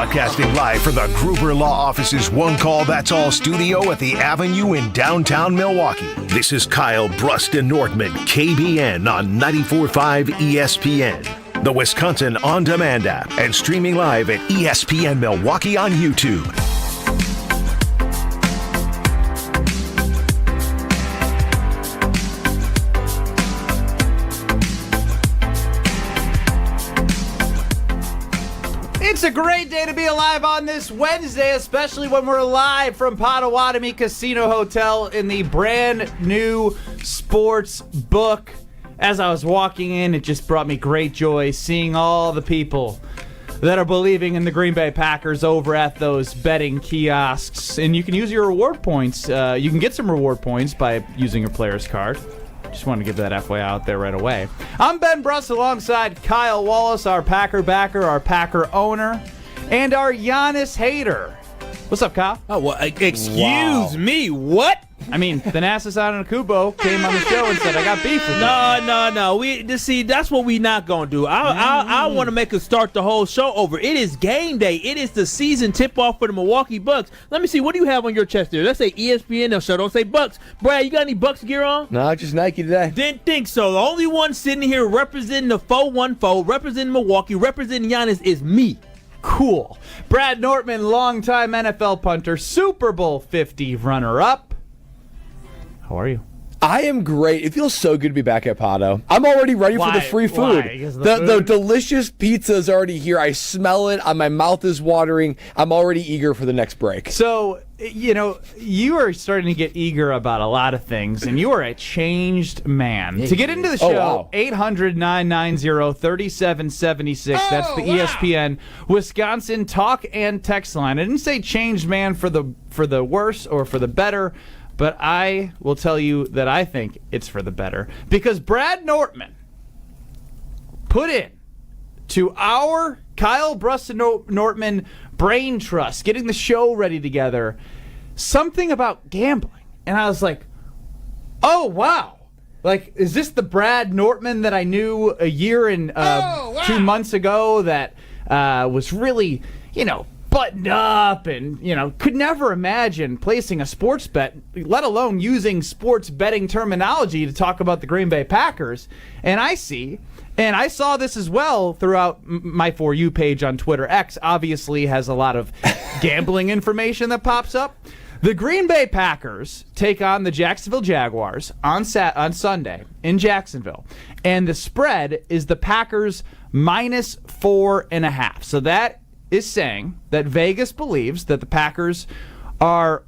Broadcasting live from the Gruber Law Office's One Call That's All studio at the Avenue in downtown Milwaukee. This is Kyle, Brust, and Nortman, KBN on 94.5 ESPN, the Wisconsin On Demand app, and streaming live at ESPN Milwaukee on YouTube. It's a great day to be alive on this Wednesday, especially when we're live from Potawatomi Casino Hotel in the brand new Sportsbook. As I was walking in, it just brought me great joy seeing all the people that are believing in the Green Bay Packers over at those betting kiosks. And you can use your reward points. You can get some reward points by using your player's card. Just wanted to give that FYI out there right away. I'm Ben Brust alongside Kyle Wallace, our Packer backer, our Packer owner, and our Jannis hater. What's up, Kyle? Oh, well, excuse me, what? I mean, Thanasis Antetokounmpo came on the show and said, I got beef with you. No. See, that's what we not going to do. I want to make us start the whole show over. It is game day. It is the season tip-off for the Milwaukee Bucks. Let me see. What do you have on your chest there? Let's say ESPN. No, so don't say Bucks. Brad, you got any Bucks gear on? No, just Nike today. Didn't think so. The only one sitting here representing the 414, representing Milwaukee, representing Jannis is me. Cool. Brad Nortman, longtime NFL punter, Super Bowl 50 runner-up. How are you? I am great. It feels so good to be back at Pato. I'm already ready for the free food. The delicious pizza is already here. I smell it. My mouth is watering. I'm already eager for the next break. So, you are starting to get eager about a lot of things, and you are a changed man. To get into the show, 800-990-3776. That's the ESPN Wisconsin talk and text line. I didn't say changed man for the worse or for the better, but I will tell you that I think it's for the better. Because Brad Nortman put in to our Kyle Brust and Nortman brain trust, getting the show ready together, something about gambling. And I was like, oh, wow. Like, is this the Brad Nortman that I knew a year and 2 months ago that was really, buttoned up and, could never imagine placing a sports bet, let alone using sports betting terminology to talk about the Green Bay Packers. And I saw this as well throughout my For You page on Twitter. X obviously has a lot of gambling information that pops up. The Green Bay Packers take on the Jacksonville Jaguars on Sunday in Jacksonville. And the spread is the Packers minus 4.5. So that is saying that Vegas believes that the Packers are,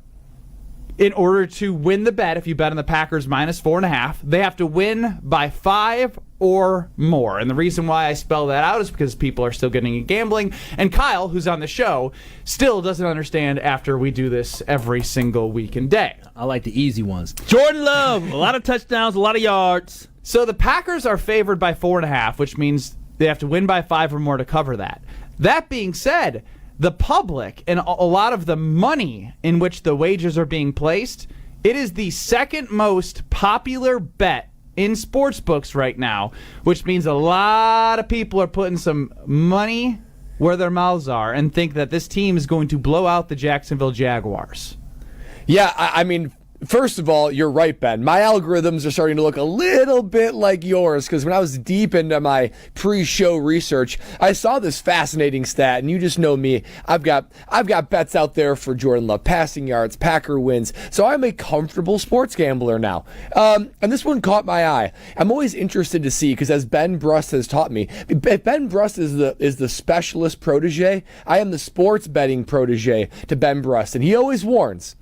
in order to win the bet, if you bet on the Packers minus 4.5, they have to win by 5 or more. And the reason why I spell that out is because people are still getting into gambling. And Kyle, who's on the show, still doesn't understand after we do this every single week and day. I like the easy ones. Jordan Love, a lot of touchdowns, a lot of yards. So the Packers are favored by 4.5, which means they have to win by 5 or more to cover that. That being said, the public and a lot of the money in which the wagers are being placed, it is the second most popular bet in sportsbooks right now, which means a lot of people are putting some money where their mouths are and think that this team is going to blow out the Jacksonville Jaguars. Yeah, I mean, first of all, you're right, Ben. My algorithms are starting to look a little bit like yours because when I was deep into my pre-show research, I saw this fascinating stat, and you just know me. I've got bets out there for Jordan Love passing yards, Packer wins. So I'm a comfortable sports gambler now. And this one caught my eye. I'm always interested to see because as Ben Brust has taught me, Ben Brust is the specialist protege. I am the sports betting protege to Ben Brust, and he always warns.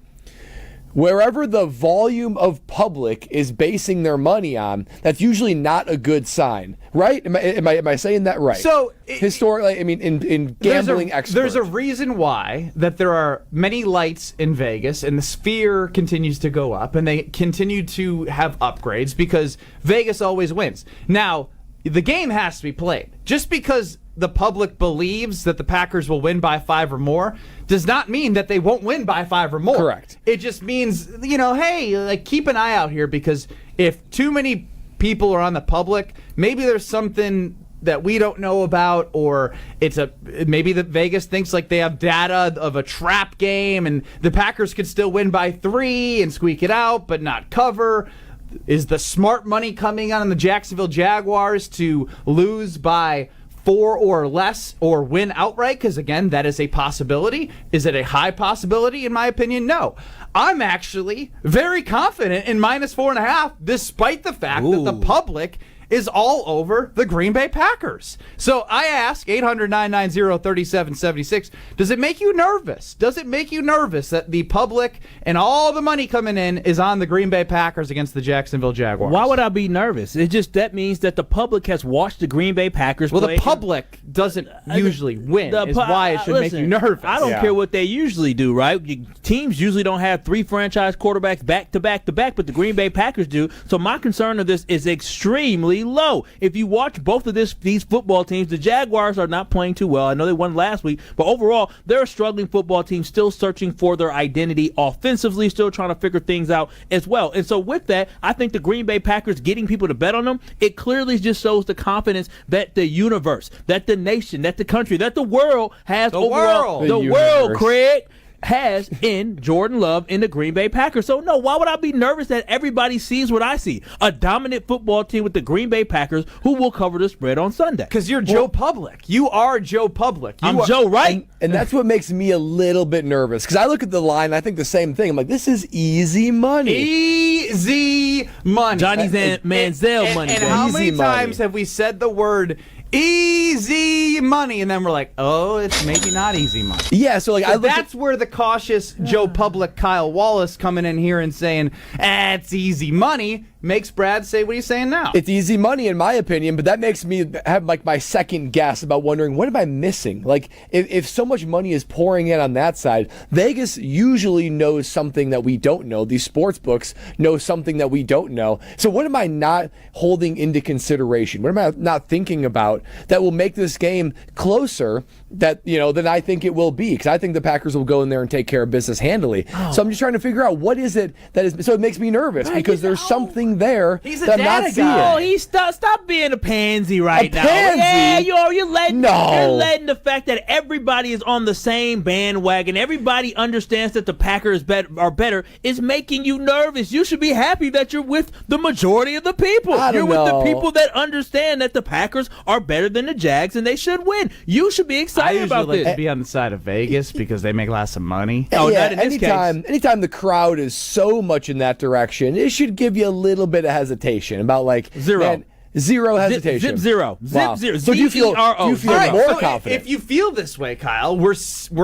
Wherever the volume of public is basing their money on, that's usually not a good sign, right? Am I saying that right? So historically, I mean, in gambling experts, there's a reason why that there are many lights in Vegas, and the Sphere continues to go up, and they continue to have upgrades because Vegas always wins. Now, the game has to be played. Just because the public believes that the Packers will win by 5 or more does not mean that they won't win by 5 or more. Correct. It just means, hey, like, keep an eye out here because if too many people are on the public, maybe there's something that we don't know about, or maybe that Vegas thinks like they have data of a trap game and the Packers could still win by 3 and squeak it out but not cover. Is the smart money coming on the Jacksonville Jaguars to lose by 4 or less or win outright? Because, again, that is a possibility. Is it a high possibility? In my opinion, no. I'm actually very confident in -4.5, despite the fact that the public is all over the Green Bay Packers. So I ask, 800-990-3776, does it make you nervous? Does it make you nervous that the public and all the money coming in is on the Green Bay Packers against the Jacksonville Jaguars? Why would I be nervous? That means that the public has watched the Green Bay Packers play. Well, the public doesn't usually win, is why it should make you nervous. I don't care what they usually do, right? Teams usually don't have 3 franchise quarterbacks back to back to back, but the Green Bay Packers do. So my concern of this is extremely low. If you watch both of these football teams, the Jaguars are not playing too well. I know they won last week, but overall, they're a struggling football team, still searching for their identity offensively, still trying to figure things out as well. And so with that, I think the Green Bay Packers getting people to bet on them, it clearly just shows the confidence that the universe, that the nation, that the country, that the world has overall. The world, Craig, has in Jordan Love in the Green Bay Packers. So, no, why would I be nervous that everybody sees what I see? A dominant football team with the Green Bay Packers who will cover the spread on Sunday. Because you're Joe Public. You are Joe Public. I'm Joe Wright. And that's what makes me a little bit nervous. Because I look at the line and I think the same thing. I'm like, this is easy money. Easy money. Johnny Manziel money. And how many times have we said the word easy money, and then we're like, oh, it's maybe not easy money. Yeah, so like that's where the cautious Joe Public Kyle Wallace coming in here and saying, it's easy money, makes Brad say what he's saying now. It's easy money in my opinion, but that makes me have like my second guess about wondering, what am I missing? Like, if so much money is pouring in on that side, Vegas usually knows something that we don't know. These sports books know something that we don't know. So what am I not holding into consideration? What am I not thinking about that will make this game closer than I think it will be? Because I think the Packers will go in there and take care of business handily. So I'm just trying to figure out what is it that is. So it makes me nervous because there's something there that I'm not seeing. Oh, stop being a pansy right now. Pansy? Yeah, you're letting the fact that everybody is on the same bandwagon, everybody understands that the Packers are better, is making you nervous. You should be happy that you're with the majority of the people. You're with the people that understand that the Packers are better than the Jags and they should win. You should be excited about this. I usually like to be on the side of Vegas because they make lots of money. Oh, yeah, not in this case. Anytime the crowd is so much in that direction, it should give you a little bit of hesitation about like zero hesitation. Zip Wow. zero. So do you feel more confident? If you feel this way, Kyle, we're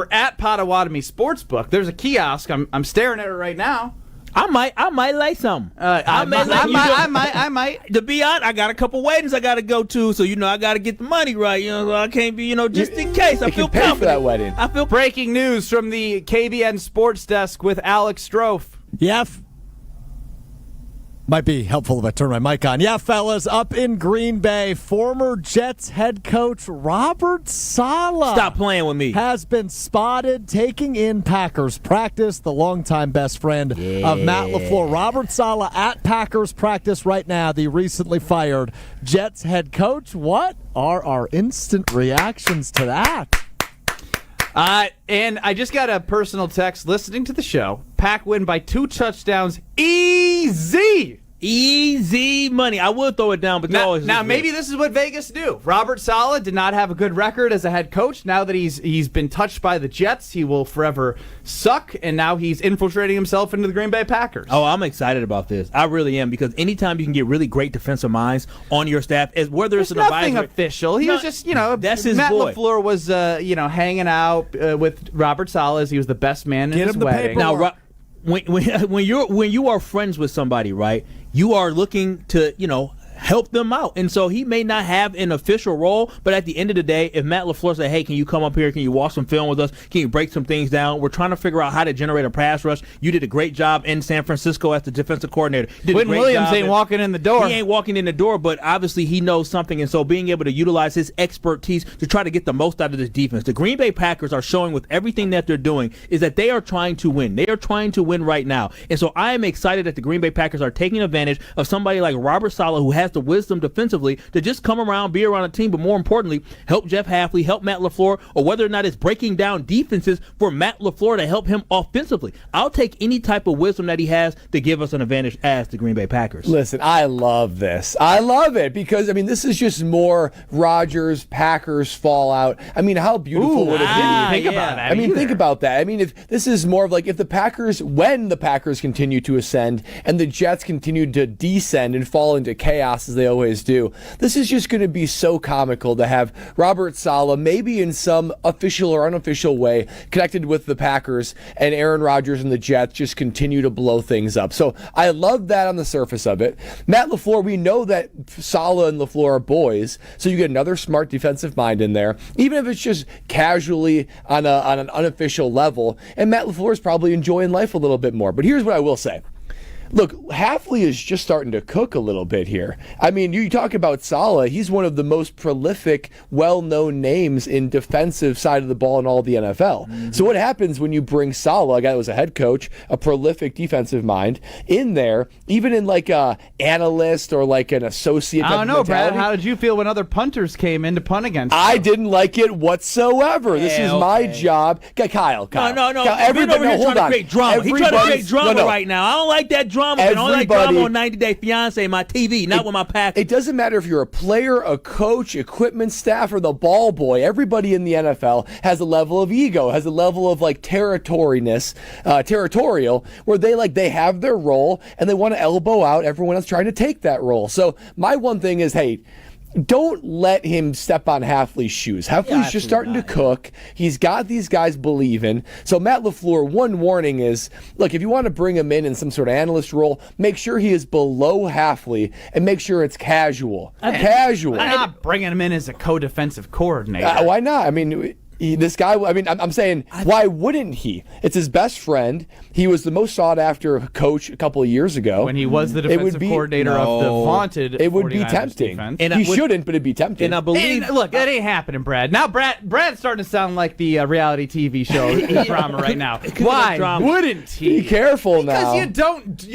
at Potawatomi Sportsbook. There's a kiosk. I'm staring at it right now. I might like something. I might. To be honest, I got a couple weddings I got to go to, so I got to get the money right. So I can't be, just in case. I feel confident for that wedding. Breaking news from the KBN Sports Desk with Alex Strofe. Yeah. Might be helpful if I turn my mic on. Yeah, fellas, up in Green Bay, former Jets head coach Robert Saleh. Stop playing with me. Has been spotted taking in Packers practice, the longtime best friend of Matt LaFleur. Robert Saleh at Packers practice right now, the recently fired Jets head coach. What are our instant reactions to that? And I just got a personal text listening to the show. Pack win by 2 touchdowns. Easy money. I would throw it down, but now maybe this is what Vegas do. Robert Saleh did not have a good record as a head coach. Now that he's been touched by the Jets, he will forever suck, and now he's infiltrating himself into the Green Bay Packers. Oh, I'm excited about this. I really am, because anytime you can get really great defensive minds on your staff, whether it's an nothing advisor, official. He was just, that's his Matt boy. LaFleur was, hanging out with Robert Saleh as he was the best man in his wedding. Now, when you are friends with somebody, right, you are looking to, help them out. And so he may not have an official role, but at the end of the day, if Matt LaFleur said, hey, can you come up here? Can you watch some film with us? Can you break some things down? We're trying to figure out how to generate a pass rush. You did a great job in San Francisco as the defensive coordinator. Quentin Williams ain't walking in the door. He ain't walking in the door, but obviously he knows something. And so being able to utilize his expertise to try to get the most out of this defense. The Green Bay Packers are showing with everything that they're doing is that they are trying to win. They are trying to win right now. And so I am excited that the Green Bay Packers are taking advantage of somebody like Robert Saleh, who has has the wisdom defensively to just come around, be around a team, but more importantly, help Jeff Hafley, help Matt LaFleur, or whether or not it's breaking down defenses for Matt LaFleur to help him offensively. I'll take any type of wisdom that he has to give us an advantage as the Green Bay Packers. Listen, I love this. I love it because, I mean, this is just more Rodgers-Packers fallout. I mean, how beautiful would it be? Think about that. I mean, think about that. I mean, if this is more of like if the Packers, when the Packers continue to ascend and the Jets continue to descend and fall into chaos as they always do, this is just going to be so comical to have Robert Saleh, maybe in some official or unofficial way, connected with the Packers, and Aaron Rodgers and the Jets just continue to blow things up. So I love that on the surface of it. Matt LaFleur, we know that Saleh and LaFleur are boys, so you get another smart defensive mind in there, even if it's just casually on an unofficial level. And Matt LaFleur is probably enjoying life a little bit more. But here's what I will say. Look, Hafley is just starting to cook a little bit here. I mean, you talk about Saleh, he's one of the most prolific, well-known names in defensive side of the ball in all of the NFL. Mm-hmm. So what happens when you bring Saleh, a guy that was a head coach, a prolific defensive mind, in there, even in like a analyst or like an associate I don't know, mentality? Brad. How did you feel when other punters came in to punt against you? I didn't like it whatsoever. This is my job. Kyle. No. Kyle, Everybody over here trying to create drama. He's trying to create drama right now. I don't like that drama. I don't like drama on 90 Day Fiance, my TV, not with my Packers. It doesn't matter if you're a player, a coach, equipment staff, or the ball boy. Everybody in the NFL has a level of ego, has a level of like territorial, where they have their role and they want to elbow out everyone else trying to take that role. So my one thing is, hey, don't let him step on Hafley's shoes. Hafley's just starting to cook. He's got these guys believing. So Matt LaFleur, one warning is, look, if you want to bring him in some sort of analyst role, make sure he is below Hafley and make sure it's casual. Casual. I'm not bringing him in as a co-defensive coordinator. Why not? I mean, this guy, I mean, I'm saying, why wouldn't he? It's his best friend. He was the most sought-after coach a couple of years ago. When he was the defensive coordinator of the vaunted It would be tempting. Defense. He shouldn't, but it'd be tempting. And I believe... look, that ain't happening, Brad. Now, Brad's starting to sound like the reality TV show drama right now. Why wouldn't he? Be careful now. Because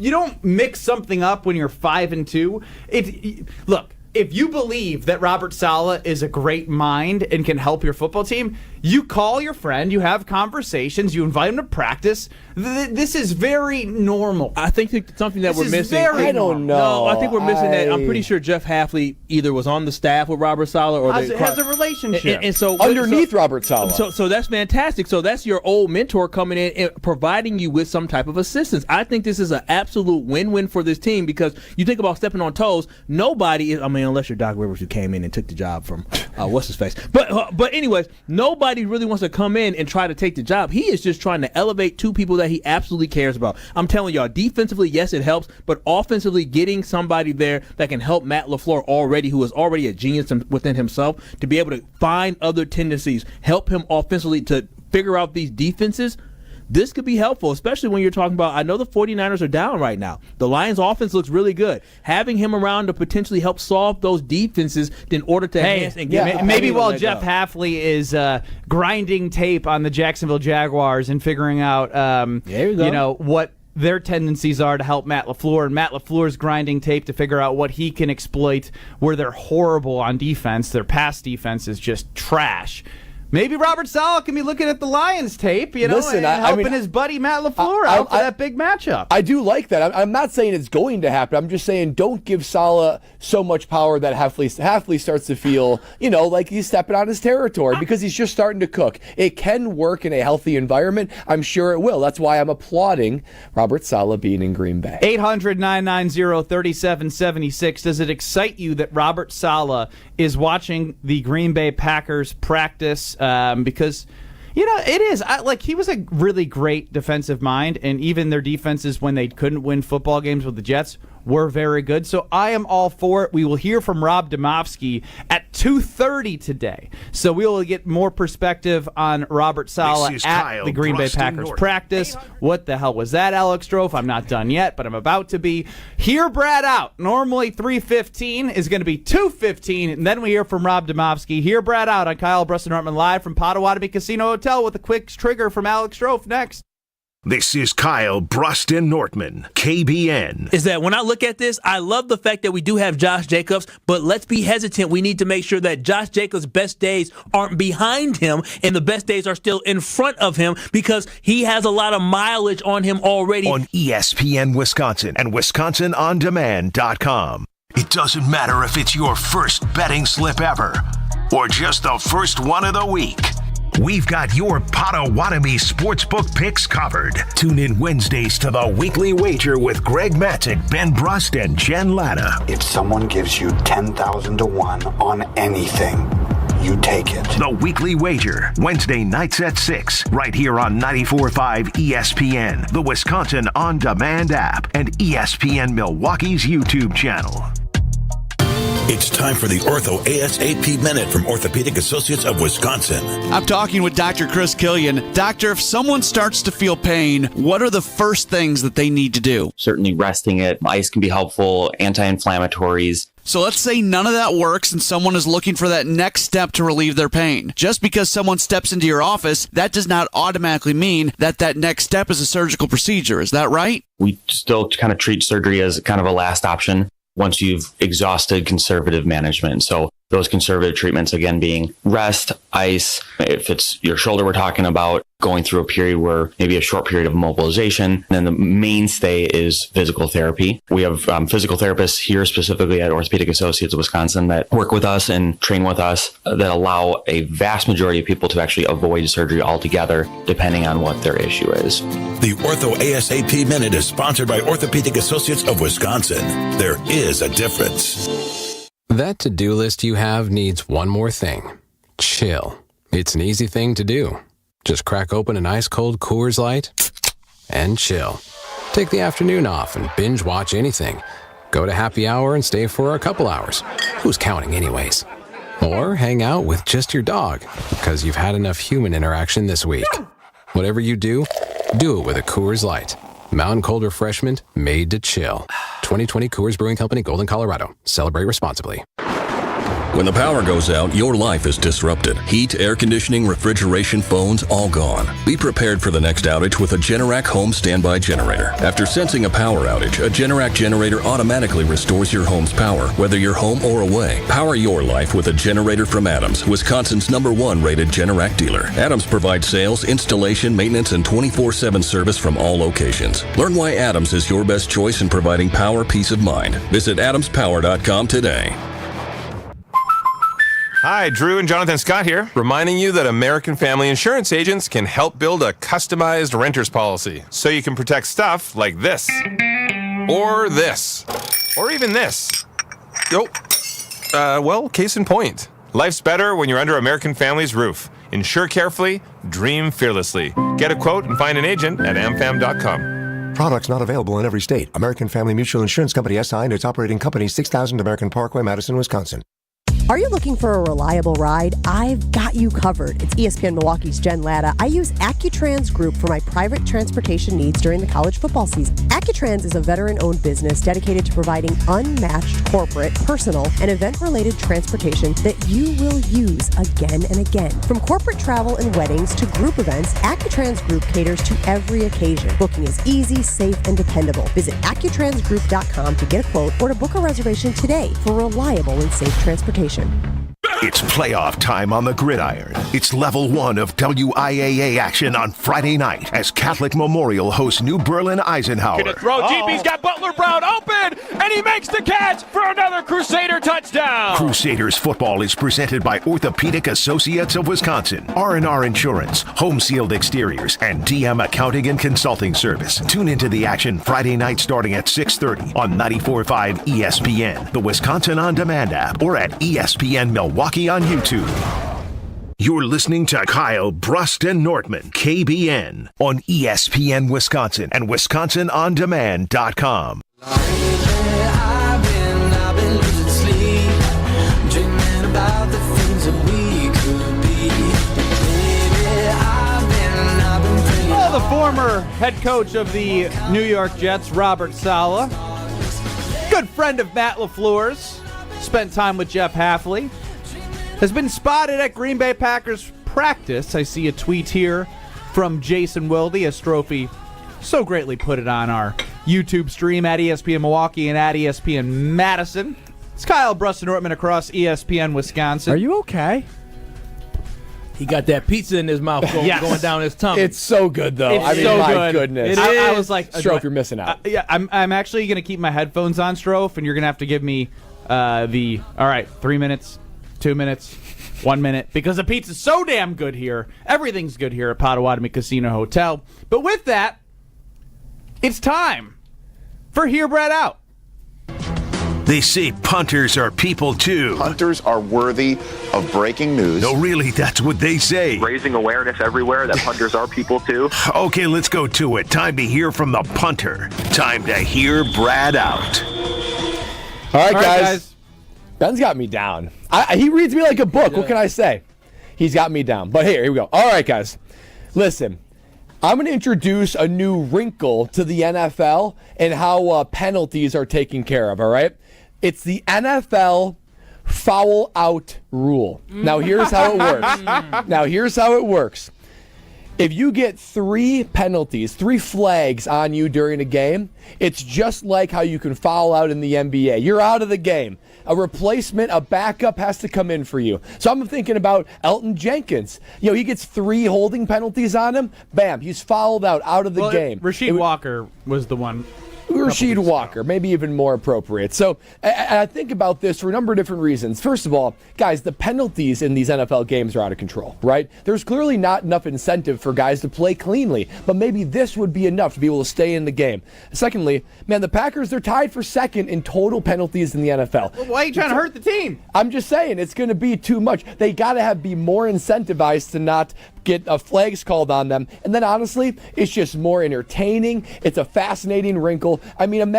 you don't mix something up when you're 5-2. Look, if you believe that Robert Saleh is a great mind and can help your football team, you call your friend, you have conversations, you invite him to practice. This is very normal. I think something that we're missing. I don't know. No, I think we're missing that. I'm pretty sure Jeff Hafley either was on the staff with Robert Saleh or has a relationship. And so underneath Robert Saleh. So that's fantastic. So that's your old mentor coming in and providing you with some type of assistance. I think this is an absolute win-win for this team because you think about stepping on toes. Nobody is, I mean, unless you're Doc Rivers who came in and took the job from what's his face. But anyways, nobody really wants to come in and try to take the job. He is just trying to elevate two people that he absolutely cares about. I'm telling y'all, defensively, yes, it helps, but offensively, getting somebody there that can help Matt LaFleur already, who is already a genius within himself, to be able to find other tendencies, help him offensively to figure out these defenses. This could be helpful, especially when you're talking about, I know the 49ers are down right now. The Lions offense looks really good. Having him around to potentially help solve those defenses in order to enhance and get maybe while Jeff Hafley is grinding tape on the Jacksonville Jaguars and figuring out what their tendencies are to help Matt LaFleur, and Matt LaFleur's grinding tape to figure out what he can exploit where they're horrible on defense. Their pass defense is just trash. Maybe Robert Saleh can be looking at the Lions tape, and helping his buddy Matt LaFleur out for that big matchup. I do like that. I'm not saying it's going to happen. I'm just saying don't give Saleh so much power that Hafley starts to feel, like he's stepping on his territory because he's just starting to cook. It can work in a healthy environment. I'm sure it will. That's why I'm applauding Robert Saleh being in Green Bay. 800-990-3776. Does it excite you that Robert Saleh is watching the Green Bay Packers practice? Because, it is. He was a really great defensive mind, and even their defenses, when they couldn't win football games with the Jets, were very good. So I am all for it. We will hear from Rob Demovsky at 2:30 today. So we will get more perspective on Robert Saleh at the Green Bay Packers practice. What the hell was that, Alex Strofe? I'm not done yet, but I'm about to be. Hear Brad out. Normally 3:15 is going to be 2:15, and then we hear from Rob Demovsky. Hear Brad out on Kyle, Brust, and Nortman live from Potawatomi Casino Hotel with a quick trigger from Alex Strofe next. This is Kyle, Brust, and Nortman, KBN. Is that when I look at this, I love the fact that we do have Josh Jacobs, but let's be hesitant. We need to make sure that Josh Jacobs' best days aren't behind him and the best days are still in front of him because he has a lot of mileage on him already. On ESPN Wisconsin and WisconsinOnDemand.com. It doesn't matter if it's your first betting slip ever or just the first one of the week. We've got your Potawatomi Sportsbook picks covered. Tune in Wednesdays to the Weekly Wager with Greg Matzik, Ben Brust, and Jen Latta. If someone gives you 10,000 to 1 on anything, you take it. The Weekly Wager, Wednesday nights at 6, right here on 94.5 ESPN, the Wisconsin On Demand app, and ESPN Milwaukee's YouTube channel. It's time for the Ortho ASAP Minute from Orthopedic Associates of Wisconsin. I'm talking with Dr. Chris Killian. Doctor, if someone starts to feel pain, what are the first things that they need to do? Certainly resting it. Ice can be helpful, anti-inflammatories. So let's say none of that works and someone is looking for that next step to relieve their pain. Just because someone steps into your office, that does not automatically mean that that next step is a surgical procedure. Is that right? We still kind of treat surgery as kind of a last option once you've exhausted conservative management. So those conservative treatments, again, being rest, ice. If it's your shoulder we're talking about, going through a period where maybe a short period of immobilization. And then the mainstay is physical therapy. We have physical therapists here specifically at Orthopedic Associates of Wisconsin that work with us and train with us that allow a vast majority of people to actually avoid surgery altogether, depending on what their issue is. The Ortho ASAP Minute is sponsored by Orthopedic Associates of Wisconsin. There is a difference. That to-do list you have needs one more thing. Chill. It's an easy thing to do. Just crack open an ice-cold Coors Light and chill. Take the afternoon off and binge watch anything. Go to happy hour and stay for a couple hours. Who's counting anyways? Or hang out with just your dog, because you've had enough human interaction this week. Whatever you do it with a Coors Light. Mountain cold refreshment made to chill. 2020 Coors Brewing Company, Golden, Colorado. Celebrate responsibly. When the power goes out, your life is disrupted. Heat, air conditioning, refrigeration, phones, all gone. Be prepared for the next outage with a Generac home standby generator. After sensing a power outage, a Generac generator automatically restores your home's power, whether you're home or away. Power your life with a generator from Adams, Wisconsin's #1 rated Generac dealer. Adams provides sales, installation, maintenance, and 24/7 service from all locations. Learn why Adams is your best choice in providing power peace of mind. Visit adamspower.com today. Hi, Drew and Jonathan Scott here, reminding you that American Family Insurance agents can help build a customized renter's policy so you can protect stuff like this, or this, or even this. Well, case in point. Life's better when you're under American Family's roof. Insure carefully, dream fearlessly. Get a quote and find an agent at amfam.com. Products not available in every state. American Family Mutual Insurance Company SI and its operating company, 6000 American Parkway, Madison, Wisconsin. Are you looking for a reliable ride? I've got you covered. It's ESPN Milwaukee's Jen Latta. I use AccuTrans Group for my private transportation needs during the college football season. AccuTrans is a veteran-owned business dedicated to providing unmatched corporate, personal, and event-related transportation that you will use again and again. From corporate travel and weddings to group events, AccuTrans Group caters to every occasion. Booking is easy, safe, and dependable. Visit AccuTransGroup.com to get a quote or to book a reservation today for reliable and safe transportation. It's playoff time on the gridiron. It's level 1 of WIAA action on Friday night as Catholic Memorial hosts New Berlin Eisenhower. Gonna throw deep. He's got Butler Brown open, and he makes the catch for another Crusader touchdown. Crusaders football is presented by Orthopedic Associates of Wisconsin, R&R Insurance, Home Sealed Exteriors, and DM Accounting and Consulting Service. Tune into the action Friday night starting at 6:30 on 94.5 ESPN, the Wisconsin On Demand app, or at ESPN Milwaukee on YouTube. You're listening to Kyle, Brust, and Nortman, KBN, on ESPN Wisconsin and WisconsinOnDemand.com. I've been losing sleep, dreaming about the things that we could be. Well, the former head coach of the New York Jets, Robert Saleh, good friend of Matt LaFleur's, spent time with Jeff Hafley, has been spotted at Green Bay Packers practice. I see a tweet here from Jason Wilde, a Strophe so greatly put it on our YouTube stream at ESPN Milwaukee and at ESPN Madison. It's Kyle, Brust, and Nortman across ESPN Wisconsin. Are you okay? He got that pizza in his mouth going down his tongue. It's so good, though. It's I mean, so my good. goodness. I was like, Strofe, you're missing out. I'm actually going to keep my headphones on, Strofe, and you're going to have to give me all right, 3 minutes, 2 minutes, 1 minute, because the pizza's so damn good here. Everything's good here at Potawatomi Casino Hotel. But with that, it's time for Hear Brad Out. They say punters are people too. Punters are worthy of breaking news. No, really, that's what they say. Raising awareness everywhere that punters are people too. Okay, let's go to it. Time to hear from the punter. Time to hear Brad out. All right, guys. Ben's got me down. He reads me like a book. What can I say? He's got me down. But here we go. All right, guys. Listen, I'm going to introduce a new wrinkle to the NFL and how penalties are taken care of, all right? It's the NFL foul out rule. Now, here's how it works. If you get 3 penalties, 3 flags on you during a game, it's just like how you can foul out in the NBA. You're out of the game. A replacement, a backup has to come in for you. So I'm thinking about Elton Jenkins. You know, he gets 3 holding penalties on him. Bam, he's fouled out of the game. Rasheed Walker was the one. Rasheed Walker, maybe even more appropriate. So I think about this for a number of different reasons. First of all, guys, the penalties in these NFL games are out of control, right? There's clearly not enough incentive for guys to play cleanly, but maybe this would be enough to be able to stay in the game. Secondly, man, the Packers, they're tied for second in total penalties in the NFL. Well, why are you trying to hurt the team? I'm just saying, it's going to be too much. They got to be more incentivized to not get flags called on them. And then honestly, it's just more entertaining. It's a fascinating wrinkle. I mean,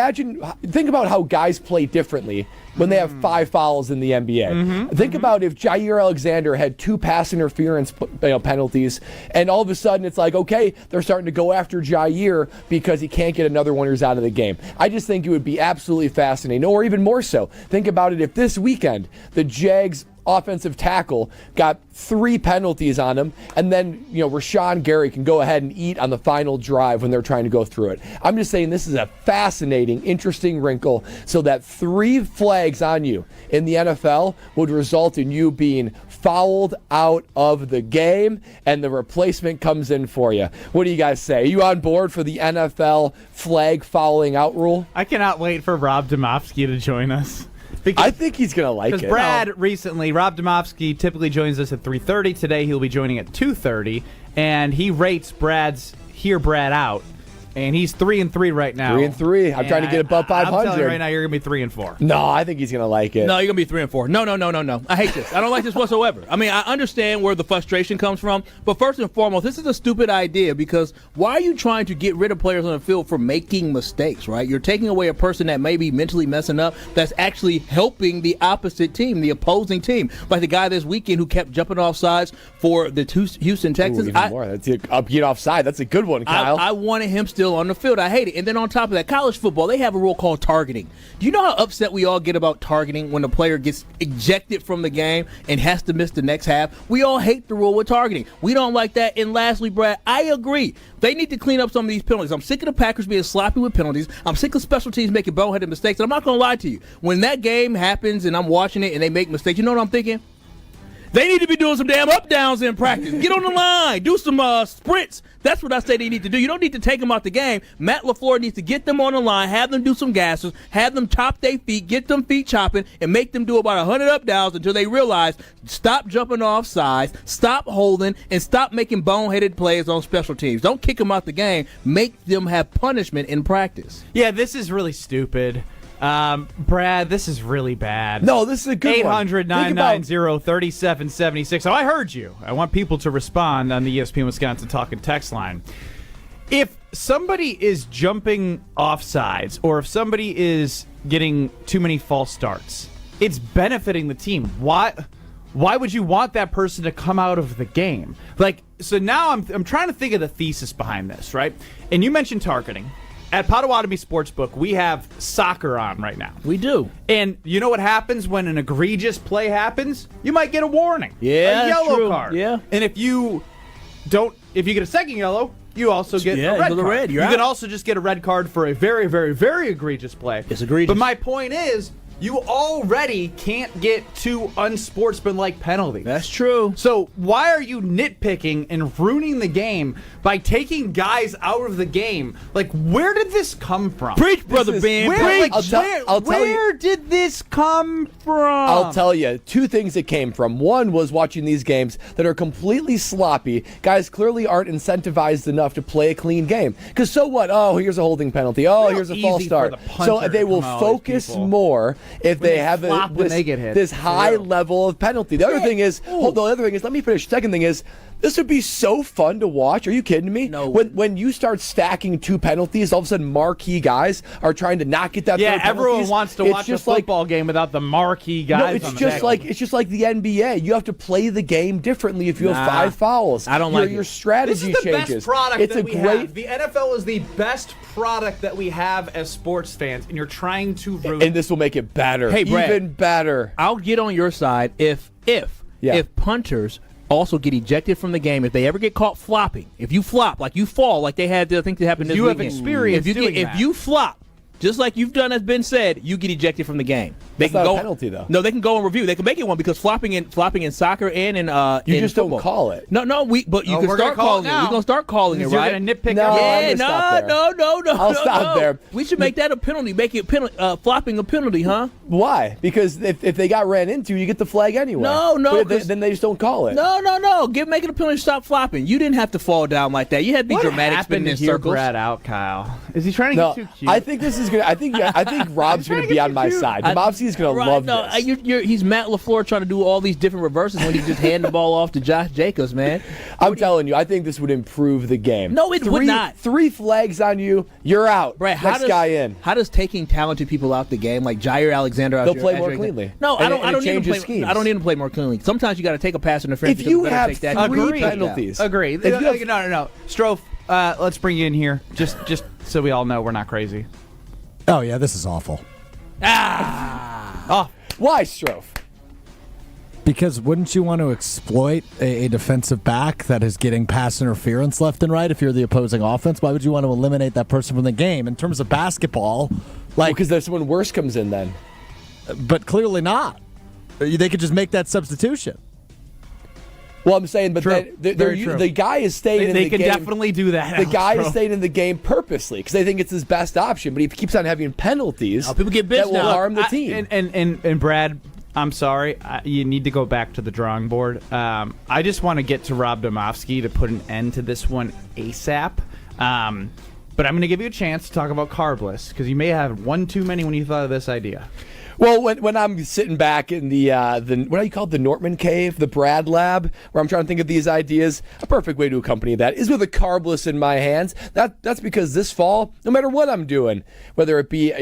think about how guys play differently when they have 5 fouls in the NBA. Think about if Jair Alexander had 2 pass interference penalties, and all of a sudden it's like, okay, they're starting to go after Jair because he can't get another one or he's out of the game. I just think it would be absolutely fascinating. Or even more so, think about it if this weekend the Jags offensive tackle got 3 penalties on him, and then Rashawn Gary can go ahead and eat on the final drive when they're trying to go through it. I'm just saying this is a fascinating, interesting wrinkle, so that 3 flags on you in the NFL would result in you being fouled out of the game, and the replacement comes in for you. What do you guys say? Are you on board for the NFL flag fouling out rule? I cannot wait for Rob Demovsky to join us. I think he's going to like it. Because Brad Rob Demovsky typically joins us at 3:30. Today he'll be joining at 2:30, and he rates Brad's Hear Brad Out. And he's 3-3 right now. 3-3. I'm trying to get above 500. I'm telling you right now, you're going to be 3-4. No, I think he's going to like it. No, you're going to be 3-4. No. I hate this. I don't like this whatsoever. I mean, I understand where the frustration comes from, but first and foremost, this is a stupid idea because why are you trying to get rid of players on the field for making mistakes, right? You're taking away a person that may be mentally messing up that's actually helping the opposite team, the opposing team. Like the guy this weekend who kept jumping off sides for the Houston Texans. Even more. That's get offside. That's a good one, Kyle. I wanted him still on the field. I hate it. And then on top of that, college football, they have a rule called targeting. Do you know how upset we all get about targeting when a player gets ejected from the game and has to miss the next half? We all hate the rule with targeting. We don't like that. And lastly, Brad, I agree. They need to clean up some of these penalties. I'm sick of the Packers being sloppy with penalties. I'm sick of special teams making boneheaded mistakes. And I'm not going to lie to you. When that game happens and I'm watching it and they make mistakes, you know what I'm thinking? They need to be doing some damn up-downs in practice. Get on the line. Do some sprints. That's what I say they need to do. You don't need to take them out the game. Matt LaFleur needs to get them on the line, have them do some gassers, have them chop their feet, get them feet chopping, and make them do about 100 up-downs until they realize stop jumping off sides, stop holding, and stop making boneheaded plays on special teams. Don't kick them out the game. Make them have punishment in practice. Yeah, this is really stupid. Brad, this is really bad. No, this is a good one. 800-990-3776. Oh, I heard you. I want people to respond on the ESPN Wisconsin Talking text line. If somebody is jumping off sides or if somebody is getting too many false starts, it's benefiting the team. Why would you want that person to come out of the game? So now I'm trying to think of the thesis behind this, right? And you mentioned targeting. At Potawatomi Sportsbook, we have soccer on right now. We do. And you know what happens when an egregious play happens? You might get a warning. Yeah, a yellow true. card. Yeah. And if you get a second yellow, you also get a red card. red. You You're can out. also just get a red card for a very, very, very egregious play. It's egregious. But my point is, you already can't get two unsportsmanlike penalties. That's true. So why are you nitpicking and ruining the game by taking guys out of the game? Like, where did this come from? Preach, Brother Ben. Where, Preach. where did this come from? I'll tell you, two things it came from. One was watching these games that are completely sloppy. Guys clearly aren't incentivized enough to play a clean game. Because so what? Oh, here's a holding penalty. Oh, here's a false easy start. for the punter So they to will come out, these focus people. more if When they they have flop when they get hit. this For high real. level of penalty. The other thing is, let me finish. Second thing is, this would be so fun to watch. Are you kidding me? No. When you start stacking two penalties, all of a sudden marquee guys are trying to not get that. Yeah, third penalties. everyone wants to It's watch a just like- football game without the marquee guys. No, it's on the just field. like the NBA. You have to play the game differently if you have 5 fouls. I don't your, like your it. strategy This is the changes. best product it's that a we great. have. The NFL is the best product that we have as sports fans, and you're trying to ruin And this will make it better. Hey, Brad, even better. I'll get on your side if punters also get ejected from the game if they ever get caught flopping. If you flop, like you fall, like they had, I think that happened this You have weekend. experience doing if that. you flop, just like you've done, as Ben said, you get ejected from the game. They That's can not go a penalty, though. No, they can go and review. They can make it one because flopping in soccer and in You in just football. don't call it. No, but you Oh, can we're gonna start call calling it it. now. We're gonna start calling it, You're right? gonna nitpick No, everything. I'm Yeah, gonna stop there. no. I'll stop there. We should make that a penalty. Make it flopping a penalty, huh? Why? Because if they got ran into, you get the flag anyway. No, But because- then they just don't call it. No. Make it a penalty. Stop flopping. You didn't have to fall down like that. You had to be What dramatic, happened spinning to in hear circles. Brad out, Kyle? Is he trying to No, get too cute? I think this is gonna. I think Rob's gonna be on my side. Demovsky is gonna love this. He's Matt LaFleur trying to do all these different reverses when he just hand the ball off to Josh Jacobs, man. I'm telling you, I think this would improve the game. No, it would not. 3 flags on you, you're out. Brad, Next guy in. How does taking talented people out the game, like Jair Alexander, They'll play more cleanly. No, And I don't it need to changes play. schemes. I don't need to play more cleanly. Sometimes you got to take a pass interference. If you because have take that. three penalties, Agree. If you have- No. Strofe, let's bring you in here, just so we all know we're not crazy. Oh, yeah, this is awful. Oh, why, Strofe? Because wouldn't you want to exploit a defensive back that is getting pass interference left and right if you're the opposing offense? Why would you want to eliminate that person from the game? In terms of basketball, because there's someone worse comes in then. But clearly not. They could just make that substitution. Well, I'm saying, but True. Very true. the guy is staying in the game. They can definitely do that. The guy is Alex, bro. staying in the game purposely because they think it's his best option. But he keeps on having penalties. People get bitched that will now. harm the team. And Brad, I'm sorry, you need to go back to the drawing board. I just want to get to Rob Demovsky to put an end to this one ASAP. But I'm going to give you a chance to talk about carbless because you may have one too many when you thought of this idea. Well, when I'm sitting back in the what do you call it, the Nortman cave, the Brad lab, where I'm trying to think of these ideas, a perfect way to accompany that is with a carbless in my hands. That's because this fall, no matter what I'm doing, whether it be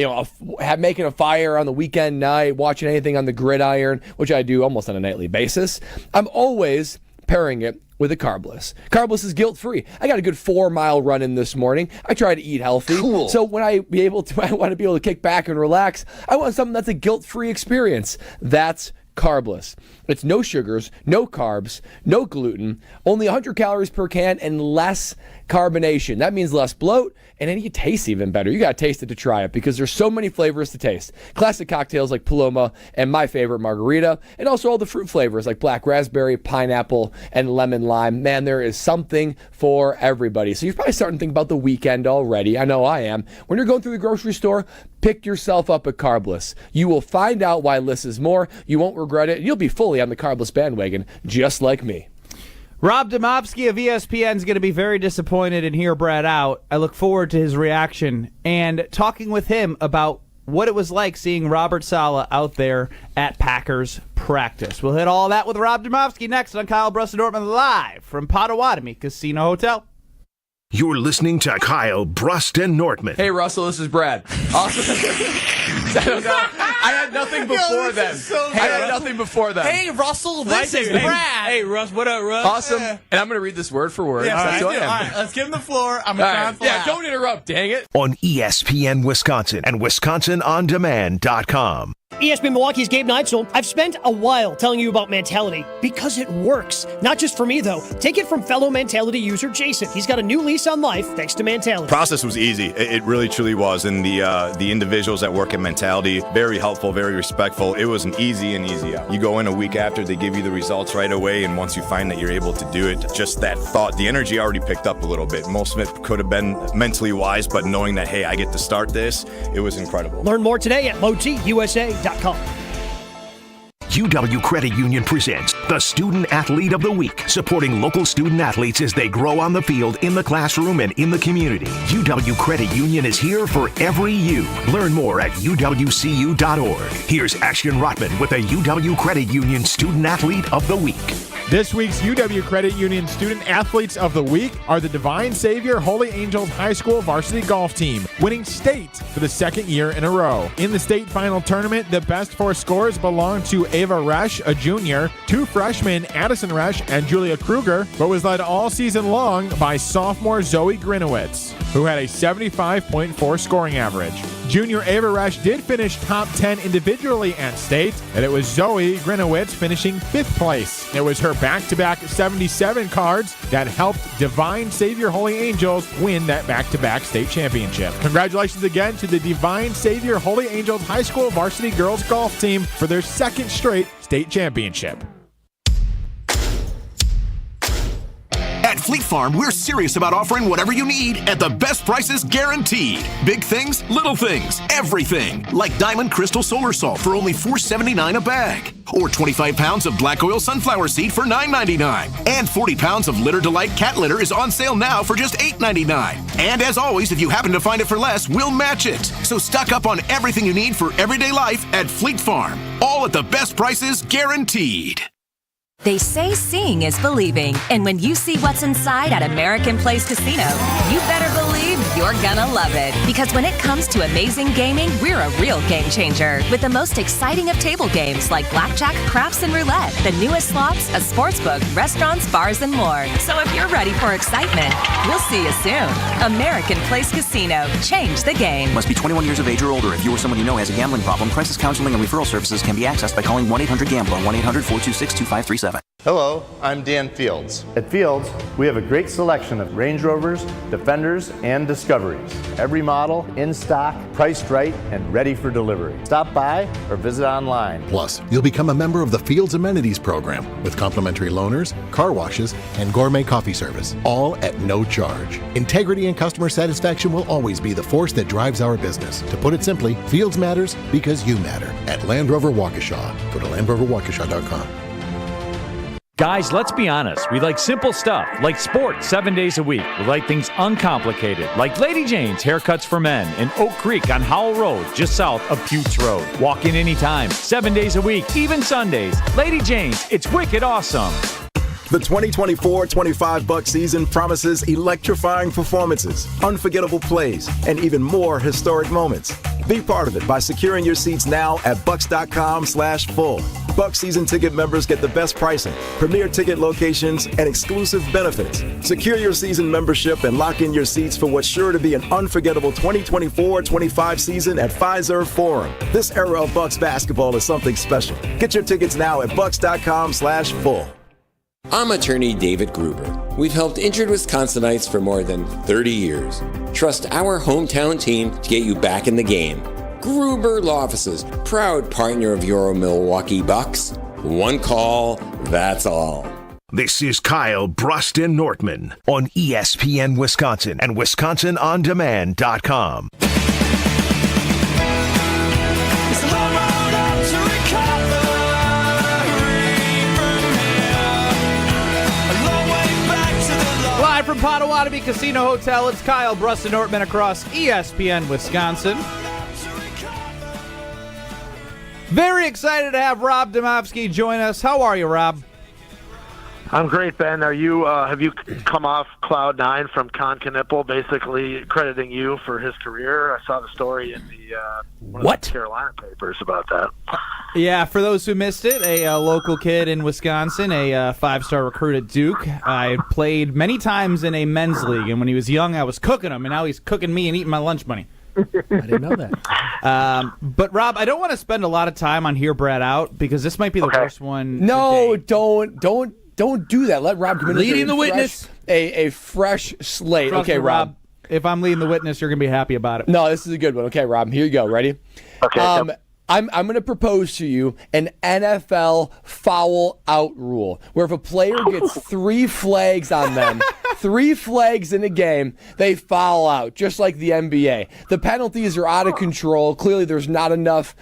making a fire on the weekend night, watching anything on the gridiron, which I do almost on a nightly basis, I'm always pairing it with a carbless. Carbless is guilt-free. I got a good 4-mile run in this morning. I try to eat healthy. Cool. So when I want to be able to kick back and relax, I want something that's a guilt-free experience. That's carbless. It's no sugars, no carbs, no gluten, only 100 calories per can, and less carbonation. That means less bloat, and it tastes even better. You got to taste it to try it because there's so many flavors to taste. Classic cocktails like Paloma and my favorite margarita, and also all the fruit flavors like black raspberry, pineapple, and lemon lime. Man, there is something for everybody. So you're probably starting to think about the weekend already. I know I am. When you're going through the grocery store, pick yourself up a carbless. You will find out why less is more. You won't regret it. You'll be fully on the carbless bandwagon, just like me. Rob Demovsky of ESPN is going to be very disappointed and hear Brad out. I look forward to his reaction and talking with him about what it was like seeing Robert Saleh out there at Packers practice. We'll hit all that with Rob Demovsky next on Kyle, Brust, and Nortman live from Potawatomi Casino Hotel. You're listening to Kyle, Brust, and Nortman. Hey, Russell, this is Brad. Awesome. I had nothing before then. I had nothing before then. Hey, Russell, this is Brad. Hey, Russ, what up, Russ? Awesome. And I'm going to read this word for word. Yeah, That's who I am. all right, let's give him the floor. I'm going to try and fly out. Don't interrupt, dang it. On ESPN Wisconsin and WisconsinOnDemand.com. ESPN Milwaukee's Gabe Neitzel. I've spent a while telling you about Mentality because it works. Not just for me, though. Take it from fellow Mentality user Jason. He's got a new lease on life thanks to Mentality. Process was easy. It really, truly was. And the individuals that work at Mentality, very helpful, very respectful. It was an easy out. You go in a week after, they give you the results right away, and once you find that you're able to do it, just that thought, the energy already picked up a little bit. Most of it could have been mentally wise, but knowing that, hey, I get to start this, it was incredible. Learn more today at motigusa.com. UW Credit Union presents the Student Athlete of the Week, supporting local student athletes as they grow on the field, in the classroom, and in the community. UW Credit Union is here for every you. Learn more at uwcu.org. Here's Ashton Rotman with the UW Credit Union Student Athlete of the Week. This week's UW Credit Union Student Athletes of the Week are the Divine Savior Holy Angels High School varsity golf team, winning state for the second year in a row. In the state final tournament, the best 4 scores belonged to Ava Resch, a junior, 2 freshmen, Addison Resch and Julia Kruger, but was led all season long by sophomore Zoe Grinowitz, who had a 75.4 scoring average. Junior Ava Resch did finish top 10 individually at state, and it was Zoe Grinowitz finishing 5th place. It was her back-to-back 77 cards that helped Divine Savior Holy Angels win that back-to-back state championship. Congratulations again to the Divine Savior Holy Angels High School varsity girls golf team for their second straight state championship. At Fleet Farm, we're serious about offering whatever you need at the best prices guaranteed. Big things, little things, everything. Like Diamond Crystal Solar Salt for only $4.79 a bag. Or 25 pounds of black oil sunflower seed for $9.99. And 40 pounds of Litter Delight cat litter is on sale now for just $8.99. And as always, if you happen to find it for less, we'll match it. So stock up on everything you need for everyday life at Fleet Farm. All at the best prices guaranteed. They say seeing is believing, and when you see what's inside at American Place Casino, you better believe you're gonna love it. Because when it comes to amazing gaming, we're a real game changer. With the most exciting of table games like blackjack, craps, and roulette, the newest slots, a sportsbook, restaurants, bars, and more. So if you're ready for excitement, we'll see you soon. American Place Casino. Change the game. Must be 21 years of age or older. If you or someone you know has a gambling problem, crisis counseling and referral services can be accessed by calling 1-800-GAMBLER, 1-800-426-2537. Hello, I'm Dan Fields. At Fields, we have a great selection of Range Rovers, Defenders, and Discoveries. Every model in stock, priced right, and ready for delivery. Stop by or visit online. Plus, you'll become a member of the Fields Amenities Program with complimentary loaners, car washes, and gourmet coffee service, all at no charge. Integrity and customer satisfaction will always be the force that drives our business. To put it simply, Fields matters because you matter. At Land Rover Waukesha. Go to LandRoverWaukesha.com. Guys, let's be honest. We like simple stuff, like sports 7 days a week. We like things uncomplicated, like Lady Jane's Haircuts for Men in Oak Creek on Howell Road, just south of Putes Road. Walk in anytime, 7 days a week, even Sundays. Lady Jane's, it's wicked awesome. The 2024-25 Buck season promises electrifying performances, unforgettable plays, and even more historic moments. Be part of it by securing your seats now at bucks.com/full. Buck season ticket members get the best pricing, premier ticket locations, and exclusive benefits. Secure your season membership and lock in your seats for what's sure to be an unforgettable 2024-25 season at Fiserv Forum. This era of Bucks basketball is something special. Get your tickets now at bucks.com/full. I'm attorney David Gruber. We've helped injured Wisconsinites for more than 30 years. Trust our hometown team to get you back in the game. Gruber Law Offices, proud partner of your Milwaukee Bucks. One call, that's all. This is Kyle, Brust, and Nortman on ESPN Wisconsin and WisconsinOnDemand.com. Live from Potawatomi Casino Hotel, it's Kyle, Brust, and Nortman across ESPN Wisconsin. Very excited to have Rob Demovsky join us. How are you, Rob? I'm great, Ben. Are you? Have you come off cloud nine from Con Knipple, basically crediting you for his career? I saw the story in the one of the Carolina papers about that. Yeah, for those who missed it, a local kid in Wisconsin, a five-star recruit at Duke. I played many times in a men's league, and when he was young, I was cooking him, and now he's cooking me and eating my lunch money. I didn't know that. But Rob, I don't want to spend a lot of time on Hear Brad Out because this might be the worst one. No, don't do that. Let Rob come in. Leading the witness. A fresh slate. Trust okay, me, Rob. If I'm leading the witness, you're going to be happy about it. No, this is a good one. Okay, Rob, here you go. Ready? Okay. I'm going to propose to you an NFL foul out rule where if a player gets 3 flags on them, 3 flags in a game, they foul out, just like the NBA. The penalties are out of control. Clearly, there's not enough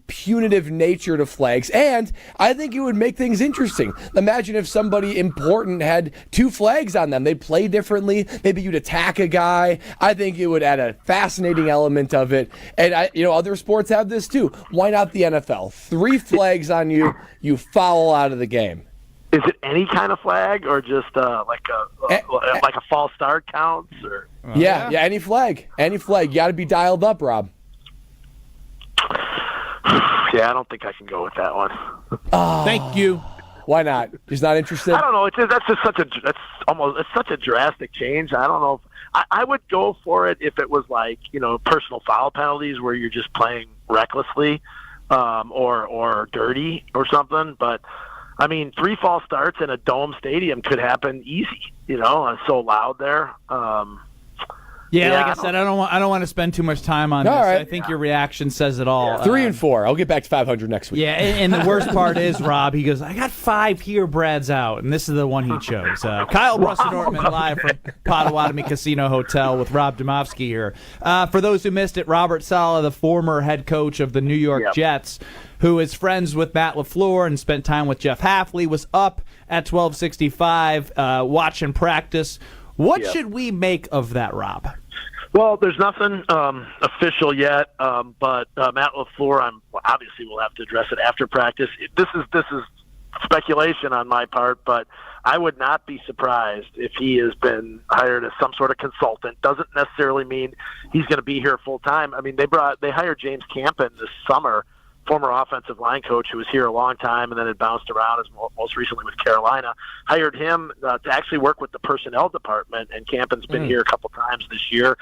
punitive nature to flags, and I think it would make things interesting. Imagine if somebody important had 2 flags on them. They'd play differently. Maybe you'd attack a guy. I think it would add a fascinating element of it, and other sports have this too. Why not the NFL? 3 flags on you, you foul out of the game. Is it any kind of flag, or just like a false start counts? Or yeah, any flag. You got to be dialed up, Rob. Yeah, I don't think I can go with that one. Oh, thank you. Why not? He's not interested. I don't know. It's such a drastic change. I don't know. I would go for it if it was like personal foul penalties where you're just playing recklessly, or dirty or something. But I mean, 3 false starts in a dome stadium could happen easy. It's so loud there. Like I said, I don't want to spend too much time on this. Right. I think your reaction says it all. 3 and 4. I'll get back to 500 next week. Yeah, and the worst part is, Rob, he goes, I got 5 here, Brad's out, and this is the one he chose. Kyle, Brust, and Nortman live from Potawatomi Casino Hotel with Rob Demovsky here. For those who missed it, Robert Saleh, the former head coach of the New York Jets, who is friends with Matt LaFleur and spent time with Jeff Hafley, was up at 12:65 watching practice. What should we make of that, Rob? Well, there's nothing official yet, but Matt LaFleur, obviously we'll have to address it after practice. This is speculation on my part, but I would not be surprised if he has been hired as some sort of consultant. Doesn't necessarily mean he's going to be here full time. I mean, they hired James Campen this summer, former offensive line coach who was here a long time and then had bounced around, as most recently with Carolina, hired him to actually work with the personnel department, and Campen's been here a couple times this year.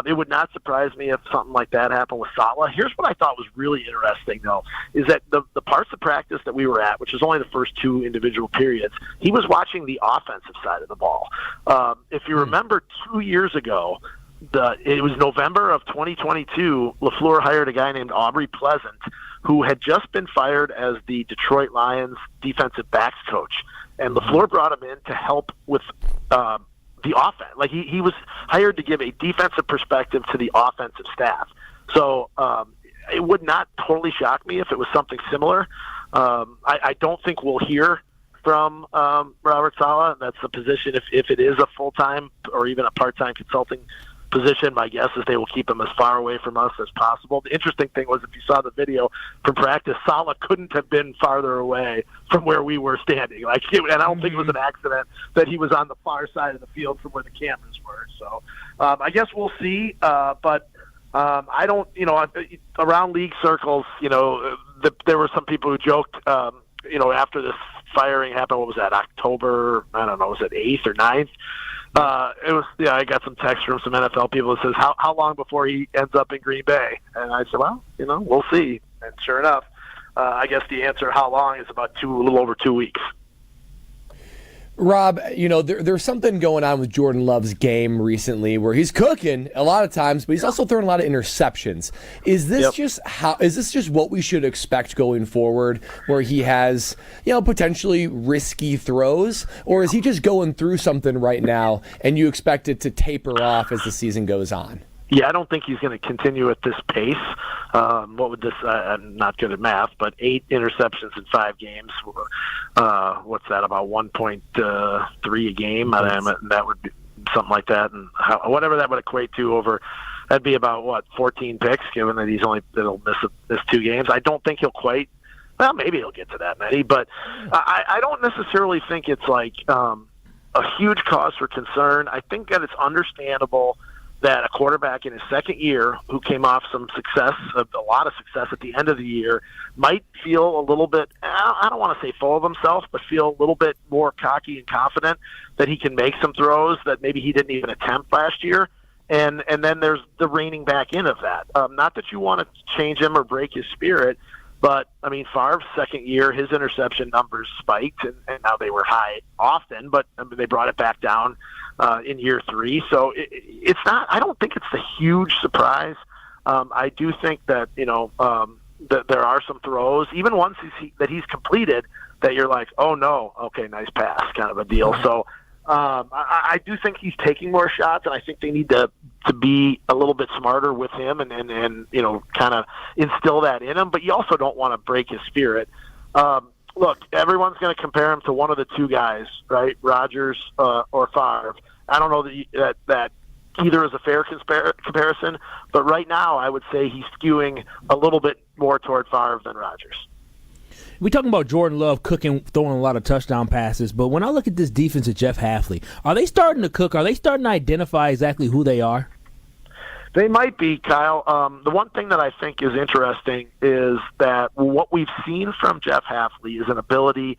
It would not surprise me if something like that happened with Saleh. Here's what I thought was really interesting, though, is that the parts of practice that we were at, which is only the first 2 individual periods, he was watching the offensive side of the ball. If you remember 2 years ago, it was November of 2022, LaFleur hired a guy named Aubrey Pleasant, who had just been fired as the Detroit Lions defensive backs coach. And LaFleur brought him in to help with the offense. Like he was hired to give a defensive perspective to the offensive staff. So it would not totally shock me if it was something similar. I don't think we'll hear from Robert Saleh. That's the position. If it is a full-time or even a part-time consulting position, my guess is they will keep him as far away from us as possible. The interesting thing was, if you saw the video from practice, Saleh couldn't have been farther away from where we were standing. And I don't think it was an accident that he was on the far side of the field from where the cameras were. So I guess we'll see. But I don't, around league circles, there were some people who joked, after this firing happened, what was that, October, I don't know, was it 8th or 9th? I got some text from some NFL people that says, how long before he ends up in Green Bay? And I said, well, we'll see. And sure enough, I guess the answer, how long, is about a little over 2 weeks. Rob, there's something going on with Jordan Love's game recently where he's cooking a lot of times, but he's also throwing a lot of interceptions. Is this just what we should expect going forward, where he has, potentially risky throws, or is he just going through something right now and you expect it to taper off as the season goes on? Yeah, I don't think he's going to continue at this pace. What would this? I'm not good at math, but 8 interceptions in 5 games. What's that? About 1.3 a game. That would be something like that, and whatever that would equate to over. That'd be about 14 picks, given that he'll miss 2 games. I don't think he'll quite. Well, maybe he'll get to that many, but I don't necessarily think it's like a huge cause for concern. I think that it's understandable that a quarterback in his second year, who came off some success, a lot of success at the end of the year, might feel a little bit, I don't want to say full of himself, but feel a little bit more cocky and confident that he can make some throws that maybe he didn't even attempt last year. And then there's the reining back in of that. Not that you want to change him or break his spirit, but, I mean, Favre's second year, his interception numbers spiked, and now they were high often, but they brought it back down in year 3. So it's not – I don't think it's a huge surprise. I do think that, that there are some throws, even ones that he's completed, that you're like, oh, no, okay, nice pass kind of a deal. So I do think he's taking more shots, and I think they need to be a little bit smarter with him and kind of instill that in him. But you also don't want to break his spirit. Look, everyone's going to compare him to one of the two guys, right, Rodgers or Favre. I don't know that either is a fair comparison, but right now I would say he's skewing a little bit more toward Favre than Rodgers. We talking about Jordan Love throwing a lot of touchdown passes, but when I look at this defense of Jeff Hafley, are they starting to cook? Are they starting to identify exactly who they are? They might be, Kyle. The one thing that I think is interesting is that what we've seen from Jeff Hafley is an ability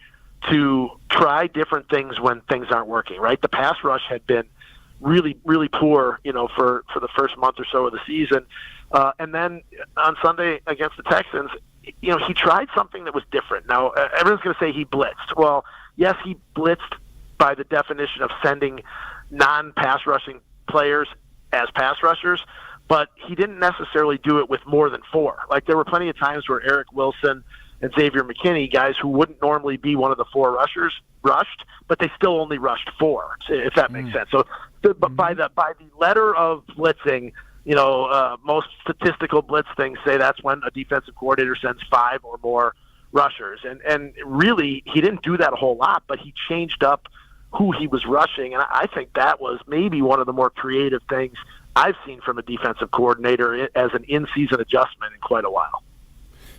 to try different things when things aren't working, right? The pass rush had been really, really poor, for the first month or so of the season. And then on Sunday against the Texans, he tried something that was different. Now, everyone's going to say he blitzed. Well, yes, he blitzed by the definition of sending non-pass rushing players as pass rushers, but he didn't necessarily do it with more than 4. Like, there were plenty of times where Eric Wilson and Xavier McKinney, guys who wouldn't normally be one of the 4 rushers, rushed, but they still only rushed 4, if that makes sense. So by the letter of blitzing, most statistical blitz things say that's when a defensive coordinator sends 5 or more rushers. And really, he didn't do that a whole lot, but he changed up who he was rushing. And I think that was maybe one of the more creative things I've seen from a defensive coordinator as an in-season adjustment in quite a while.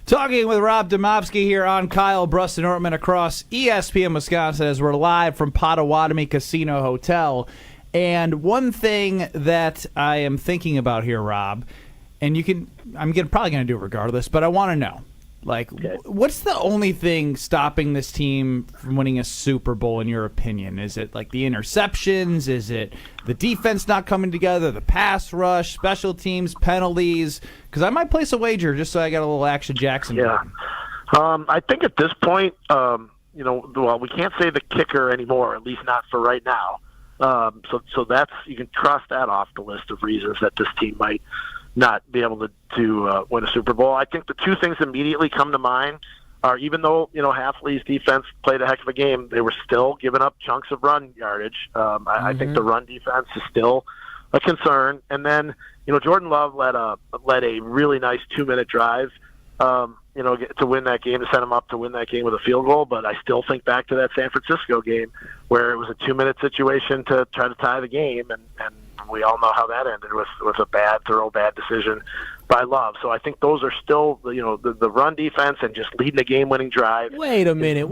Talking with Rob Demovsky here on Kyle, Brust, and Nortman across ESPN Wisconsin as we're live from Potawatomi Casino Hotel. And one thing that I am thinking about here, Rob, and I'm probably going to do it regardless, but I want to know, what's the only thing stopping this team from winning a Super Bowl in your opinion? Is it like the interceptions? Is it the defense not coming together, the pass rush, special teams, penalties? Because I might place a wager just so I got a little Action Jackson. Yeah. I think at this point, we can't say the kicker anymore, at least not for right now. So that's, you can cross that off the list of reasons that this team might not be able to win a Super Bowl. I think the two things immediately come to mind are, even though Hafley's defense played a heck of a game, they were still giving up chunks of run yardage. I think the run defense is still a concern. And then Jordan Love led a really nice 2-minute drive. To win that game, to set him up to win that game with a field goal. But I still think back to that San Francisco game where it was a 2-minute situation to try to tie the game, and we all know how that ended with a bad decision by Love. So I think those are still, the run defense and just leading a game-winning drive. Wait a minute.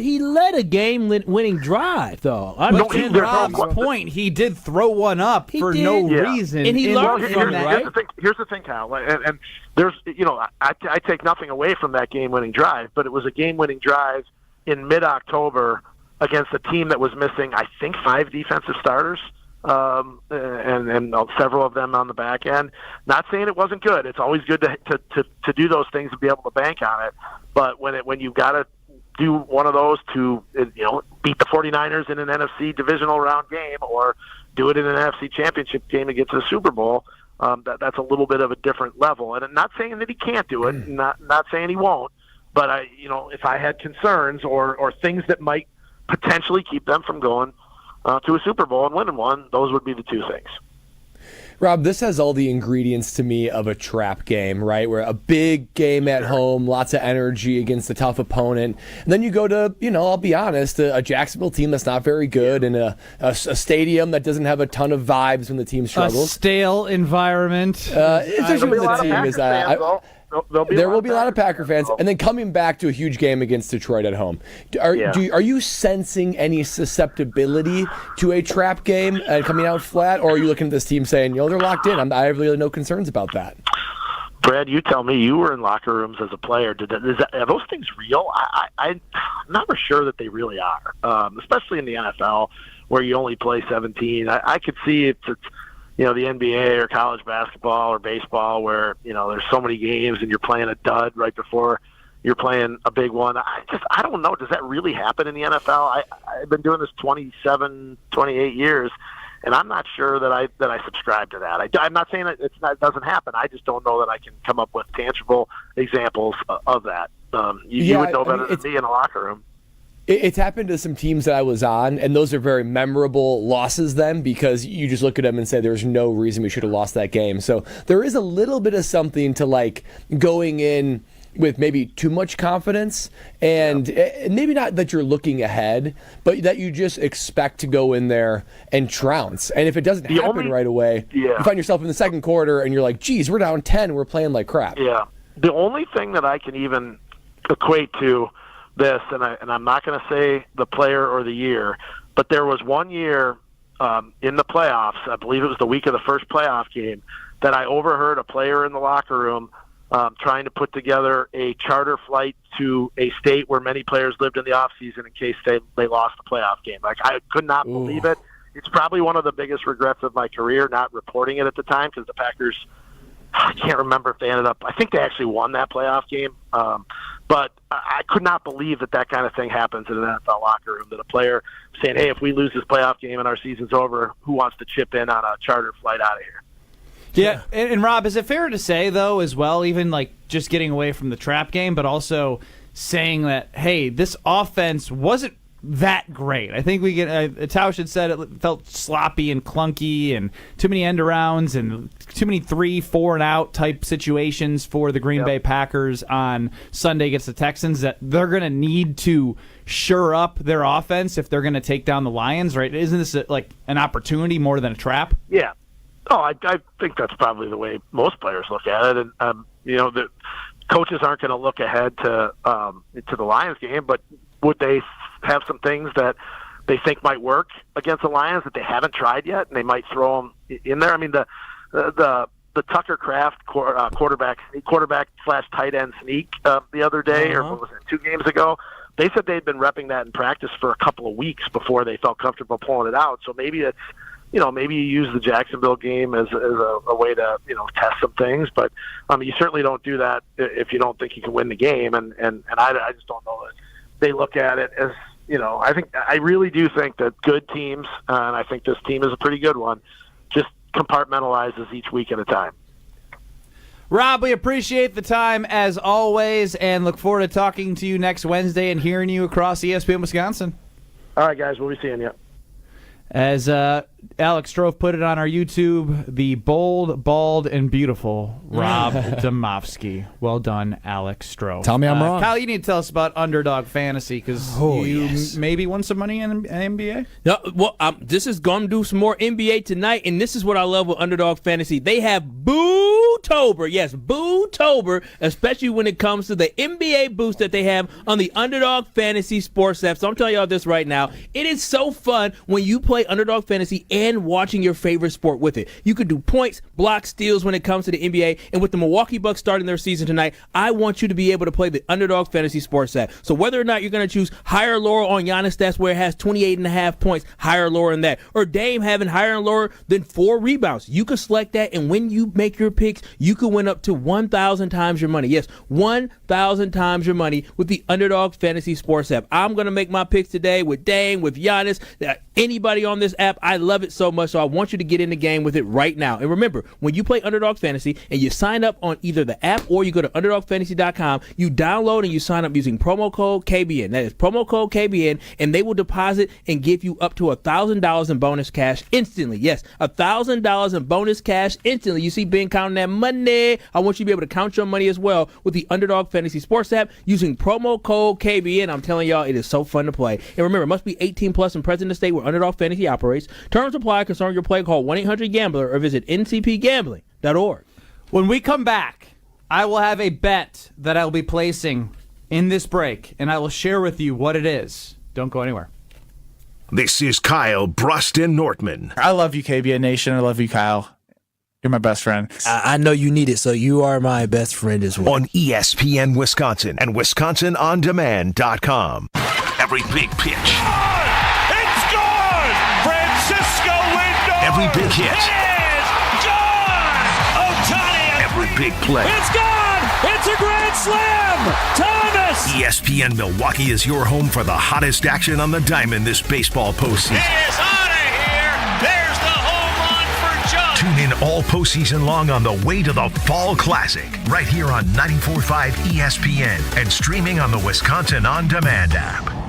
He led a game-winning drive, though. To Rob's point, he did throw one up no reason. And he learned from that. Here's the thing, Kyle, and there's, I take nothing away from that game-winning drive, but it was a game-winning drive in mid-October against a team that was missing, I think, 5 defensive starters. And several of them on the back end. Not saying it wasn't good. It's always good to do those things and be able to bank on it. But when you've got to do one of those to beat the 49ers in an NFC divisional round game, or do it in an NFC championship game to get to the Super Bowl, that's a little bit of a different level. And I'm not saying that he can't do it. Not saying he won't. But if I had concerns or things that might potentially keep them from going to a Super Bowl and winning one, those would be the two things. Rob, this has all the ingredients to me of a trap game, right? Where a big game at home, lots of energy against a tough opponent. And then you go to, I'll be honest, a Jacksonville team that's not very good, and a stadium that doesn't have a ton of vibes when the team struggles. A stale environment. Especially when the team is... There will be a lot of Packer fans, and then coming back to a huge game against Detroit at home. Are you sensing any susceptibility to a trap game and coming out flat, or are you looking at this team saying, they're locked in? I have really no concerns about that. Brad, you tell me. You were in locker rooms as a player. Are those things real? I'm not sure that they really are, especially in the NFL where you only play 17. I could see it's the NBA or college basketball or baseball where, there's so many games and you're playing a dud right before you're playing a big one. I don't know. Does that really happen in the NFL? I've been doing this 27, 28 years, and I'm not sure that I subscribe to that. I'm not saying it doesn't happen. I just don't know that I can come up with tangible examples of that. You would know better than me in the locker room. It's happened to some teams that I was on, and those are very memorable losses then because you just look at them and say there's no reason we should have lost that game. So there is a little bit of something to like going in with maybe too much confidence and maybe not that you're looking ahead, but that you just expect to go in there and trounce. And if it doesn't happen right away, you find yourself in the second quarter and you're like, geez, we're down 10, we're playing like crap. Yeah. The only thing that I can even equate to this, and I'm not going to say the player or the year, but there was one year in the playoffs, I believe it was the week of the first playoff game, that I overheard a player in the locker room trying to put together a charter flight to a state where many players lived in the offseason in case they lost the playoff game. Like, I could not believe it. It's probably one of the biggest regrets of my career not reporting it at the time because the Packers, I can't remember if they ended up, I think they actually won that playoff game. But I could not believe that kind of thing happens in an NFL locker room, that a player saying, hey, if we lose this playoff game and our season's over, who wants to chip in on a charter flight out of here? Yeah, and Rob, is it fair to say, though, as well, even like just getting away from the trap game, but also saying that, hey, this offense wasn't that great? I think Tausch had said it felt sloppy and clunky and too many end arounds and too many 3-4 and out type situations for the Green Bay Packers on Sunday against the Texans, that they're going to need to shore up their offense if they're going to take down the Lions, right? Isn't this like an opportunity more than a trap? Yeah. Oh, I think that's probably the way most players look at it. And, the coaches aren't going to look ahead to the Lions game, but would they have some things that they think might work against the Lions that they haven't tried yet, and they might throw them in there? I mean, the Tucker Kraft quarterback / tight end sneak the other day, or what was it, 2 games ago? They said they'd been repping that in practice for a couple of weeks before they felt comfortable pulling it out. So maybe it's, maybe you use the Jacksonville game as a way to, test some things. But you certainly don't do that if you don't think you can win the game. And I just don't know that they look at it as, I really do think that good teams, and I think this team is a pretty good one, just compartmentalizes each week at a time. Rob, we appreciate the time as always and look forward to talking to you next Wednesday and hearing you across ESPN Wisconsin. All right, guys, we'll be seeing you. As Alex Strofe put it on our YouTube, the bold, bald, and beautiful Rob Demovsky. Well done, Alex Strofe. Tell me I'm wrong. Kyle, you need to tell us about Underdog Fantasy because you maybe won some money in NBA? No, well, this is going to do some more NBA tonight, and this is what I love with Underdog Fantasy. They have Bootober. Yes, Bootober, especially when it comes to the NBA boost that they have on the Underdog Fantasy Sports app. So I'm telling y'all this right now. It is so fun when you play Underdog Fantasy and watching your favorite sport with it. You can do points, blocks, steals when it comes to the NBA. And with the Milwaukee Bucks starting their season tonight, I want you to be able to play the Underdog Fantasy Sports app. So whether or not you're going to choose higher or lower on Jannis stats where it has 28.5 points, higher or lower than that, or Dame having higher and lower than 4 rebounds, you can select that. And when you make your picks, you can win up to 1,000 times your money. Yes, 1,000 times your money with the Underdog Fantasy Sports app. I'm going to make my picks today with Dame, with Jannis, anybody on this app. I love it so much, so I want you to get in the game with it right now. And remember, when you play Underdog Fantasy and you sign up on either the app or you go to UnderdogFantasy.com, you download and you sign up using promo code KBN. That is promo code KBN, and they will deposit and give you up to $1,000 in bonus cash instantly. Yes, $1,000 in bonus cash instantly. You see Ben counting that money. I want you to be able to count your money as well with the Underdog Fantasy Sports app using promo code KBN. I'm telling y'all, it is so fun to play. And remember, it must be 18 plus and present in the state where Underdog Fantasy operates. Terms apply. Concern your play. Call 1-800-GAMBLER or visit ncpgambling.org. When we come back, I will have a bet that I will be placing in this break, and I will share with you what it is. Don't go anywhere. This is Kyle, Brust, and Nortman. I love you, KBN Nation. I love you, Kyle. You're my best friend. I know you need it, so you are my best friend as well. On ESPN Wisconsin and WisconsinOnDemand.com. Every big pitch. It's gone! Francisco Lindor! Every big hit. It is big play. It's gone! It's a grand slam! Thomas! ESPN Milwaukee is your home for the hottest action on the diamond this baseball postseason. It is out of here! There's the home run for John! Tune in all postseason long on the way to the Fall Classic, right here on 94.5 ESPN and streaming on the Wisconsin On Demand app.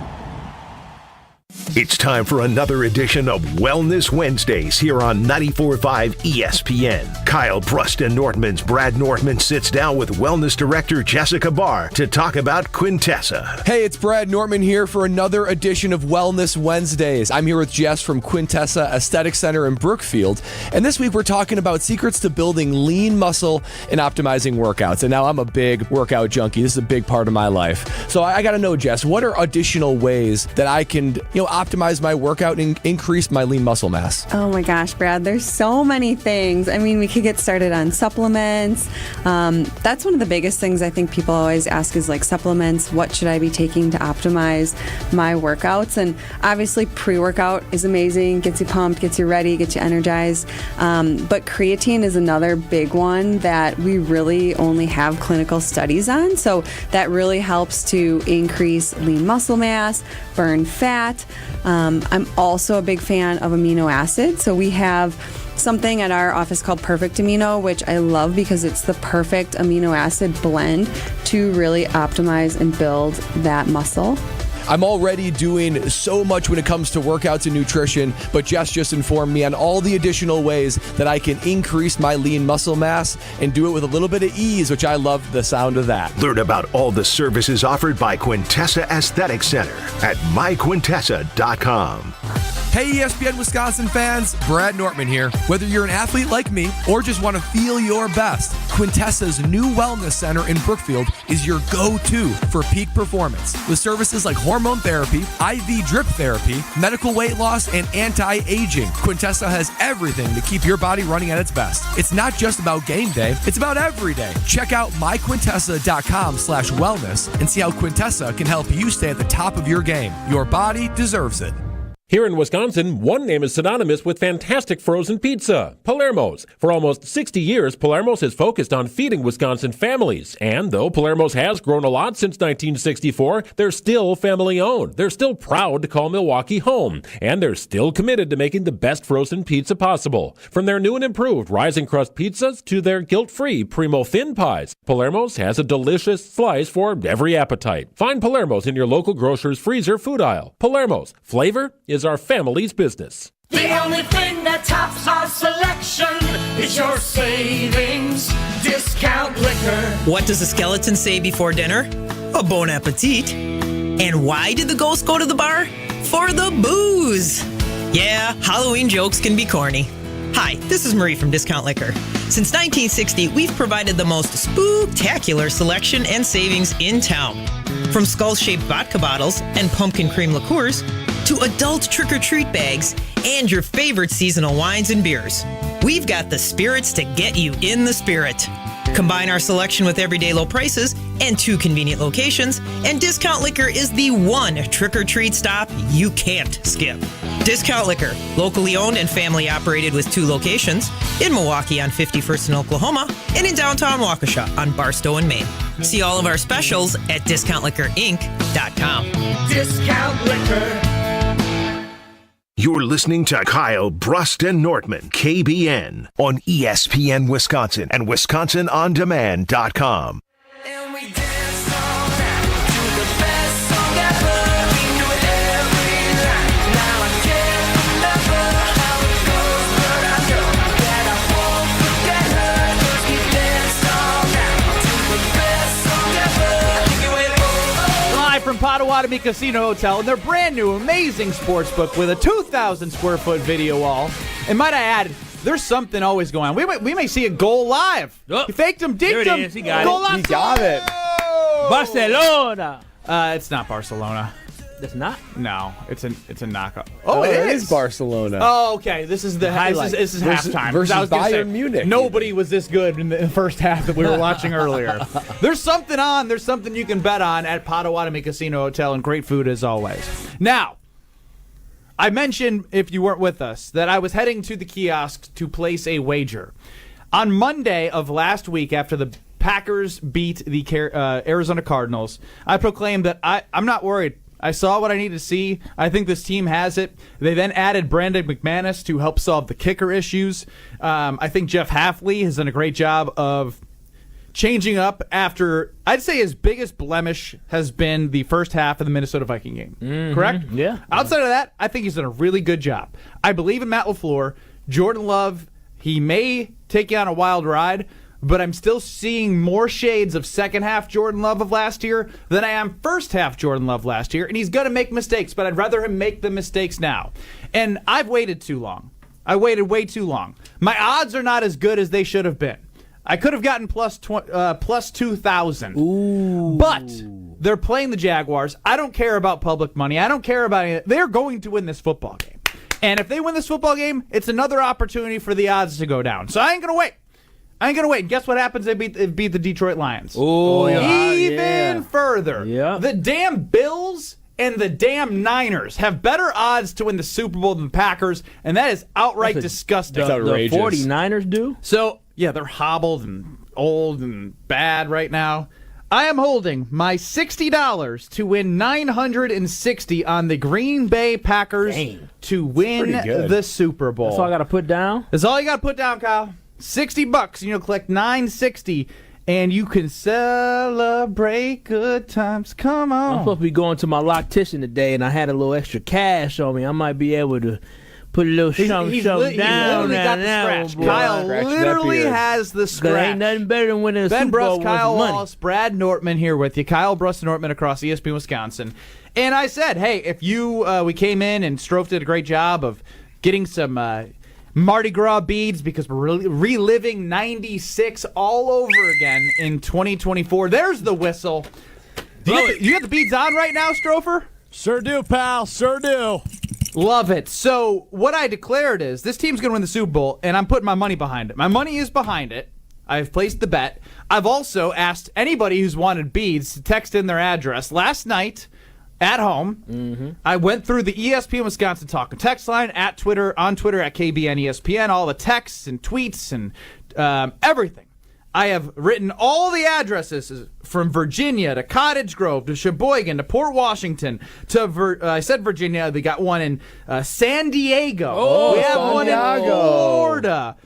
It's time for another edition of Wellness Wednesdays here on 94.5 ESPN. Kyle Brust and Nortman's Brad Nortman sits down with Wellness Director Jessica Barr to talk about Quintessa. Hey, it's Brad Nortman here for another edition of Wellness Wednesdays. I'm here with Jess from Quintessa Aesthetic Center in Brookfield, and this week we're talking about secrets to building lean muscle and optimizing workouts. And now I'm a big workout junkie. This is a big part of my life. So I got to know, Jess, what are additional ways that I can, optimize my workout and increase my lean muscle mass? Oh my gosh, Brad, there's so many things. I mean, we could get started on supplements. That's one of the biggest things I think people always ask is like supplements. What should I be taking to optimize my workouts? And obviously pre-workout is amazing, gets you pumped, gets you ready, gets you energized. But creatine is another big one that we really only have clinical studies on. So that really helps to increase lean muscle mass, burn fat. I'm also a big fan of amino acids. So we have something at our office called Perfect Amino, which I love because it's the perfect amino acid blend to really optimize and build that muscle. I'm already doing so much when it comes to workouts and nutrition, but Jess just informed me on all the additional ways that I can increase my lean muscle mass and do it with a little bit of ease, which I love the sound of that. Learn about all the services offered by Quintessa Aesthetic Center at myquintessa.com. Hey ESPN Wisconsin fans, Brad Nortman here. Whether you're an athlete like me or just want to feel your best, Quintessa's new wellness center in Brookfield is your go-to for peak performance. With services like hormone therapy, IV drip therapy, medical weight loss, and anti-aging, Quintessa has everything to keep your body running at its best. It's not just about game day, it's about every day. Check out myquintessa.com/wellness and see how Quintessa can help you stay at the top of your game. Your body deserves it. Here in Wisconsin, one name is synonymous with fantastic frozen pizza, Palermo's. For almost 60 years, Palermo's has focused on feeding Wisconsin families. And though Palermo's has grown a lot since 1964, they're still family-owned. They're still proud to call Milwaukee home. And they're still committed to making the best frozen pizza possible. From their new and improved rising crust pizzas to their guilt-free Primo thin pies, Palermo's has a delicious slice for every appetite. Find Palermo's in your local grocer's freezer food aisle. Palermo's, flavor is our family's business. The only thing that tops our selection is your savings discount liquor. What does the skeleton say before dinner? A bon appetit. And why did the ghost go to the bar? For the booze. Yeah, Halloween jokes can be corny. Hi, this is Marie from Discount Liquor. Since 1960, we've provided the most spooktacular selection and savings in town. From skull-shaped vodka bottles and pumpkin cream liqueurs to adult trick-or-treat bags and your favorite seasonal wines and beers. We've got the spirits to get you in the spirit. Combine our selection with everyday low prices and 2 convenient locations, and Discount Liquor is the one trick-or-treat stop you can't skip. Discount Liquor, locally owned and family operated with 2 locations, in Milwaukee on 51st in Oklahoma, and in downtown Waukesha on Barstow in Maine. See all of our specials at discountliquorinc.com. Discount Liquor. You're listening to Kyle Brust and Nortman, KBN, on ESPN Wisconsin and WisconsinOnDemand.com. From Potawatomi Casino Hotel and their brand new amazing sportsbook with a 2,000 square foot video wall. And might I add, there's something always going on. We may see a goal live. Oh, he faked him, dinked him. He got goal it. He got it. Barcelona. It's not Barcelona. That's not? No, it's a knockoff. Oh, it is Barcelona. Oh, okay. This is the highlight. This is halftime. Versus I was gonna Bayern Munich. Nobody was this good in the first half that we were watching earlier. There's something on. There's something you can bet on at Potawatomi Casino Hotel, and great food as always. Now, I mentioned, if you weren't with us, that I was heading to the kiosk to place a wager. On Monday of last week, after the Packers beat the Arizona Cardinals, I proclaimed that I'm not worried. I saw what I needed to see. I think this team has it. They then added Brandon McManus to help solve the kicker issues. I think Jeff Hafley has done a great job of changing up after, I'd say his biggest blemish has been the first half of the Minnesota Viking game. Correct? Yeah. Outside of that, I think he's done a really good job. I believe in Matt LaFleur. Jordan Love, he may take you on a wild ride, but I'm still seeing more shades of second half Jordan Love of last year than I am first half Jordan Love last year. And he's going to make mistakes, but I'd rather him make the mistakes now. And I've waited too long. I waited way too long. My odds are not as good as they should have been. I could have gotten plus 2,000. Ooh. But they're playing the Jaguars. I don't care about public money. I don't care about anything. They're going to win this football game. And if they win this football game, it's another opportunity for the odds to go down. So I ain't going to wait. And guess what happens? They beat the Detroit Lions. Oh, yeah. Even further. Yeah. The damn Bills and the damn Niners have better odds to win the Super Bowl than the Packers, and that is outright disgusting. The 49ers do? So, yeah, they're hobbled and old and bad right now. I am holding my $60 to win $960 on the Green Bay Packers to win the Super Bowl. That's all I got to put down? That's all you got to put down, Kyle. $60, and you'll collect $960, and you can celebrate good times. Come on. I'm supposed to be going to my loctician today, and I had a little extra cash on me. I might be able to put a little something down. He's literally got the scratch. Kyle literally has the scratch. Ain't nothing better than winning a Ben Super Bowl Brust, Kyle with money. Wallace, Brad Nortman here with you. Kyle Brust and Nortman across ESPN Wisconsin. And I said, hey, if we came in and Strofe did a great job of getting some Mardi Gras beads because we're reliving 96 all over again in 2024. There's the whistle. You got the beads on right now, Strofer? Sure do, pal. Sure do. Love it. So what I declared is this team's going to win the Super Bowl, and I'm putting my money behind it. My money is behind it. I've placed the bet. I've also asked anybody who's wanted beads to text in their address. Last night, at home, I went through the ESPN Wisconsin Talk and Text line on Twitter at KBN ESPN, all the texts and tweets and everything. I have written all the addresses from Virginia to Cottage Grove to Sheboygan to Port Washington to I said Virginia. They got one in San Diego. Oh, we have San one Diego. in Florida.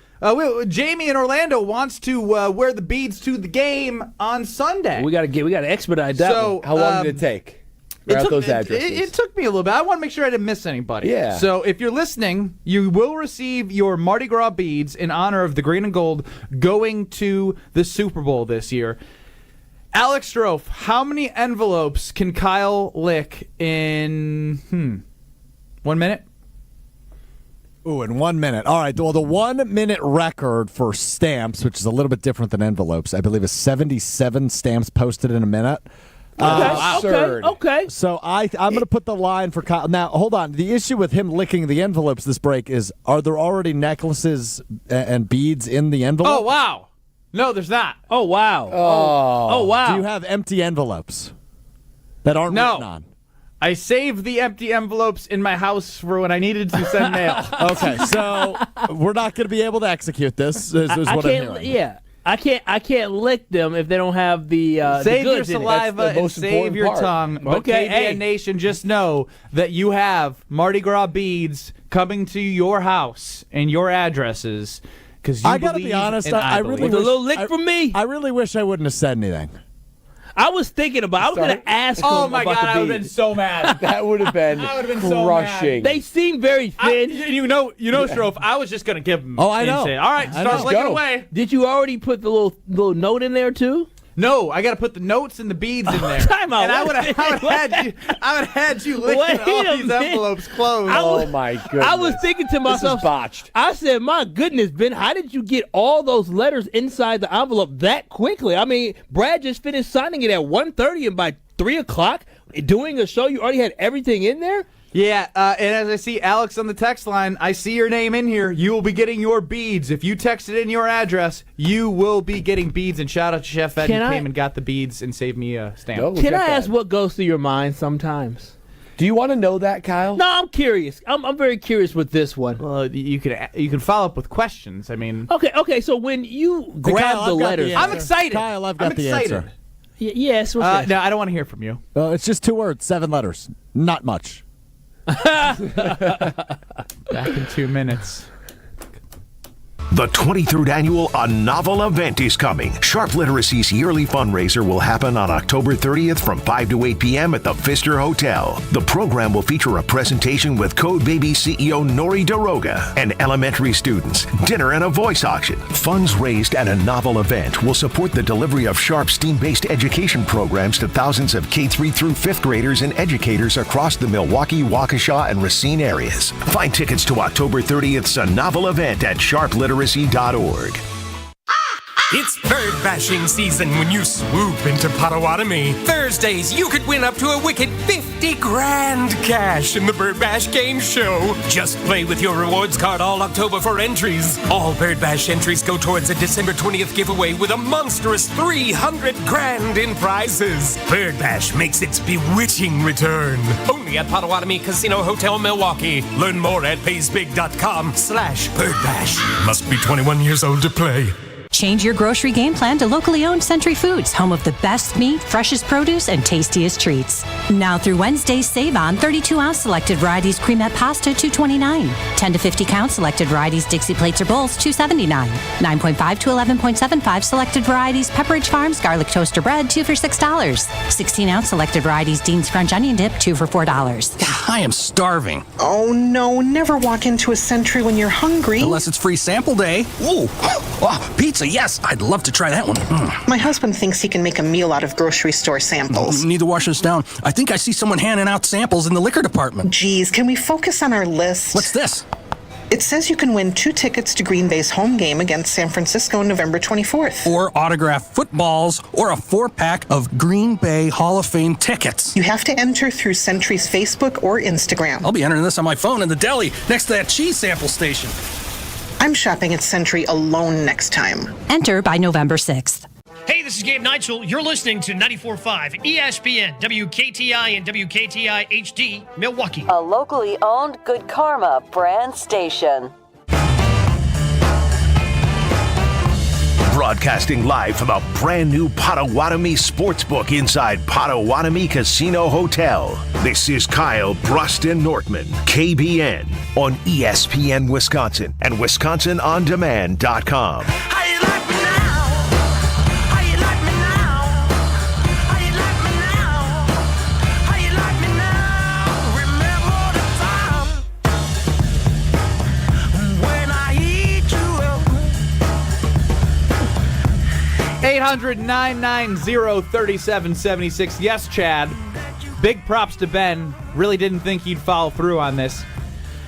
Jamie in Orlando wants to wear the beads to the game on Sunday. We got to expedite that. So, one. How long did it take? It took me a little bit. I want to make sure I didn't miss anybody. Yeah. So if you're listening, you will receive your Mardi Gras beads in honor of the green and gold going to the Super Bowl this year. Alex Strofe, how many envelopes can Kyle lick in 1 minute? Ooh, in 1 minute. All right. Well, the 1 minute record for stamps, which is a little bit different than envelopes, I believe is 77 stamps posted in a minute. Absurd. Okay. So I'm going to put the line for Kyle. Now, hold on. The issue with him licking the envelopes this break is, are there already necklaces and beads in the envelope? Oh, wow. No, there's not. Oh, wow. Oh, wow. Do you have empty envelopes that aren't written on? I saved the empty envelopes in my house for when I needed to send mail. Okay, so we're not going to be able to execute this, is what I'm hearing. Yeah. I can't lick them if they don't have the save the your goods in it. saliva and save your tongue. But Okay, KBN Nation, just know that you have Mardi Gras beads coming to your house and your addresses because you I gotta be honest. I really With a little lick from me. I really wish I wouldn't have said anything. I was thinking about. I was going to ask him Oh my about God! the I would have been beads. so mad. That would have been crushing. They seem very thin. You know, Strofe. I was just gonna give him. Oh, I know. and say, all right, start licking away. Did you already put the little note in there too? No, I got to put the notes and the beads in there. Time out. And I would have had you licking Wait all a these minute. envelopes closed. Oh my goodness! I was thinking to myself, this is botched. I said, "My goodness, Ben, how did you get all those letters inside the envelope that quickly?" I mean, Brad just finished signing it at 1:30, and by 3 o'clock, doing a show, you already had everything in there. Yeah, and as I see Alex on the text line, I see your name in here. You will be getting your beads. If you texted in your address, you will be getting beads. And shout out to Chef Ed who came and got the beads and saved me a stamp. Can I ask what goes through your mind sometimes? Do you want to know that, Kyle? No, I'm curious. I'm very curious with this one. Well, you can follow up with questions. I mean, okay. So when you grab the letters, I'm excited. Kyle, I've got the answer. Yes. No, I don't want to hear from you. It's just 2 words, 7 letters. Not much. Back in 2 minutes. The 23rd annual A Novel event is coming. Sharp Literacy's yearly fundraiser will happen on October 30th from 5 to 8 p.m. at the Pfister Hotel. The program will feature a presentation with Code Baby CEO Nori Daroga and elementary students, dinner and a voice auction. Funds raised at A Novel event will support the delivery of Sharp STEAM-based education programs to thousands of K-3 through 5th graders and educators across the Milwaukee, Waukesha, and Racine areas. Find tickets to October 30th's A Novel event at sharpliteracy.org. It's bird bashing season when you swoop into Potawatomi. Thursdays, you could win up to a wicked 50 grand cash in the Bird Bash Game Show. Just play with your rewards card all October for entries. All Bird Bash entries go towards a December 20th giveaway with a monstrous 300 grand in prizes. Bird Bash makes its bewitching return. Only at Potawatomi Casino Hotel, Milwaukee. Learn more at paysbig.com/birdbash. Must be 21 years old to play. Change your grocery game plan to locally owned Century Foods, home of the best meat, freshest produce, and tastiest treats. Now through Wednesday, save on 32-ounce selected varieties cremette pasta, $2.29. 10 to 50 count selected varieties Dixie plates or bowls, $2.79. 9.5 to 11.75 selected varieties Pepperidge Farms garlic toaster bread, 2 for $6. 16-ounce selected varieties Dean's French onion dip, 2 for $4. I am starving. Oh no, never walk into a Century when you're hungry. Unless it's free sample day. Ooh, wow, pizza, yes, I'd love to try that one. My husband thinks he can make a meal out of grocery store samples. Need to wash this down. I think I see someone handing out samples in the liquor department. Geez, can we focus on our list? What's this? It says you can win 2 tickets to Green Bay's home game against San Francisco on November 24th. Or autographed footballs, or a 4-pack of Green Bay Hall of Fame tickets. You have to enter through Century's Facebook or Instagram. I'll be entering this on my phone in the deli next to that cheese sample station. I'm shopping at Century alone next time. Enter by November 6th. Hey, this is Gabe Neitzel. You're listening to 94.5 ESPN, WKTI and WKTI HD, Milwaukee. A locally owned Good Karma brand station. Broadcasting live from a brand new Potawatomi Sportsbook inside Potawatomi Casino Hotel. This is Kyle, Brust, and Nortman, KBN, on ESPN Wisconsin and WisconsinOnDemand.com. $800-990-3776. Yes, Chad. Big props to Ben. Really didn't think he'd follow through on this.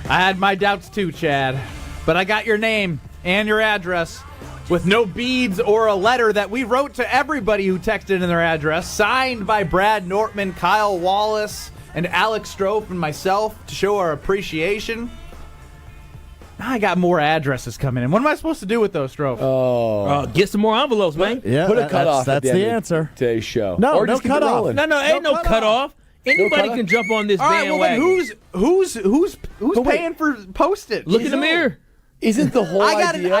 I had my doubts too, Chad. But I got your name and your address with no beads or a letter that we wrote to everybody who texted in their address, signed by Brad Nortman, Kyle Wallace, and Alex Strofe and myself to show our appreciation. Now I got more addresses coming in. What am I supposed to do with those, Strofe? Get some more envelopes, man. Yeah, Put a cutoff. That's the answer. Today's show. No, or no just keep it cutoff. rolling. No, ain't no cutoff. Anybody can jump on this All right, bandwagon. well then who's paying for postage? Look in the mirror. Isn't the whole idea?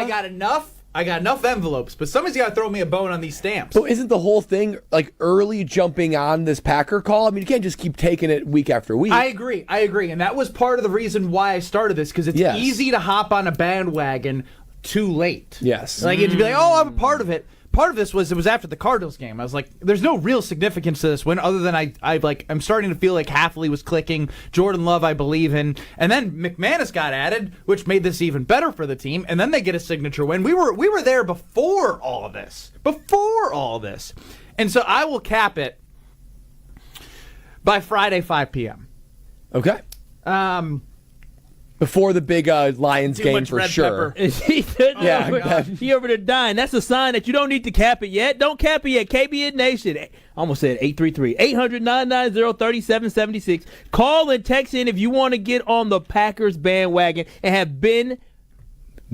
I got enough envelopes, but somebody's got to throw me a bone on these stamps. So isn't the whole thing like early jumping on this Packer call? I mean, you can't just keep taking it week after week. I agree, and that was part of the reason why I started this, because it's easy to hop on a bandwagon too late. Yes. Like, you'd be like, oh, I'm a part of it. Part of this was, it was after the Cardinals game. I was like, there's no real significance to this win other than I'm starting to feel like Halfley was clicking. Jordan Love, I believe in. And then McManus got added, which made this even better for the team. And then they get a signature win. We were there before all of this. And so I will cap it by Friday, 5 p.m. Okay. Before the big Lions game for sure. He over there dying. That's a sign that you don't need to cap it yet. Don't cap it yet. KBN Nation. I almost said 833-800-990-3776. Call and text in if you want to get on the Packers bandwagon and have been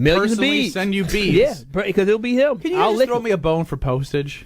Personally send you beads. Yeah, because it'll be him. Can you just throw me a bone for postage?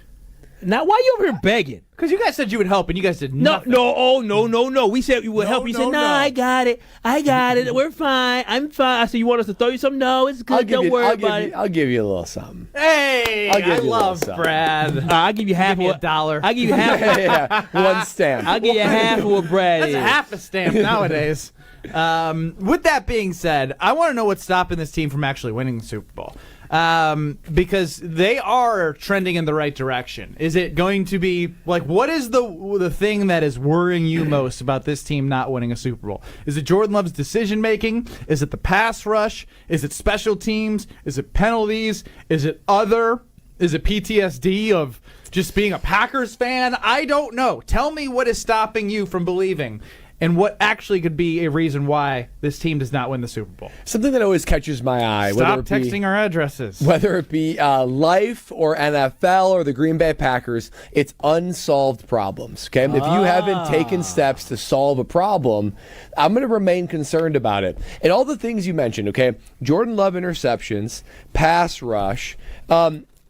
Now, why you over here begging? Because you guys said you would help, and you guys did No, nothing. no. We said you would help. You said, I got it. We're fine. I'm fine. I said, you want us to throw you some? No, it's good. Don't worry about it. I'll give you a little something. Hey, I love Brad. I'll give you half of $1. I'll give you half. Yeah, one stamp. I'll give you half of what Brad That's is. half a stamp nowadays. With that being said, I want to know what's stopping this team from actually winning the Super Bowl. Because they are trending in the right direction. Is it going to be like, what is the thing that is worrying you most about this team not winning a Super Bowl? Is it Jordan Love's decision making? Is it the pass rush? Is it special teams? Is it penalties? Is it other? Is it PTSD of just being a Packers fan? I don't know. Tell me what is stopping you from believing and what actually could be a reason why this team does not win the Super Bowl. Something that always catches my eye. Stop texting our addresses. Whether it be Life or NFL or the Green Bay Packers, it's unsolved problems. Okay, if you haven't taken steps to solve a problem, I'm going to remain concerned about it. And all the things you mentioned, okay, Jordan Love interceptions, pass rush,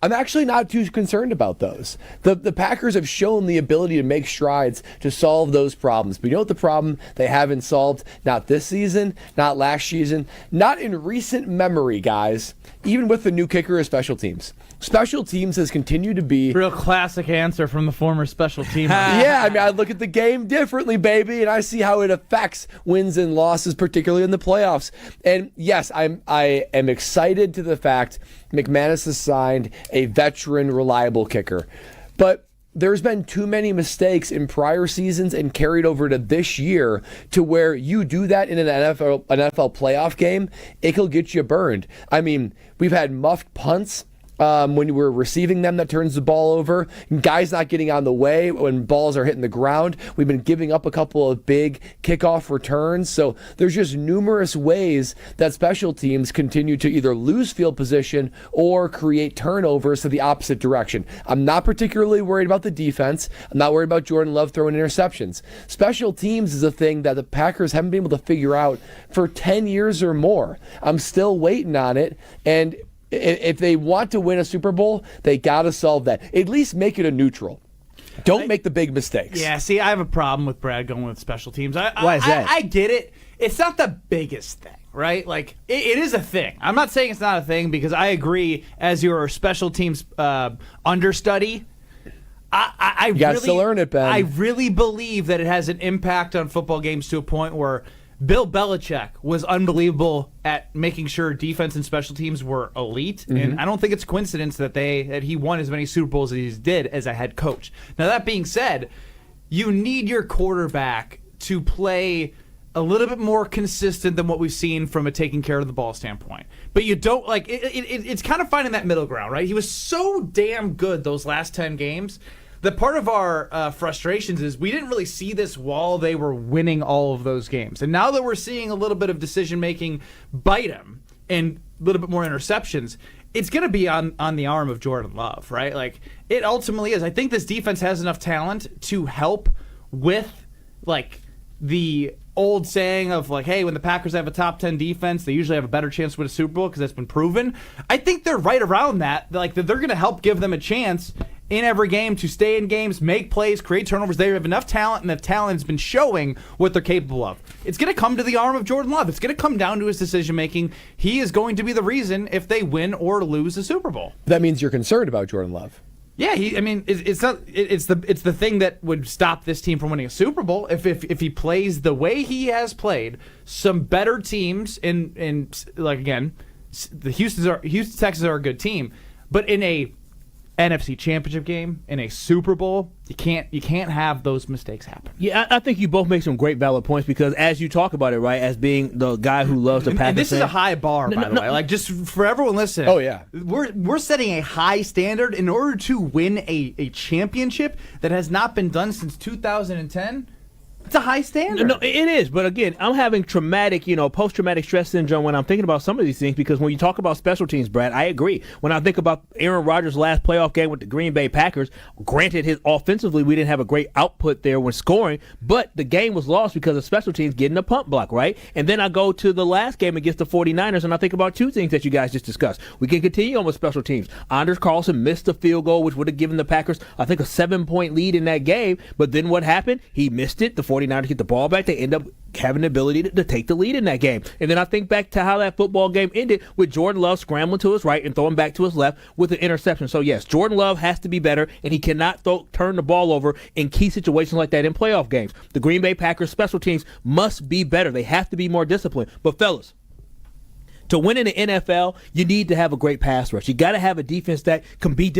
I'm actually not too concerned about those. The Packers have shown the ability to make strides to solve those problems. But you know what the problem they haven't solved? Not this season, not last season, not in recent memory, guys. Even with the new kicker of special teams. Special teams has continued to be... Real classic answer from the former special teamer. Yeah, I mean, I look at the game differently, baby, and I see how it affects wins and losses, particularly in the playoffs. And yes, I am excited to the fact McManus has signed a veteran, reliable kicker. But there's been too many mistakes in prior seasons and carried over to this year to where you do that in an NFL playoff game, it could get you burned. I mean, we've had muffed punts when we're receiving them that turns the ball over. Guys not getting on the way when balls are hitting the ground. We've been giving up a couple of big kickoff returns. So there's just numerous ways that special teams continue to either lose field position or create turnovers to the opposite direction. I'm not particularly worried about the defense. I'm not worried about Jordan Love throwing interceptions. Special teams is a thing that the Packers haven't been able to figure out for 10 years or more. I'm still waiting on it, and if they want to win a Super Bowl, they got to solve that. At least make it a neutral. Don't make the big mistakes. Yeah, see, I have a problem with Brad going with special teams. Why is that? I get it. It's not the biggest thing, right? Like, it is a thing. I'm not saying it's not a thing because I agree as your special teams understudy. You got to still earn it, Ben. I really believe that it has an impact on football games to a point where Bill Belichick was unbelievable at making sure defense and special teams were elite, and I don't think it's a coincidence that he won as many Super Bowls as he did as a head coach. Now, that being said, you need your quarterback to play a little bit more consistent than what we've seen from a taking care of the ball standpoint. But you don't, like, it's kind of finding that middle ground, right? He was so damn good those last 10 games. The part of our frustrations is we didn't really see this while they were winning all of those games. And now that we're seeing a little bit of decision-making bite him and a little bit more interceptions, it's going to be on the arm of Jordan Love, right? Like, it ultimately is. I think this defense has enough talent to help with, like, the old saying of, like, hey, when the Packers have a top 10 defense, they usually have a better chance to win a Super Bowl because that's been proven. I think they're right around that. Like, they're going to help give them a chance in every game to stay in games, make plays, create turnovers. They have enough talent, and the talent has been showing what they're capable of. It's going to come to the arm of Jordan Love. It's going to come down to his decision-making. He is going to be the reason if they win or lose the Super Bowl. That means you're concerned about Jordan Love. Yeah, it's the thing that would stop this team from winning a Super Bowl if he plays the way he has played. Some better teams in like, again, the Houston Texans are a good team, but in a NFC Championship game, in a Super Bowl, you can't have those mistakes happen. Yeah, I think you both make some great valid points because as you talk about it, right, as being the guy who loves the Packers. And this is a high bar, by the way. Like, just for everyone listening. Oh, yeah. We're setting a high standard in order to win a championship that has not been done since 2010. It's a high standard. No, it is. But again, I'm having traumatic, post-traumatic stress syndrome when I'm thinking about some of these things, because when you talk about special teams, Brad, I agree. When I think about Aaron Rodgers' last playoff game with the Green Bay Packers, granted, offensively, we didn't have a great output there when scoring, but the game was lost because of special teams getting a punt block, right? And then I go to the last game against the 49ers, and I think about two things that you guys just discussed. We can continue on with special teams. Anders Carlson missed a field goal, which would have given the Packers, I think, a 7-point lead in that game. But then what happened? He missed it. The 49ers get the ball back. They end up having the ability to take the lead in that game. And then I think back to how that football game ended with Jordan Love scrambling to his right and throwing back to his left with an interception. So, yes, Jordan Love has to be better, and he cannot turn the ball over in key situations like that in playoff games. The Green Bay Packers special teams must be better. They have to be more disciplined. But, fellas, to win in the NFL, you need to have a great pass rush. You got to have a defense that can be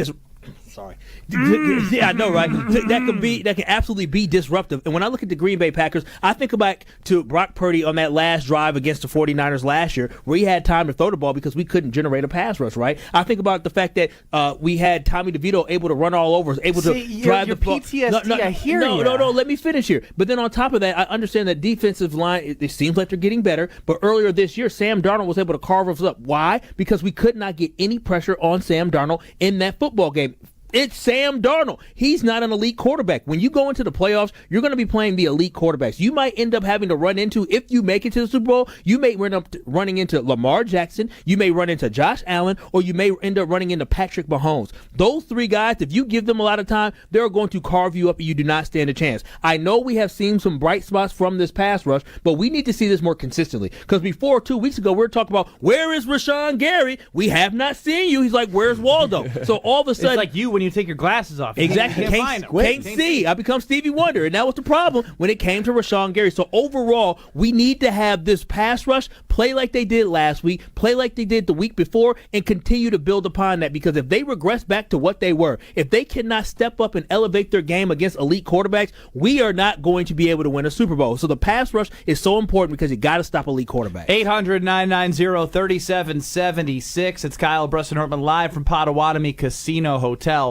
Sorry. Yeah, I know, right? That can absolutely be disruptive. And when I look at the Green Bay Packers, I think back to Brock Purdy on that last drive against the 49ers last year, where he had time to throw the ball because we couldn't generate a pass rush, right? I think about the fact that we had Tommy DeVito able to run all over us, able to drive the ball. PTSD, I hear you. No, let me finish here. But then on top of that, I understand that defensive line, it seems like they're getting better, but earlier this year, Sam Darnold was able to carve us up. Why? Because we could not get any pressure on Sam Darnold in that football game. It's Sam Darnold. He's not an elite quarterback. When you go into the playoffs, you're going to be playing the elite quarterbacks. You might end up having to run into, if you make it to the Super Bowl, you may end up running into Lamar Jackson, you may run into Josh Allen, or you may end up running into Patrick Mahomes. Those three guys, if you give them a lot of time, they're going to carve you up and you do not stand a chance. I know we have seen some bright spots from this pass rush, but we need to see this more consistently. Because before, 2 weeks ago, we were talking about, where is Rashawn Gary? We have not seen you. He's like, where's Waldo? So all of a sudden, it's like you when you take your glasses off. Exactly. Can't see. I become Stevie Wonder, and that was the problem when it came to Rashawn Gary. So overall, we need to have this pass rush play like they did last week, play like they did the week before, and continue to build upon that. Because if they regress back to what they were, if they cannot step up and elevate their game against elite quarterbacks, we are not going to be able to win a Super Bowl. So the pass rush is so important because you got to stop elite quarterbacks. 800-990-3776. It's Kyle, Brust, and Nortman live from Potawatomi Casino Hotel.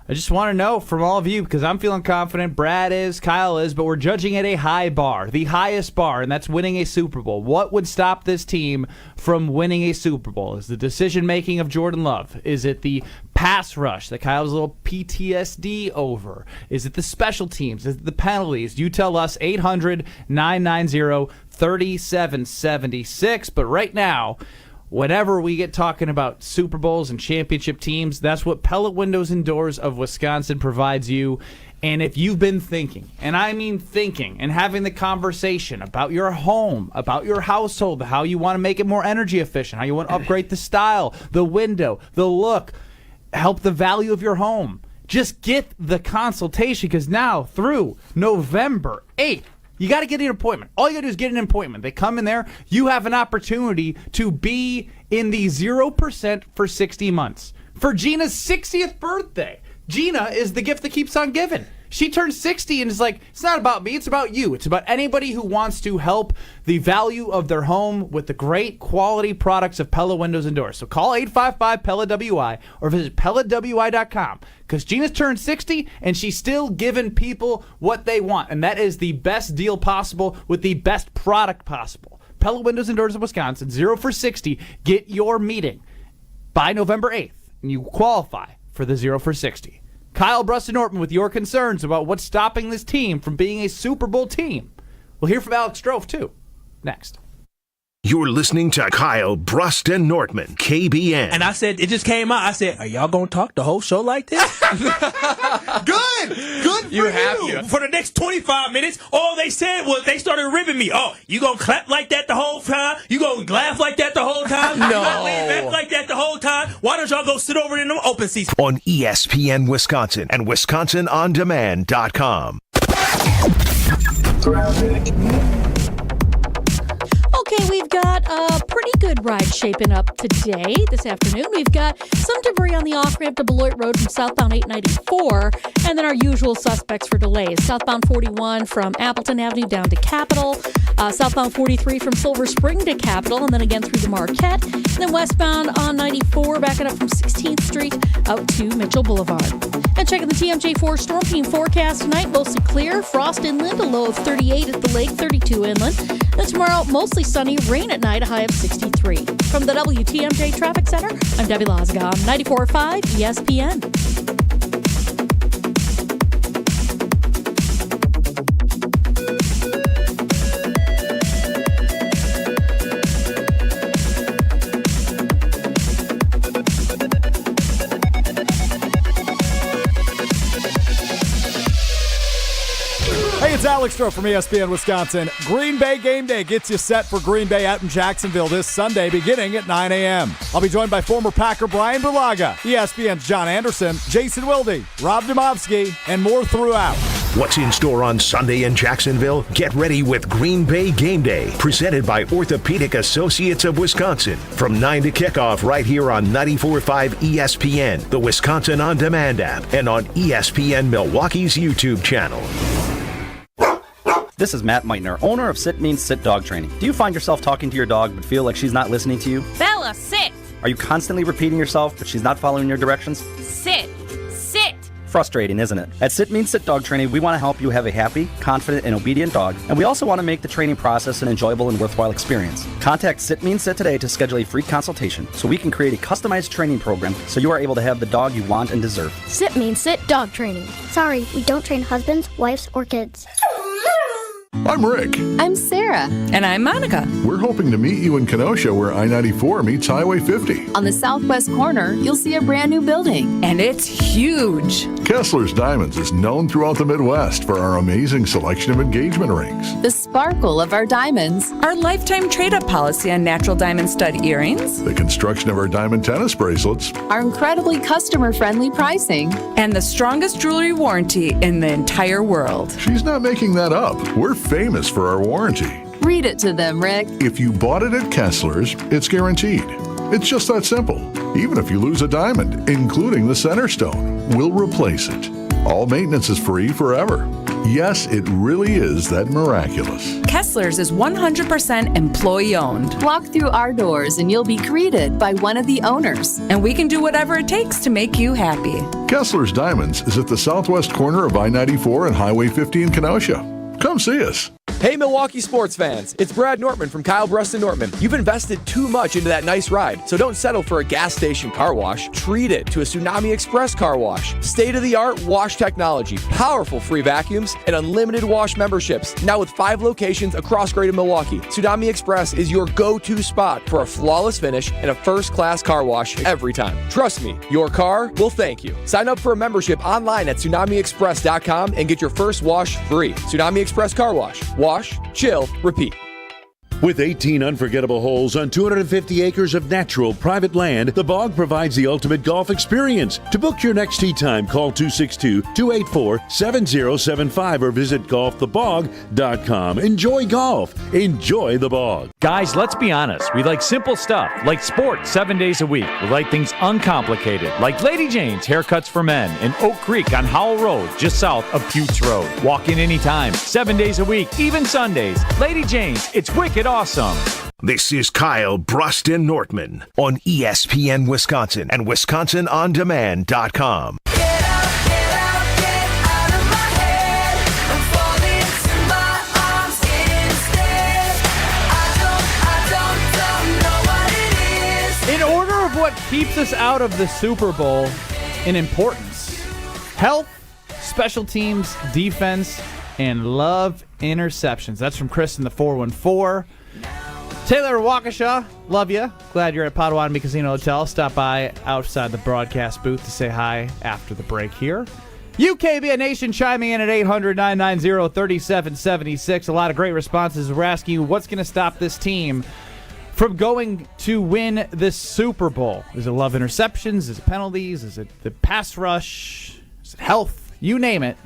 I just want to know from all of you, because I'm feeling confident, Brad is, Kyle is, but we're judging at a high bar, the highest bar, and that's winning a Super Bowl. What would stop this team from winning a Super Bowl? Is the decision-making of Jordan Love? Is it the pass rush that Kyle's a little PTSD over? Is it the special teams? Is it the penalties? You tell us, 800-990-3776. But right now, whenever we get talking about Super Bowls and championship teams, that's what Pellet Windows and Doors of Wisconsin provides you. And if you've been thinking, and I mean thinking, and having the conversation about your home, about your household, how you want to make it more energy efficient, how you want to upgrade the style, the window, the look, help the value of your home, just get the consultation, because now through November 8th, you got to get an appointment. All you got to do is get an appointment. They come in there. You have an opportunity to be in the 0% for 60 months. For Gina's 60th birthday. Gina is the gift that keeps on giving. She turned 60 and is like, it's not about me, it's about you. It's about anybody who wants to help the value of their home with the great quality products of Pella Windows and Doors. So call 855-PELLA-WI or visit PellaWI.com, because Gina's turned 60 and she's still giving people what they want. And that is the best deal possible with the best product possible. Pella Windows and Doors of Wisconsin, 0 for 60. Get your meeting by November 8th, and you qualify for the 0 for 60. Kyle, Brust, and Nortman with your concerns about what's stopping this team from being a Super Bowl team. We'll hear from Alex Strofe, too, next. You're listening to Kyle, Brust, and Nortman, KBN. And I said, it just came out. I said, are y'all going to talk the whole show like this? Good for you. For the next 25 minutes, all they said was they started ribbing me. Oh, you going to clap like that the whole time? You going to laugh like that the whole time? No. You going to lay back like that the whole time? Why don't y'all go sit over in them open seats? On ESPN Wisconsin and WisconsinOnDemand.com. Okay, we've got got a pretty good ride shaping up today, this afternoon. We've got some debris on the off-ramp to Beloit Road from southbound 894, and then our usual suspects for delays. Southbound 41 from Appleton Avenue down to Capitol, southbound 43 from Silver Spring to Capitol, and then again through the Marquette, and then westbound on 94, backing up from 16th Street out to Mitchell Boulevard. And checking the TMJ4 storm team forecast tonight, mostly clear, frost inland, a low of 38 at the lake, 32 inland. Then tomorrow, mostly sunny, rain at night, a high of 63. From the WTMJ Traffic Center, I'm Debbie Lazaga on 94.5 ESPN. It's Alex Stroh from ESPN Wisconsin. Green Bay Game Day gets you set for Green Bay out in Jacksonville this Sunday beginning at 9 a.m. I'll be joined by former Packer Brian Bulaga, ESPN's John Anderson, Jason Wilde, Rob Demovsky, and more throughout. What's in store on Sunday in Jacksonville? Get ready with Green Bay Game Day, presented by Orthopedic Associates of Wisconsin. From 9 to kickoff right here on 94.5 ESPN, the Wisconsin On Demand app, and on ESPN Milwaukee's YouTube channel. This is Matt Meitner, owner of Sit Means Sit Dog Training. Do you find yourself talking to your dog but feel like she's not listening to you? Bella, sit! Are you constantly repeating yourself but she's not following your directions? Sit! Sit! Frustrating, isn't it? At Sit Means Sit Dog Training, we want to help you have a happy, confident, and obedient dog, and we also want to make the training process an enjoyable and worthwhile experience. Contact Sit Means Sit today to schedule a free consultation so we can create a customized training program so you are able to have the dog you want and deserve. Sit Means Sit Dog Training. Sorry, we don't train husbands, wives, or kids. I'm Rick. I'm Sarah. And I'm Monica. We're hoping to meet you in Kenosha where I-94 meets Highway 50. On the southwest corner, you'll see a brand new building. And it's huge. Kessler's Diamonds is known throughout the Midwest for our amazing selection of engagement rings. The sparkle of our diamonds. Our lifetime trade-up policy on natural diamond stud earrings. The construction of our diamond tennis bracelets. Our incredibly customer-friendly pricing. And the strongest jewelry warranty in the entire world. She's not making that up. We're famous for our warranty. Read it to them, Rick. If you bought it at Kessler's, it's guaranteed. It's just that simple. Even if you lose a diamond, including the center stone, we'll replace it. All maintenance is free forever. Yes, it really is that miraculous. Kessler's is 100% employee-owned. Walk through our doors and you'll be greeted by one of the owners. And we can do whatever it takes to make you happy. Kessler's Diamonds is at the southwest corner of I-94 and Highway 50 in Kenosha. Come see us. Hey, Milwaukee sports fans. It's Brad Nortman from Kyle Brust and Nortman. You've invested too much into that nice ride, so don't settle for a gas station car wash. Treat it to a Tsunami Express car wash. State-of-the-art wash technology, powerful free vacuums, and unlimited wash memberships. Now with 5 locations across greater Milwaukee, Tsunami Express is your go-to spot for a flawless finish and a first-class car wash every time. Trust me, your car will thank you. Sign up for a membership online at TsunamiExpress.com and get your first wash free. Tsunami Express Car Wash. Wash, chill, repeat. With 18 unforgettable holes on 250 acres of natural private land, the Bog provides the ultimate golf experience. To book your next tee time, call 262-284-7075 or visit golfthebog.com. Enjoy golf. Enjoy the Bog. Guys, let's be honest. We like simple stuff, like sports 7 days a week. We like things uncomplicated, like Lady Jane's Haircuts for Men in Oak Creek on Howell Road, just south of Buttes Road. Walk in anytime, 7 days a week, even Sundays. Lady Jane's, it's wicked awesome. This is Kyle Brust and Nortman on ESPN Wisconsin and WisconsinOnDemand.com. In order of what keeps us out of the Super Bowl in importance: health, special teams, defense, and love interceptions. That's from Chris in the 414. Taylor Waukesha, love you. Glad you're at Potawatomi Casino Hotel. Stop by outside the broadcast booth to say hi after the break here. UKBN Nation chiming in at 800-990-3776. A lot of great responses. We're asking you, what's going to stop this team from going to win this Super Bowl? Is it love interceptions? Is it penalties? Is it the pass rush? Is it health? You name it.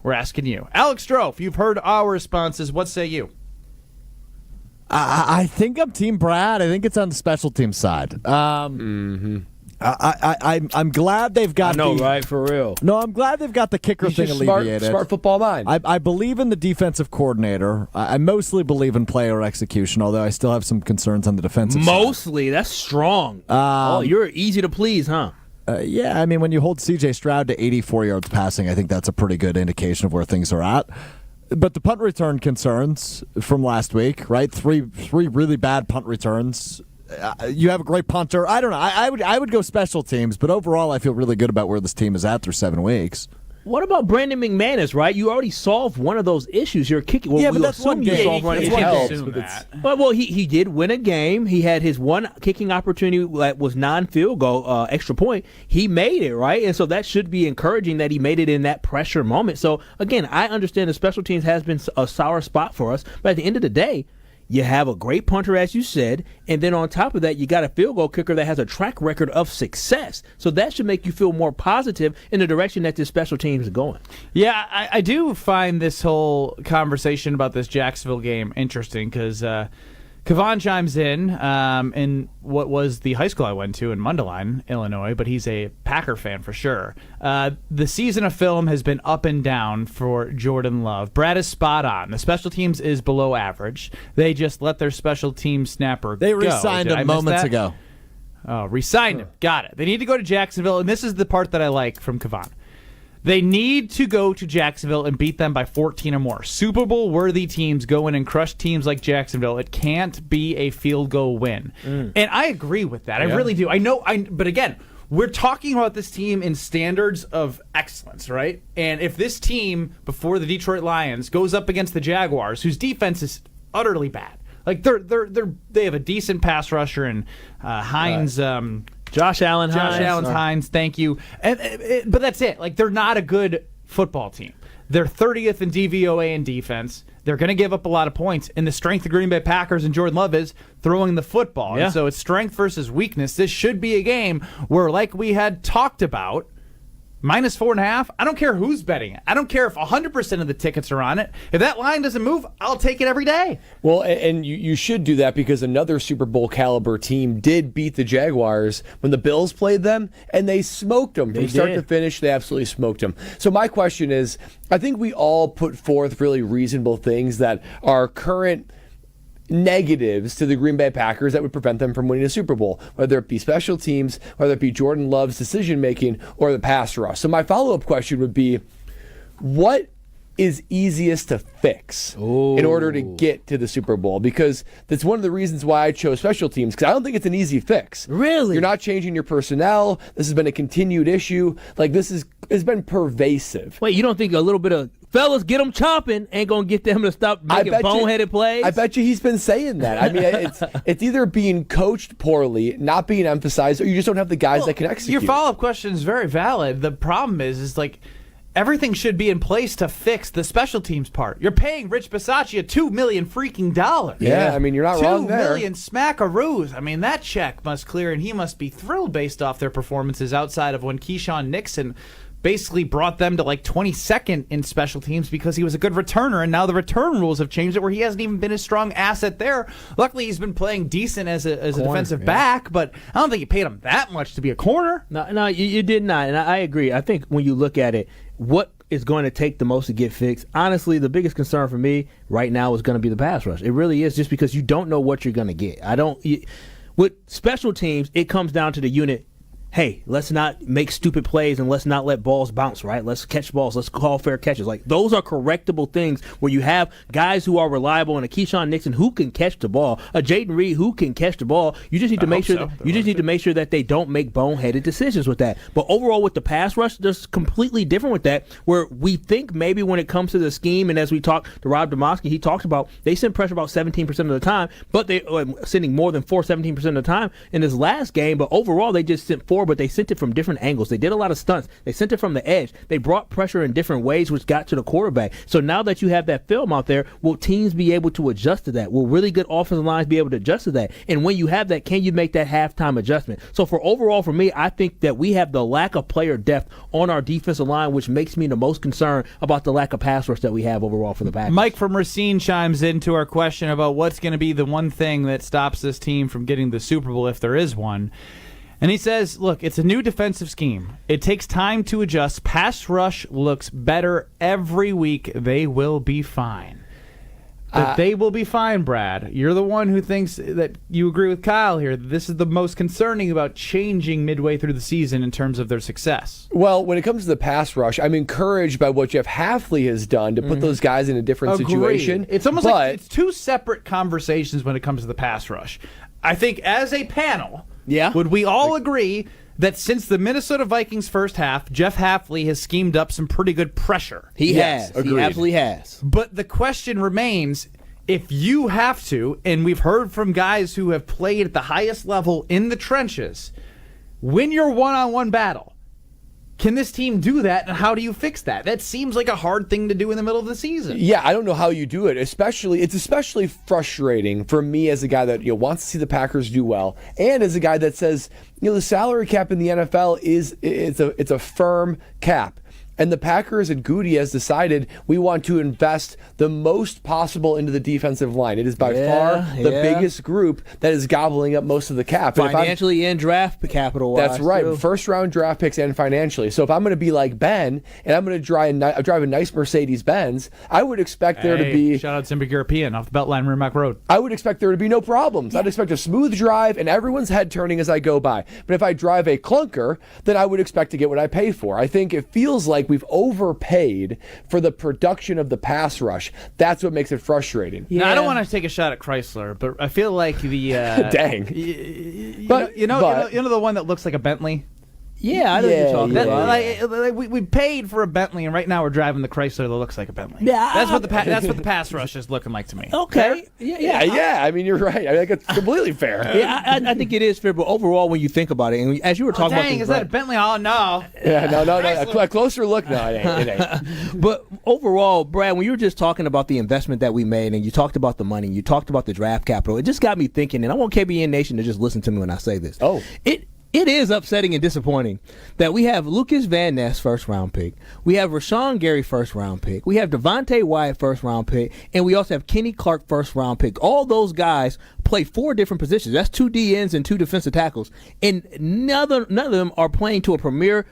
We're asking you. Alex Stroh, you've heard our responses. What say you? I think I'm Team Brad. I think it's on the special team side. I'm glad they've got. I know, right? For real. No, I'm glad they've got the kicker thing alleviated. Smart football mind. I believe in the defensive coordinator. I mostly believe in player execution, although I still have some concerns on the defensive side. Mostly, that's strong. You're easy to please, huh? Yeah, I mean, when you hold C.J. Stroud to 84 yards passing, I think that's a pretty good indication of where things are at. But the punt return concerns from last week, right? Three really bad punt returns. You have a great punter. I don't know. I would go special teams, but overall, I feel really good about where this team is at through 7 weeks. What about Brandon McManus, right? You already solved one of those issues. You're kicking. Well, but that's one game. Well, he did win a game. He had his one kicking opportunity that was non-field goal, extra point. He made it, right? And so that should be encouraging that he made it in that pressure moment. So, again, I understand the special teams has been a sour spot for us, but at the end of the day, you have a great punter, as you said, and then on top of that, you got a field goal kicker that has a track record of success. So that should make you feel more positive in the direction that this special teams is going. Yeah, I do find this whole conversation about this Jacksonville game interesting because Kevon chimes in what was the high school I went to in Mundelein, Illinois, but he's a Packer fan for sure. The season of film has been up and down for Jordan Love. Brad is spot on. The special teams is below average. They just let their special team snapper They go. re-signed him moments ago. Oh, re-signed him. Got it. They need to go to Jacksonville, and this is the part that I like from Kevon. They need to go to Jacksonville and beat them by 14 or more. Super Bowl-worthy teams go in and crush teams like Jacksonville. It can't be a field goal win. And I agree with that. Yeah. I really do. But again, we're talking about this team in standards of excellence, right? And if this team, before the Detroit Lions, goes up against the Jaguars, whose defense is utterly bad, like they have a decent pass rusher and Hines. Josh Allen Hines, thank you. But that's it. Like, they're not a good football team. They're 30th in DVOA in defense. They're going to give up a lot of points. And the strength of Green Bay Packers and Jordan Love is throwing the football. Yeah. And so it's strength versus weakness. This should be a game where, like we had talked about, -4.5. I don't care who's betting it. I don't care if 100% of the tickets are on it. If that line doesn't move, I'll take it every day. Well, and you should do that because another Super Bowl caliber team did beat the Jaguars when the Bills played them, and they smoked them from start to finish. They absolutely smoked them. So my question is, I think we all put forth really reasonable things that are current negatives to the Green Bay Packers that would prevent them from winning a Super Bowl, whether it be special teams, whether it be Jordan Love's decision-making, or the pass rush. So my follow-up question would be, what is easiest to fix in order to get to the Super Bowl? Because that's one of the reasons why I chose special teams, because I don't think it's an easy fix. Really? You're not changing your personnel. This has been a continued issue. Like, it's been pervasive. Wait, you don't think a little bit of fellas get them chopping ain't gonna get them to stop making boneheaded plays? I bet you he's been saying that. I mean, it's either being coached poorly, not being emphasized, or you just don't have the guys that can execute. Your follow-up question is very valid. The problem is like, everything should be in place to fix the special teams part. You're paying Rich Bisaccia $2 million freaking dollars. Yeah, I mean, you're not wrong there. $2 million smackaroos. I mean, that check must clear, and he must be thrilled based off their performances outside of when Keyshawn Nixon basically brought them to like 22nd in special teams because he was a good returner, and now the return rules have changed it where he hasn't even been a strong asset there. Luckily, he's been playing decent as a defensive back, but I don't think you paid him that much to be a corner. No, you did not, and I agree. I think when you look at it, what is going to take the most to get fixed? Honestly, the biggest concern for me right now is going to be the pass rush. It really is, just because you don't know what you're going to get. With special teams, it comes down to the unit. Hey, let's not make stupid plays and let's not let balls bounce, right? Let's catch balls. Let's call fair catches. Like, those are correctable things where you have guys who are reliable, and a Keyshawn Nixon who can catch the ball, a Jaden Reed who can catch the ball. You just need to make sure that they don't make boneheaded decisions with that. But overall, with the pass rush, there's completely different with that, where we think maybe when it comes to the scheme, and as we talked to Rob Demovsky, he talks about they send pressure about 17% of the time, but they are sending more than 17% of the time in this last game. But overall, they just sent 4 before, but they sent it from different angles. They did a lot of stunts. They sent it from the edge. They brought pressure in different ways, which got to the quarterback. So now that you have that film out there, will teams be able to adjust to that? Will really good offensive lines be able to adjust to that? And when you have that, can you make that halftime adjustment? So for me, I think that we have the lack of player depth on our defensive line, which makes me the most concerned about the lack of pass rush that we have overall for the Packers. Mike from Racine chimes into our question about what's going to be the one thing that stops this team from getting the Super Bowl if there is one. And he says, look, it's a new defensive scheme. It takes time to adjust. Pass rush looks better every week. They will be fine. They will be fine, Brad. You're the one who thinks that you agree with Kyle here. This is the most concerning about changing midway through the season in terms of their success. Well, when it comes to the pass rush, I'm encouraged by what Jeff Hafley has done to put those guys in a different situation. It's almost like it's two separate conversations when it comes to the pass rush. I think as a panel, would we all agree that since the Minnesota Vikings first half, Jeff Hafley has schemed up some pretty good pressure? He absolutely has. But the question remains, if you have to, and we've heard from guys who have played at the highest level in the trenches, win your one-on-one battle, can this team do that, and how do you fix that? That seems like a hard thing to do in the middle of the season. Yeah, I don't know how you do it. It's especially frustrating for me as a guy that wants to see the Packers do well, and as a guy that says the salary cap in the NFL it's a firm cap. And the Packers and Goody has decided we want to invest the most possible into the defensive line. It is by far the biggest group that is gobbling up most of the cap. Financially and draft capital. That's right. Too. First-round draft picks and financially. So if I'm going to be like Ben and I'm going to drive a nice Mercedes-Benz, I would expect there to be... Shout out Simba European off the Beltline Merrimack Road. I would expect there to be no problems. I'd expect a smooth drive and everyone's head turning as I go by. But if I drive a clunker, then I would expect to get what I pay for. I think it feels like we've overpaid for the production of the pass rush. That's what makes it frustrating. Now, I don't want to take a shot at Chrysler, but I feel like the dang. You know the one that looks like a Bentley. Yeah, I know what you're talking about. We paid for a Bentley, and right now we're driving the Chrysler that looks like a Bentley. Yeah, that's what the pass rush is looking like to me. Okay. Yeah. I mean, you're right. I think it's completely fair. Yeah, I think it is fair. But overall, when you think about it, and as you were talking about, is that a Bentley? Oh no. Yeah, no. A closer look, no, it ain't. But overall, Brad, when you were just talking about the investment that we made, and you talked about the money, and you talked about the draft capital, it just got me thinking. And I want KBN Nation to just listen to me when I say this. It is upsetting and disappointing that we have Lucas Van Ness first-round pick, we have Rashawn Gary first-round pick, we have Devontae Wyatt first-round pick, and we also have Kenny Clark first-round pick. All those guys play 4 different positions. That's 2 DNs and 2 defensive tackles, and none of them are playing to a premier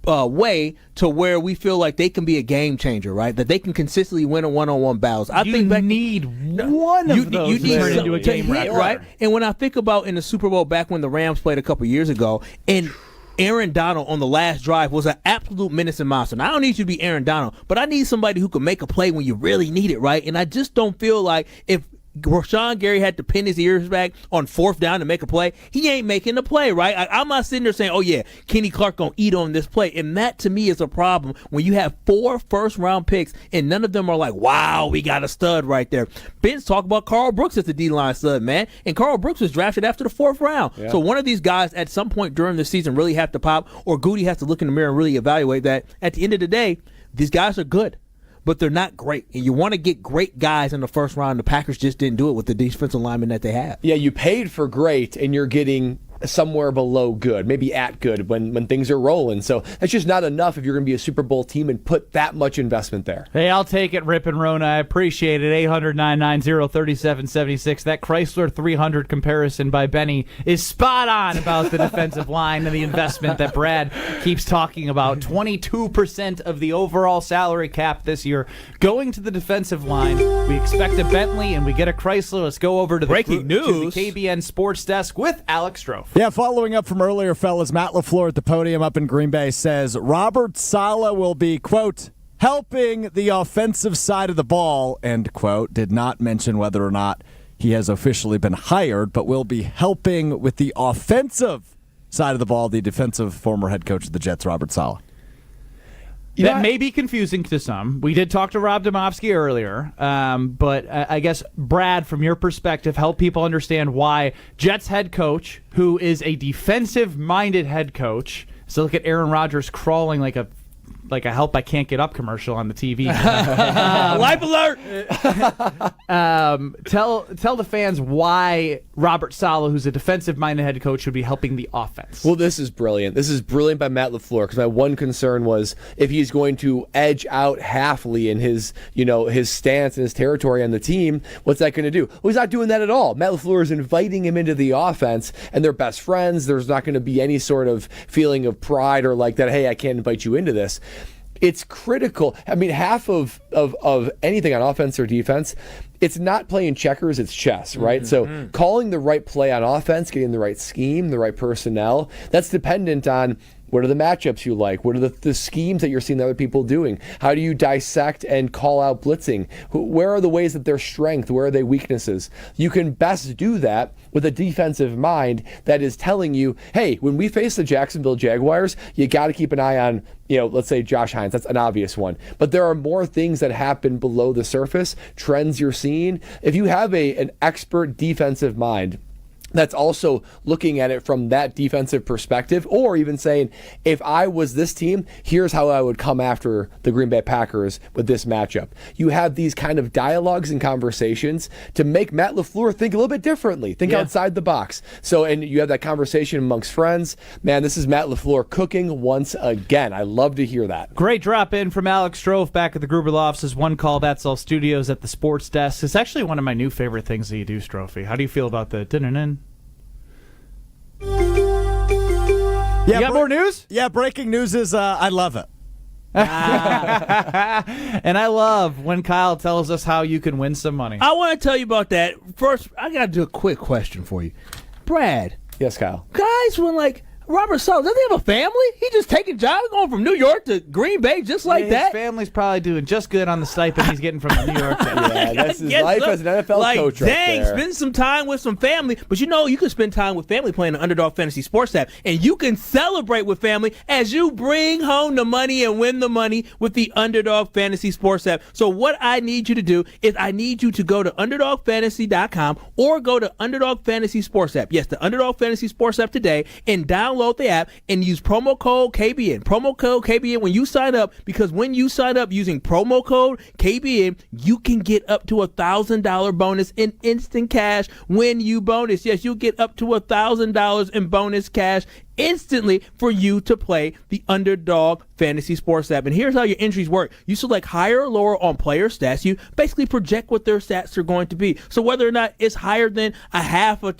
way to where we feel like they can be a game changer, right? That they can consistently win a one-on-one battles. You need one of those. You need into a game right? And when I think about in the Super Bowl back when the Rams played a couple years ago, and Aaron Donald on the last drive was an absolute menace and monster. Now, I don't need you to be Aaron Donald, but I need somebody who can make a play when you really need it, right? And I just don't feel like if Rashawn Gary had to pin his ears back on 4th down to make a play, he ain't making the play, right? I'm not sitting there saying, oh yeah, Kenny Clark gonna eat on this play. And that to me is a problem when you have 4 first-round picks and none of them are like, wow, we got a stud right there. Ben's talking about Carl Brooks as the D-line stud, man. And Carl Brooks was drafted after the 4th round. Yeah. So one of these guys at some point during the season really have to pop, or Goody has to look in the mirror and really evaluate that. At the end of the day, these guys are good, but they're not great. And you want to get great guys in the first round. The Packers just didn't do it with the defensive linemen that they have. Yeah, you paid for great, and you're getting somewhere below good, maybe at good when things are rolling. So that's just not enough if you're going to be a Super Bowl team and put that much investment there. Hey, I'll take it, Rip and Rona. I appreciate it. 800-990-3776. That Chrysler 300 comparison by Benny is spot on about the defensive line and the investment that Brad keeps talking about. 22% of the overall salary cap this year going to the defensive line. We expect a Bentley and we get a Chrysler. Let's go over to the breaking news to the KBN Sports Desk with Alex Strofe. Yeah, following up from earlier, fellas, Matt LaFleur at the podium up in Green Bay says Robert Saleh will be, quote, helping the offensive side of the ball, end quote. Did not mention whether or not he has officially been hired, but will be helping with the offensive side of the ball, the defensive former head coach of the Jets, Robert Saleh. That may be confusing to some. We did talk to Rob Demovsky earlier, but I guess, Brad, from your perspective, help people understand why Jets head coach, who is a defensive-minded head coach, so look at Aaron Rodgers crawling like a Help I Can't Get Up commercial on the TV. Life alert! Tell the fans why Robert Saleh, who's a defensive-minded head coach, should be helping the offense. Well, this is brilliant. This is brilliant by Matt LaFleur, because my one concern was if he's going to edge out Halfley in his stance and his territory on the team, what's that going to do? Well, he's not doing that at all. Matt LaFleur is inviting him into the offense, and they're best friends. There's not going to be any sort of feeling of pride or like that, hey, I can't invite you into this. It's critical. I mean, half of anything on offense or defense, it's not playing checkers, it's chess, right? Mm-hmm. So calling the right play on offense, getting the right scheme, the right personnel, that's dependent on what are the matchups you like? What are the schemes that you're seeing the other people doing? How do you dissect and call out blitzing? Where are the ways that they're strength? Where are they weaknesses? You can best do that with a defensive mind that is telling you, hey, when we face the Jacksonville Jaguars, you got to keep an eye on, let's say Josh Hines. That's an obvious one. But there are more things that happen below the surface, trends you're seeing. If you have an expert defensive mind that's also looking at it from that defensive perspective, or even saying, if I was this team, here's how I would come after the Green Bay Packers with this matchup. You have these kind of dialogues and conversations to make Matt LaFleur think a little bit differently, think outside the box. So, and you have that conversation amongst friends. Man, this is Matt LaFleur cooking once again. I love to hear that. Great drop in from Alex Strofe back at the Gruber Law Office's One Call That's All Studios at the Sports Desk. It's actually one of my new favorite things that you do, Strophe. How do you feel about the din-din-din? Yeah, you got more news? Yeah, breaking news is I love it. And I love when Kyle tells us how you can win some money. I want to tell you about that. First, I got to do a quick question for you. Brad. Yes, Kyle. Guys, when Robert Saleh, doesn't he have a family? He just taking jobs going from New York to Green Bay just like that? His family's probably doing just good on the stipend he's getting from the New York Jets. Yeah, that's his life as an NFL coach right there. Spend some time with some family. But you can spend time with family playing the Underdog Fantasy Sports app, and you can celebrate with family as you bring home the money and win the money with the Underdog Fantasy Sports app. So what I need you to do is I need you to go to UnderdogFantasy.com or go to Underdog Fantasy Sports app. Yes, the Underdog Fantasy Sports app today, and download the app and use promo code KBN. Promo code KBN when you sign up, because when you sign up using promo code KBN, you can get up to $1,000 bonus in instant cash when you bonus. Yes, you'll get up to $1,000 in bonus cash instantly for you to play the Underdog Fantasy Sports app. And here's how your entries work. You select higher or lower on player stats. You basically project what their stats are going to be. So whether or not it's higher than a half a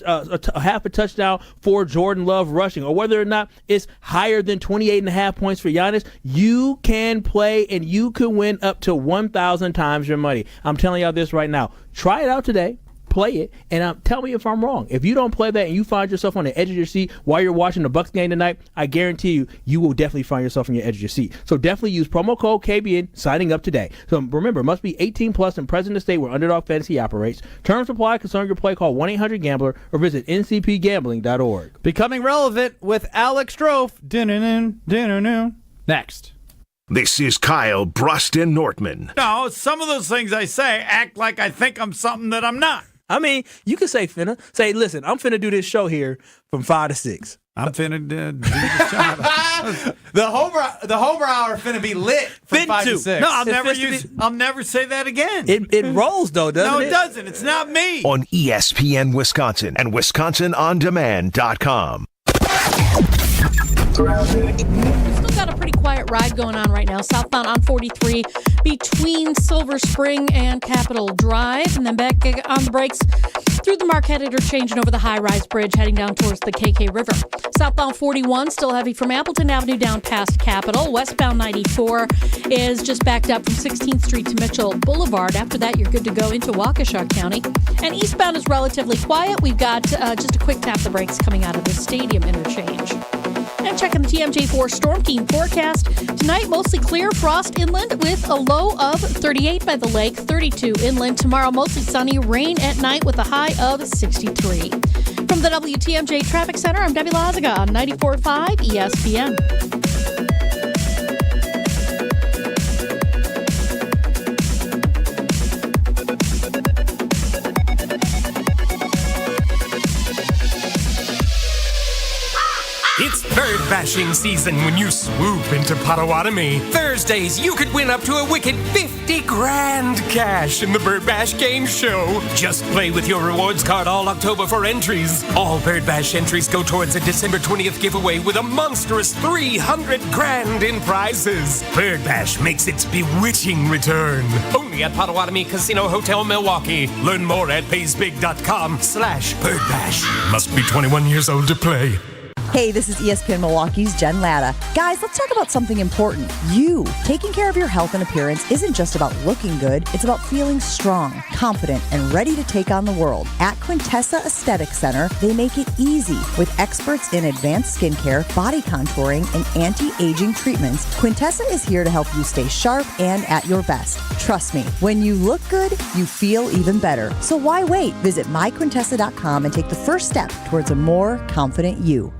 touchdown for Jordan Love rushing, or whether or not it's higher than 28.5 points for Jannis, you can play and you can win up to 1,000 times your money. I'm telling y'all this right now. Try it out today. Play it, and tell me if I'm wrong. If you don't play that and you find yourself on the edge of your seat while you're watching the Bucs game tonight, I guarantee you will definitely find yourself on your edge of your seat. So definitely use promo code KBN signing up today. So remember, it must be 18 plus and present in the state where Underdog Fantasy operates. Terms apply. Concern your play. Call 1-800-GAMBLER or visit ncpgambling.org. Becoming relevant with Alex Strofe. Next. This is Kyle, Brust, and Nortman. No, some of those things I say act like I think I'm something that I'm not. I mean, you can say finna. Say, listen, I'm finna do this show here from 5 to 6. I'm finna do the show. the Homer Hour finna be lit from 5 to 6. No, I'll never say that again. It rolls though, doesn't it? No, it doesn't. It's not me. On ESPN Wisconsin and WisconsinOnDemand.com. Still got a pretty quiet ride going on right now. Southbound on 43 between Silver Spring and Capitol Drive. And then back on the brakes through the Marquette interchange and over the high-rise bridge heading down towards the KK River. Southbound 41 still heavy from Appleton Avenue down past Capitol. Westbound 94 is just backed up from 16th Street to Mitchell Boulevard. After that, you're good to go into Waukesha County. And eastbound is relatively quiet. We've got just a quick tap the brakes coming out of the stadium interchange. And checking the TMJ4 Storm Team forecast. Tonight, mostly clear, frost inland with a low of 38 by the lake, 32 inland. Tomorrow, mostly sunny, rain at night with a high of 63. From the WTMJ Traffic Center, I'm Debbie Lazaga on 94.5 ESPN. Bird bashing season when you swoop into Potawatomi. Thursdays, you could win up to a wicked 50 grand cash in the Bird Bash Game Show. Just play with your rewards card all October for entries. All Bird Bash entries go towards a December 20th giveaway with a monstrous 300 grand in prizes. Bird Bash makes its bewitching return. Only at Potawatomi Casino Hotel, Milwaukee. Learn more at paysbig.com/birdbash. Must be 21 years old to play. Hey, this is ESPN Milwaukee's Jen Latta. Guys, let's talk about something important. You. Taking care of your health and appearance isn't just about looking good. It's about feeling strong, confident, and ready to take on the world. At Quintessa Aesthetic Center, they make it easy. With experts in advanced skincare, body contouring, and anti-aging treatments, Quintessa is here to help you stay sharp and at your best. Trust me, when you look good, you feel even better. So why wait? Visit myquintessa.com and take the first step towards a more confident you.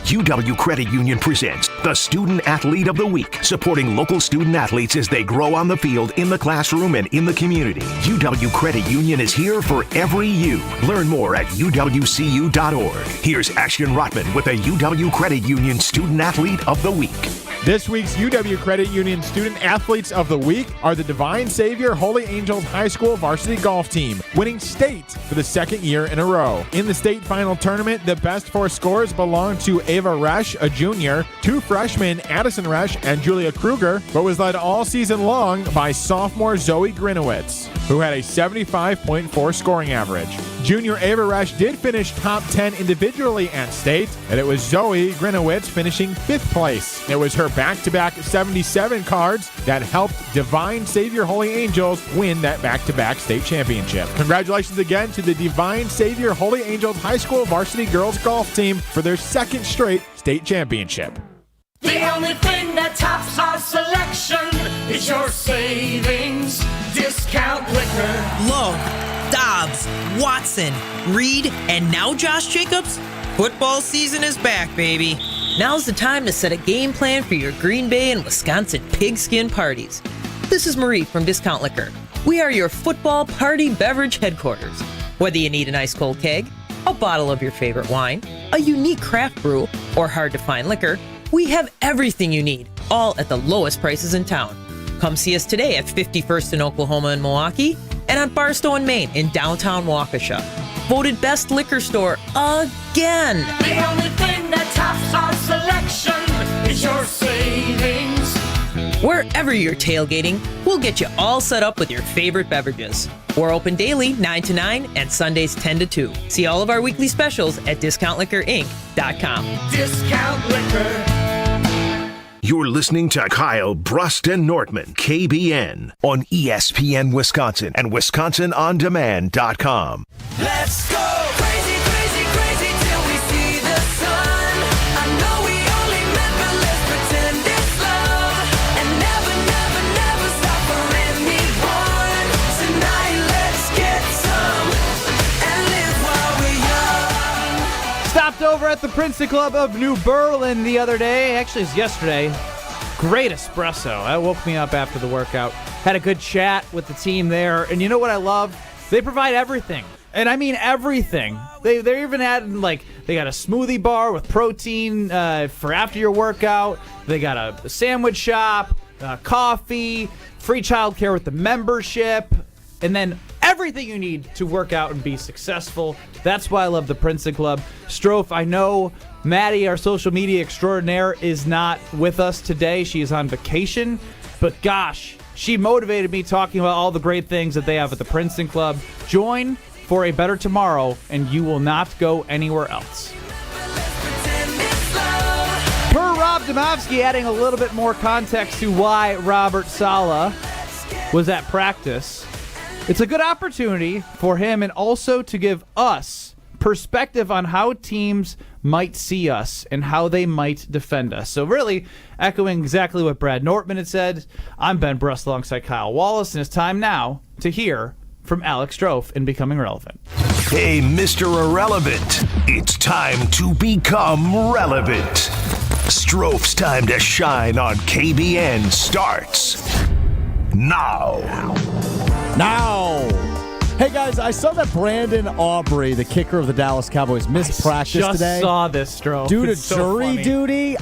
UW Credit Union presents the Student Athlete of the Week, supporting local student athletes as they grow on the field, in the classroom, and in the community. UW Credit Union is here for every you. Learn more at uwcu.org. Here's Ashton Rotman with the UW Credit Union Student Athlete of the Week. This week's UW Credit Union Student Athletes of the Week are the Divine Savior Holy Angels High School varsity golf team, winning state for the second year in a row. In the state final tournament, the best four scores belonged to Ava Resch, a junior, two freshmen, Addison Resch and Julia Kruger, but was led all season long by sophomore Zoe Grinowitz, who had a 75.4 scoring average. Junior Ava Resch did finish top 10 individually at state, and it was Zoe Grinowitz finishing 5th place. It was her back-to-back 77 cards that helped Divine Savior Holy Angels win that back-to-back state championship. Congratulations again to the Divine Savior Holy Angels High School varsity girls golf team for their second straight state championship. The only thing that tops our selection is your savings discount liquor. Lowe, Dobbs, Watson, Reed, and now Josh Jacobs? Football season is back, baby. Now's the time to set a game plan for your Green Bay and Wisconsin pigskin parties. This is Marie from Discount Liquor. We are your football party beverage headquarters. Whether you need an ice cold keg, a bottle of your favorite wine, a unique craft brew, or hard-to-find liquor, we have everything you need, all at the lowest prices in town. Come see us today at 51st in Oklahoma and Milwaukee, and on Barstow and Maine in downtown Waukesha. Voted best liquor store again. The only thing that tops our selection is your savings. Wherever you're tailgating, we'll get you all set up with your favorite beverages. We're open daily 9 to 9 and Sundays 10 to 2. See all of our weekly specials at DiscountLiquorInc.com. Discount Liquor. You're listening to Kyle, Brust, and Nortman, KBN, on ESPN Wisconsin and WisconsinOnDemand.com. Let's go crazy, crazy, crazy till we see the sun. I know we only met, but let's pretend it's love. And never, never, never stop for anyone. Tonight, let's get some and live while we're young. Stopped over at the Princeton Club of New Berlin the other day. Actually, it was yesterday. Great espresso. That woke me up after the workout. Had a good chat with the team there. And you know what I love? They provide everything. And I mean everything. They're even adding, like, they got a smoothie bar with protein for after your workout. They got a sandwich shop, coffee, free childcare with the membership, and then everything you need to work out and be successful. That's why I love the Princeton Club. Strofe, I know Maddie, our social media extraordinaire, is not with us today. She is on vacation. But gosh, she motivated me talking about all the great things that they have at the Princeton Club. Join for a better tomorrow, and you will not go anywhere else. Per Rob Demovsky, adding a little bit more context to why Robert Saleh was at practice. It's a good opportunity for him and also to give us perspective on how teams might see us and how they might defend us. So really echoing exactly what Brad Nortman had said, I'm Ben Brust alongside Kyle Wallace, and it's time now to hear from Alex Strofe in Becoming Relevant. Hey, Mr. Irrelevant, it's time to become relevant. Strofe's time to shine on KBN starts now. Hey, guys, I saw that Brandon Aubrey, the kicker of the Dallas Cowboys, missed practice just today. saw this, Stro. Due to It's so jury funny. duty.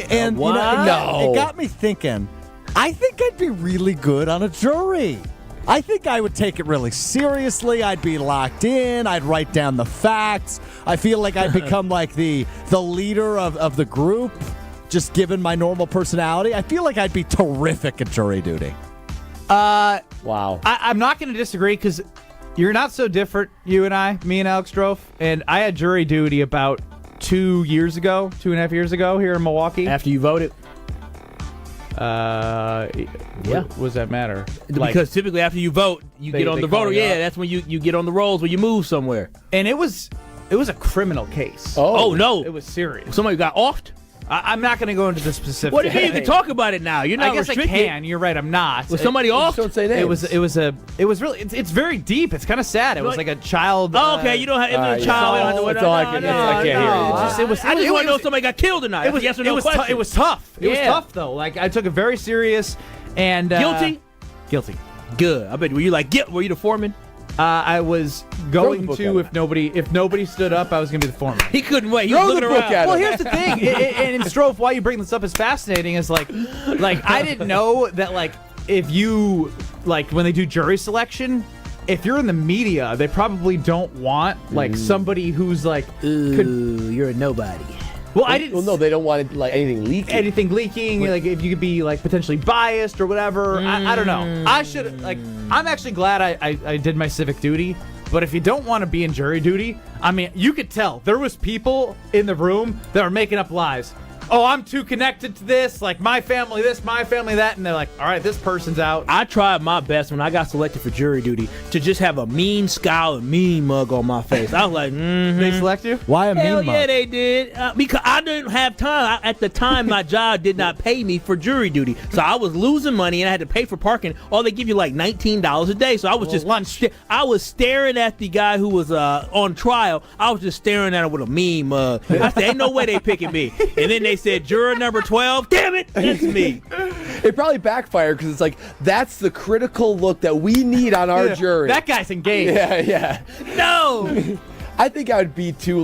And What? it got me thinking, I think I'd be really good on a jury. I think I would take it really seriously. I'd be locked in. I'd write down the facts. I feel like I'd become like the leader of the group, just given my normal personality. I feel like I'd be terrific at jury duty. Wow. I'm not going to disagree because you're not so different, you and I, me and Alex Strofe. And I had jury duty about 2.5 years ago here in Milwaukee. After you voted? Yeah. What does that matter? Because typically after you vote, you get on the voter. Yeah, that's when you get on the rolls when you move somewhere. And it was a criminal case. Oh no. It was serious. Somebody got offed? I'm not going to go into the specifics. What do you mean? You can talk about it now. You're not I guess restricted. I can. You're right. I'm not. Was somebody off? Don't say names. It was really. It's very deep. It's kind of sad. It was like a child. Oh, okay. You don't have. If it's a child. That's all I can. I can't hear it. I just want to know if somebody got killed or not. It was yes or no question. It was tough. It was tough though. Like I took it very serious. And guilty. Guilty. Good. I bet. Were you were you the foreman? I was going to if nobody stood up, I was going to be the foreman. He couldn't wait. He was looking around. Well, here's the thing, and Strofe, why you bring this up is fascinating. Is like I didn't know that if you when they do jury selection, if you're in the media, they probably don't want somebody who's you're a nobody. Well, I didn't. Well, no, they don't want anything leaking. Anything leaking, if you could be potentially biased or whatever. I don't know. I should I'm actually glad I did my civic duty. But if you don't want to be in jury duty, I mean, you could tell there was people in the room that were making up lies. Oh, I'm too connected to this, my family this, my family that, and they're like, all right, this person's out. I tried my best when I got selected for jury duty to just have a mean scowl and mean mug on my face. I was like, They select you? Why a Hell mean mug? yeah, they did. Because I didn't have time. At the time, my job did not pay me for jury duty. So I was losing money and I had to pay for parking. All they give you $19 a day. So I was just lunch. I was staring at the guy who was on trial. I was just staring at him with a mean mug. I said, ain't no way they picking me. And then they said, juror number 12. Damn it, that's me. It probably backfired because it's that's the critical look that we need on our jury. That guy's engaged. Yeah. No. I think I would be too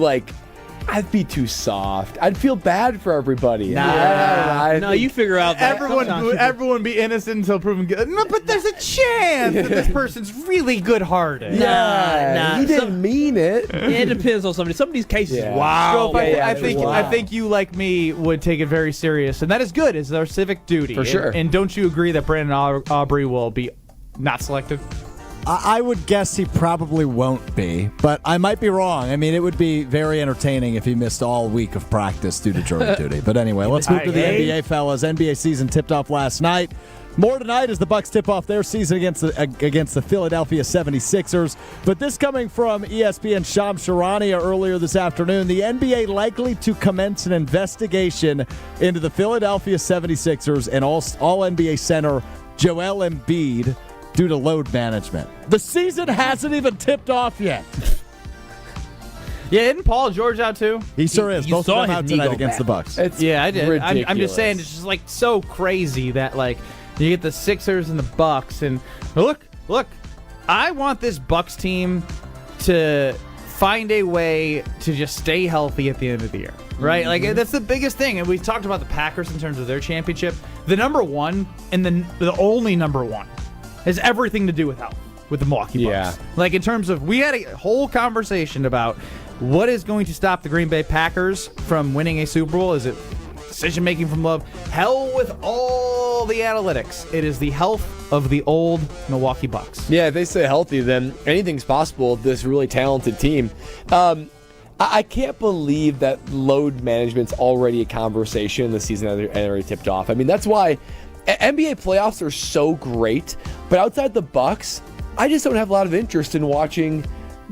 I'd be too soft. I'd feel bad for everybody. No, you figure out that everyone be innocent until proven guilty. No, but there's a chance that this person's really good-hearted. Nah. He didn't mean it. It depends on somebody. Some of these cases, Yeah. wow. So I think you, like me, would take it very serious, and that is good. It's our civic duty. For sure. And don't you agree that Brandon Aubrey will be not selected? I would guess he probably won't be, but I might be wrong. I mean, it would be very entertaining if he missed all week of practice due to jury duty. But anyway, let's move to the NBA, fellas. NBA season tipped off last night. More tonight as the Bucks tip off their season against the Philadelphia 76ers. But this coming from ESPN Shams Charania earlier this afternoon, the NBA likely to commence an investigation into the Philadelphia 76ers and all NBA center Joel Embiid due to load management. The season hasn't even tipped off yet. Yeah, isn't Paul George out too? He sure is. Both of them out tonight against the Bucks. Yeah, I did. Ridiculous. I'm just saying, it's just so crazy that you get the Sixers and the Bucks, and look, I want this Bucks team to find a way to just stay healthy at the end of the year, right? Mm-hmm. That's the biggest thing. And we talked about the Packers in terms of their championship. The number one and the only number one has everything to do with health with the Milwaukee Bucks. Yeah. In terms of, we had a whole conversation about what is going to stop the Green Bay Packers from winning a Super Bowl. Is it decision-making from love? Hell with all the analytics. It is the health of the old Milwaukee Bucks. Yeah, if they stay healthy, then anything's possible with this really talented team. I can't believe that load management's already a conversation in the season that already tipped off. I mean, that's why NBA playoffs are so great, but outside the Bucks, I just don't have a lot of interest in watching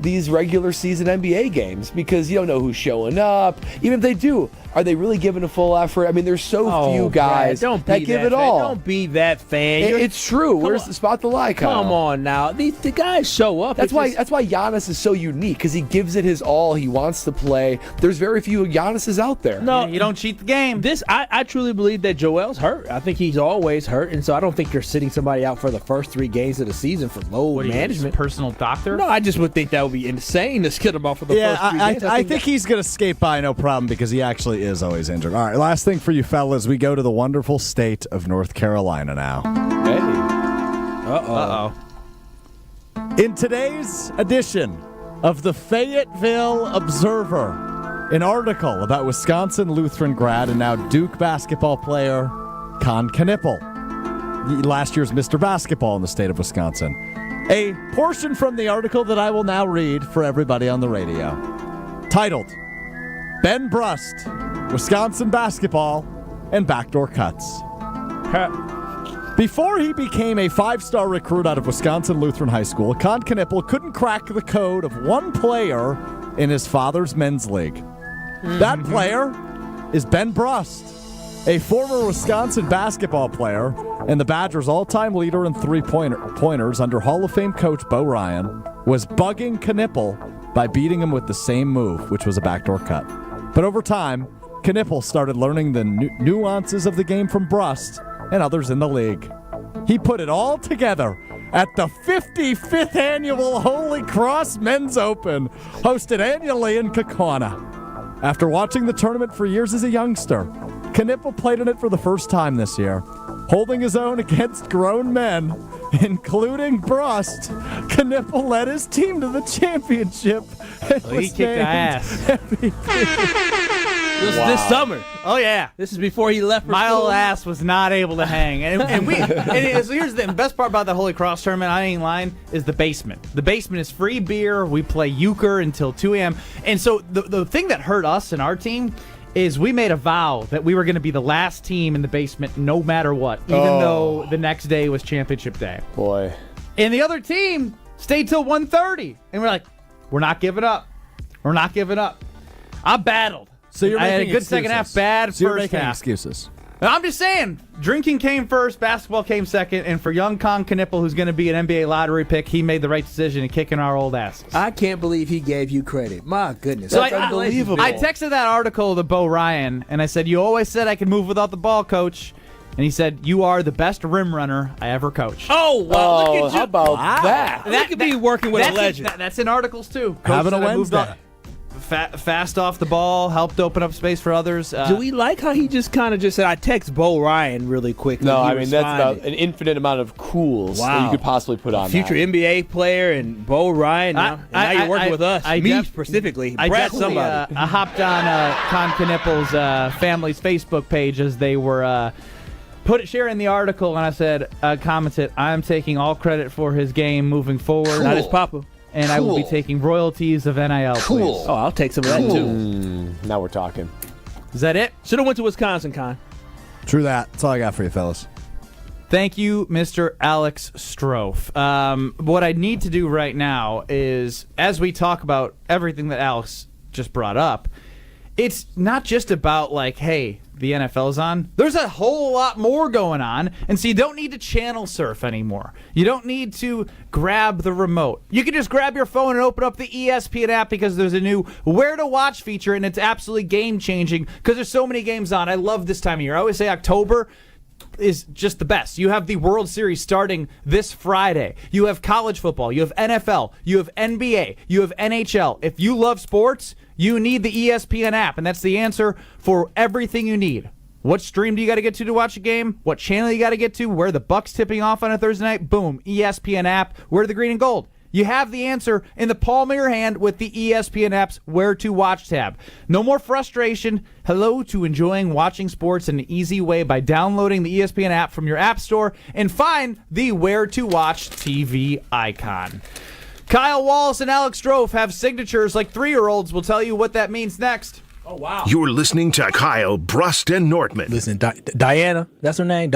these regular season NBA games because you don't know who's showing up. Even if they do, are they really giving a full effort? I mean, there's so few guys that give it all. Don't be that fan. It's true. Where's the spot the lie, Kyle? Come on now. The guys show up. That's why Jannis is so unique because he gives it his all. He wants to play. There's very few Jannises out there. No, you don't cheat the game. I truly believe that Joel's hurt. I think he's always hurt, and so I don't think you're sitting somebody out for the first 3 games of the season for load management. Personal doctor? No, I just would think that would be insane to skid him off for the first 3 games. I think he's going to skate by no problem because he actually is always injured. All right, last thing for you fellas, we go to the wonderful state of North Carolina now. Hey. Uh-oh. In today's edition of the Fayetteville Observer, an article about Wisconsin Lutheran grad and now Duke basketball player Con Knippel, last year's Mr. Basketball in the state of Wisconsin. A portion from the article that I will now read for everybody on the radio. Titled, Ben Brust, Wisconsin Basketball and Backdoor Cuts. Before he became a 5-star recruit out of Wisconsin Lutheran High School, Con Knippel couldn't crack the code of one player in his father's men's league. That player is Ben Brust, a former Wisconsin basketball player and the Badgers' all-time leader in three-pointers under Hall of Fame coach Bo Ryan, was bugging Knippel by beating him with the same move, which was a backdoor cut. But over time, Knippel started learning the nuances of the game from Brust and others in the league. He put it all together at the 55th annual Holy Cross Men's Open, hosted annually in Kaukauna. After watching the tournament for years as a youngster, Knippel played in it for the first time this year, holding his own against grown men, including Brust. Knippel led his team to the championship. He kicked ass. This summer. Oh, yeah. This is before he left for My school. old ass was not able to hang. So here's the best part about the Holy Cross tournament, I ain't lying, is the basement. The basement is free beer. We play euchre until 2 a.m. And so the thing that hurt us and our team is we made a vow that we were going to be the last team in the basement no matter what, even though the next day was championship day. Boy. And the other team stayed till 1:30. And we're like, we're not giving up. We're not giving up. I battled. So you're I had a making good excuses. second half, bad So you're first making half. excuses. I'm just saying, drinking came first, basketball came second, and for young Con Knippel, who's going to be an NBA lottery pick, he made the right decision in kicking our old asses. I can't believe he gave you credit. My goodness. So That's unbelievable. I texted that article to Bo Ryan, and I said, you always said I could move without the ball, coach. And he said, you are the best rim runner I ever coached. Oh, wow. Look at you. How about that? That could be working with a legend. That's in articles, too. Coach Having a said I moved Wednesday. fast off the ball, helped open up space for others. Do we like how he just kind of just said, I text Bo Ryan really quickly? No, He I mean, that's about responded. an infinite amount of cools that Wow. you could possibly put on Future that. NBA player and Bo Ryan. Now you're working with us. Me specifically. I Brad definitely somebody. I hopped on Con Knippel's family's Facebook page as they were sharing the article, and I said, commented, I'm taking all credit for his game moving forward. Not his papa. And I will be taking royalties of NIL, please. Oh, I'll take some of that, too. Now we're talking. Is that it? Should have went to Wisconsin, Con. True that. That's all I got for you, fellas. Thank you, Mr. Alex Strofe. What I need to do right now is, as we talk about everything that Alex just brought up, it's not just about like, hey, the NFL's on. There's a whole lot more going on, and so you don't need to channel surf anymore. You don't need to grab the remote. You can just grab your phone and open up the ESPN app because there's a new Where to Watch feature, and it's absolutely game-changing because there's so many games on. I love this time of year. I always say October is just the best. You have the World Series starting this Friday. You have college football. You have NFL. You have NBA. You have NHL. If you love sports, you need the ESPN app, and that's the answer for everything you need. What stream do you got to get to watch a game? What channel you got to get to? Where the Bucks tipping off on a Thursday night? Boom, ESPN app. Where the green and gold? You have the answer in the palm of your hand with the ESPN app's Where to Watch tab. No more frustration. Hello to enjoying watching sports in an easy way by downloading the ESPN app from your app store and find the Where to Watch TV icon. Kyle Wallace and Alex Strofe have signatures like 3-year-olds. Will tell you what that means next. Oh, wow. You're listening to Kyle, Brust, and Nortman. Listen, Diana, that's her name.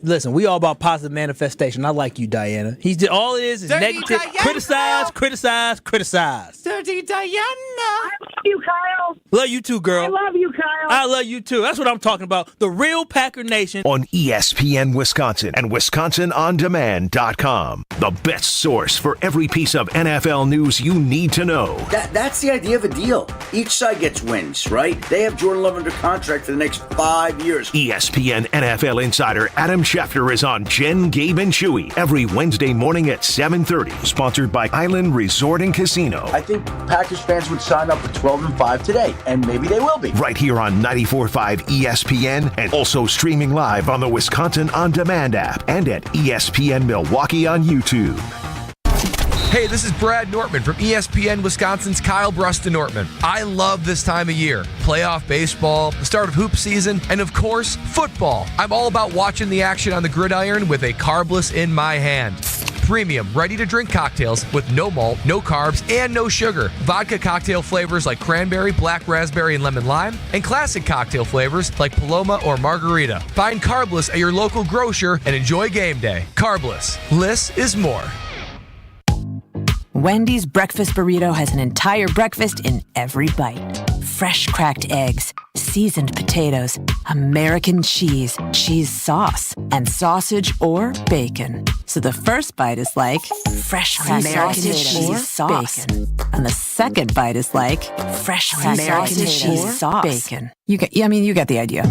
Listen, we all about positive manifestation. I like you, Diana. All it is Dirty negative. Diana. Criticize. Dirty Diana. I love you, Kyle. Love you too, girl. I love you, Kyle. I love you too. That's what I'm talking about. The real Packer Nation. On ESPN Wisconsin and WisconsinOnDemand.com. The best source for every piece of NFL news you need to know. That's the idea of a deal. Each side gets wins, right? They have Jordan Love under contract for the next 5 years. ESPN NFL insider Adam Schefter is on Jen, Gabe, and Chewy every Wednesday morning at 7:30. Sponsored by Island Resort and Casino. I think Packers fans would sign up for 12-5 today, and maybe they will be. Right here on 94.5 ESPN and also streaming live on the Wisconsin On Demand app and at ESPN Milwaukee on YouTube. Hey, this is Brad Nortman from ESPN Wisconsin's Kyle, Brust, and Nortman. I love this time of year. Playoff baseball, the start of hoop season, and of course, football. I'm all about watching the action on the gridiron with a carbless in my hand. Premium, ready-to-drink cocktails with no malt, no carbs, and no sugar. Vodka cocktail flavors like cranberry, black raspberry, and lemon lime, and classic cocktail flavors like Paloma or Margarita. Find Carbless at your local grocer and enjoy game day. Carbless. Less is more. Wendy's breakfast burrito has an entire breakfast in every bite. Fresh cracked eggs, seasoned potatoes, American cheese, cheese sauce, and sausage or bacon. So the first bite is like fresh American cheese sauce. Bacon. And the second bite is like fresh American cheese sauce. Bacon. You get the idea.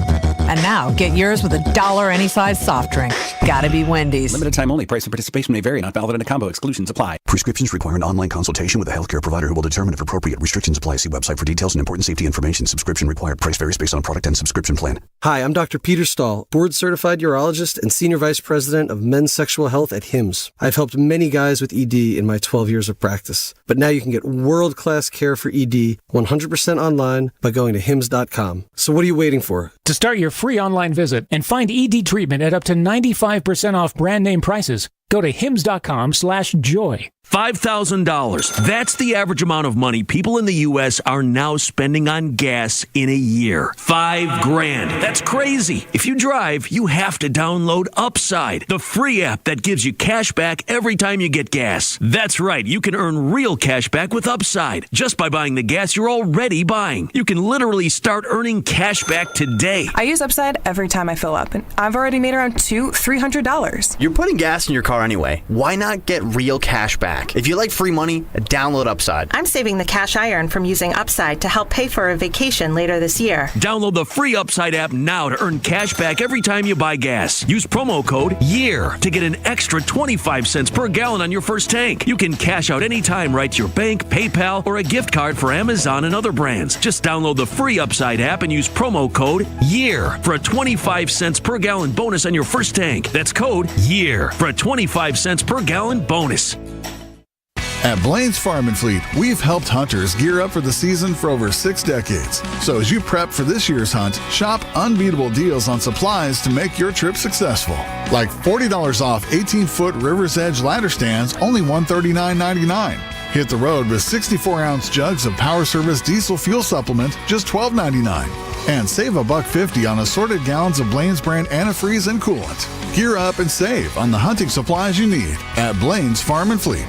And now, get yours with $1 any size soft drink. Gotta be Wendy's. Limited time only. Price and participation may vary. Not valid in a combo. Exclusions apply. Prescriptions require an online consultation with a healthcare provider who will determine if appropriate. Restrictions apply. See website for details and important safety information. Subscription required. Price varies based on product and subscription plan. Hi, I'm Dr. Peter Stahl, board-certified urologist and senior vice president of men's sexual health at HIMSS. I've helped many guys with ED in my 12 years of practice. But now you can get world-class care for ED 100% online by going to HIMSS.com. So what are you waiting for? To start your free online visit and find ED treatment at up to 95% off brand name prices, go to hims.com/joy. $5,000. That's the average amount of money people in the U.S. are now spending on gas in a year. $5,000. That's crazy. If you drive, you have to download Upside, the free app that gives you cash back every time you get gas. That's right. You can earn real cash back with Upside just by buying the gas you're already buying. You can literally start earning cash back today. I use Upside every time I fill up, and I've already made around $300. You're putting gas in your car anyway. Why not get real cash back? If you like free money, download Upside. I'm saving the cash I earn from using Upside to help pay for a vacation later this year. Download the free Upside app now to earn cash back every time you buy gas. Use promo code YEAR to get an extra 25 cents per gallon on your first tank. You can cash out anytime right to your bank, PayPal, or a gift card for Amazon and other brands. Just download the free Upside app and use promo code YEAR for a 25 cents per gallon bonus on your first tank. That's code YEAR for a 25 cents per gallon bonus. At Blaine's Farm and Fleet, we've helped hunters gear up for the season for over 6 decades. So as you prep for this year's hunt, shop unbeatable deals on supplies to make your trip successful. Like $40 off 18-foot River's Edge ladder stands, only $139.99. Hit the road with 64-ounce jugs of Power Service diesel fuel supplement, just $12.99. And save $1.50 on assorted gallons of Blaine's brand antifreeze and coolant. Gear up and save on the hunting supplies you need at Blaine's Farm and Fleet.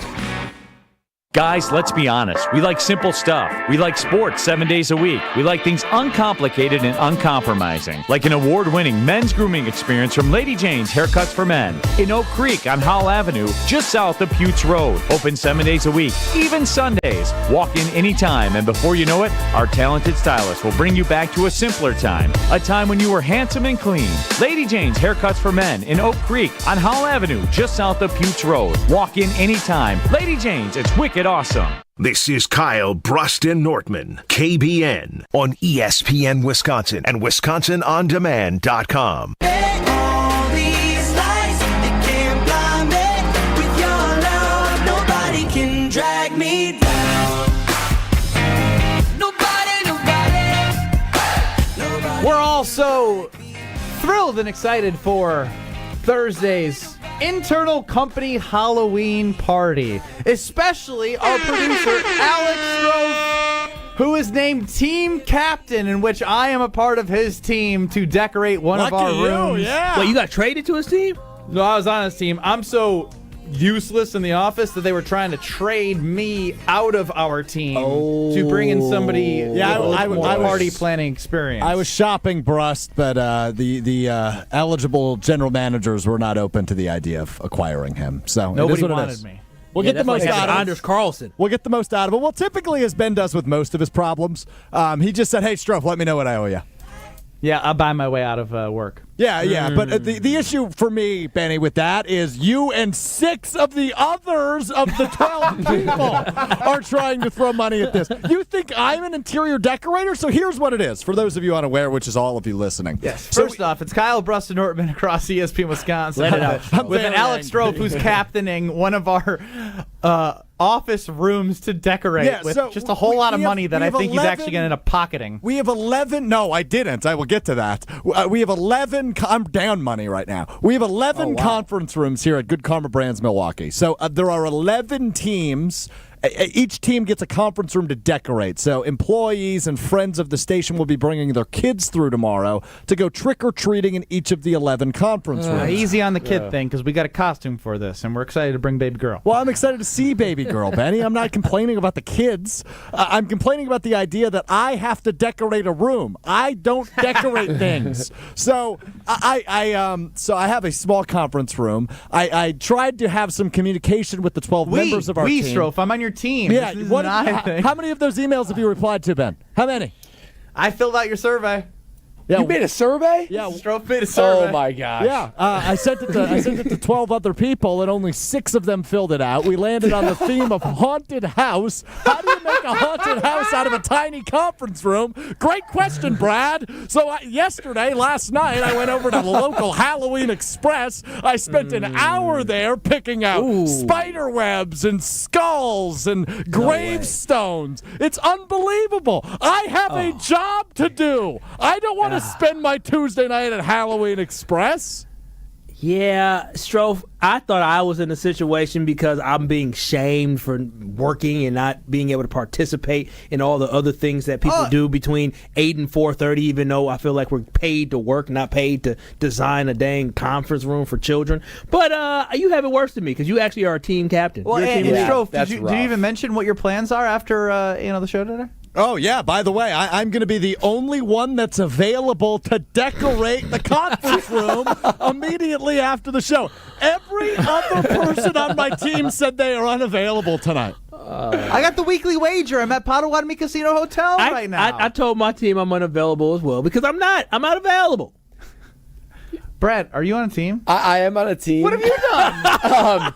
Guys, let's be honest. We like simple stuff. We like sports 7 days a week. We like things uncomplicated and uncompromising. Like an award-winning men's grooming experience from Lady Jane's Haircuts for Men in Oak Creek on Howell Avenue, just south of Putes Road. Open 7 days a week, even Sundays. Walk in anytime, and before you know it, our talented stylist will bring you back to a simpler time. A time when you were handsome and clean. Lady Jane's Haircuts for Men in Oak Creek on Howell Avenue, just south of Putes Road. Walk in anytime. Lady Jane's, it's wicked awesome. This is Kyle, Brust, and Nortman, KBN, on ESPN Wisconsin and WisconsinOnDemand.com. All these lights, they can't blind me. With your love, nobody can drag me down. Nobody. We're all so thrilled and excited for Thursday's internal company Halloween party, especially our producer Alex Stroh. who is named team captain, in which I am a part of his team to decorate one of our rooms. Yeah. Wait, you got traded to his team? No, I was on his team. I'm so useless in the office that they were trying to trade me out of our team to bring in somebody with more party planning experience. I was shopping Brust, but the eligible general managers were not open to the idea of acquiring him. So nobody it is what wanted it is. me. We'll get the most out of it. Anders Carlson. We'll get the most out of it. Well, typically, as Ben does with most of his problems, he just said, "Hey, Strofe, let me know what I owe you." Yeah, I'll buy my way out of work. Yeah, but the issue for me, Benny, with that is you and 6 of the others of the 12 people are trying to throw money at this. You think I'm an interior decorator? So here's what it is, for those of you unaware, which is all of you listening. Yes. First off, it's Kyle Brust and Nortman across ESPN Wisconsin. Let it out. With an Alex Strofe who's captaining one of our office rooms to decorate with just a whole lot of money that I think he's actually going to end up pocketing. We have 11. No, I didn't. I will get to that. We have 11. I'm down money right now. We have 11 conference rooms here at Good Karma Brands Milwaukee. So there are 11 teams. Each team gets a conference room to decorate. So employees and friends of the station will be bringing their kids through tomorrow to go trick-or-treating in each of the 11 conference rooms. Easy on the kid thing, because we got a costume for this, and we're excited to bring baby girl. Well, I'm excited to see baby girl, Benny. I'm not complaining about the kids. I'm complaining about the idea that I have to decorate a room. I don't decorate things. So I have a small conference room. I tried to have some communication with the 12 members of our team. Strofe, I'm on your team. Yeah, How many of those emails have you replied to, Ben? How many? I filled out your survey. Yeah, you made a survey? Yeah, Strofe made a survey. Oh my gosh! Yeah, I sent it to 12 other people, and only 6 of them filled it out. We landed on the theme of haunted house. How do you make a haunted house out of a tiny conference room? Great question, Brad. So last night, I went over to the local Halloween Express. I spent an hour there picking out spider webs and skulls and gravestones. It's unbelievable. I have a job to do. I don't want to spend my Tuesday night at Halloween Express. Yeah, Strofe, I thought I was in a situation because I'm being shamed for working and not being able to participate in all the other things that people do between 8 and 4:30, even though I feel like we're paid to work, not paid to design a dang conference room for children. But you have it worse than me because you actually are a team captain. Well, and Strofe, did you even mention what your plans are after the show today? Oh, yeah. By the way, I'm going to be the only one that's available to decorate the conference room immediately after the show. Every other person on my team said they are unavailable tonight. I got the weekly wager. I'm at Potawatomi Casino Hotel right now. I told my team I'm unavailable as well because I'm not available. Brad, are you on a team? I am on a team. What have you done?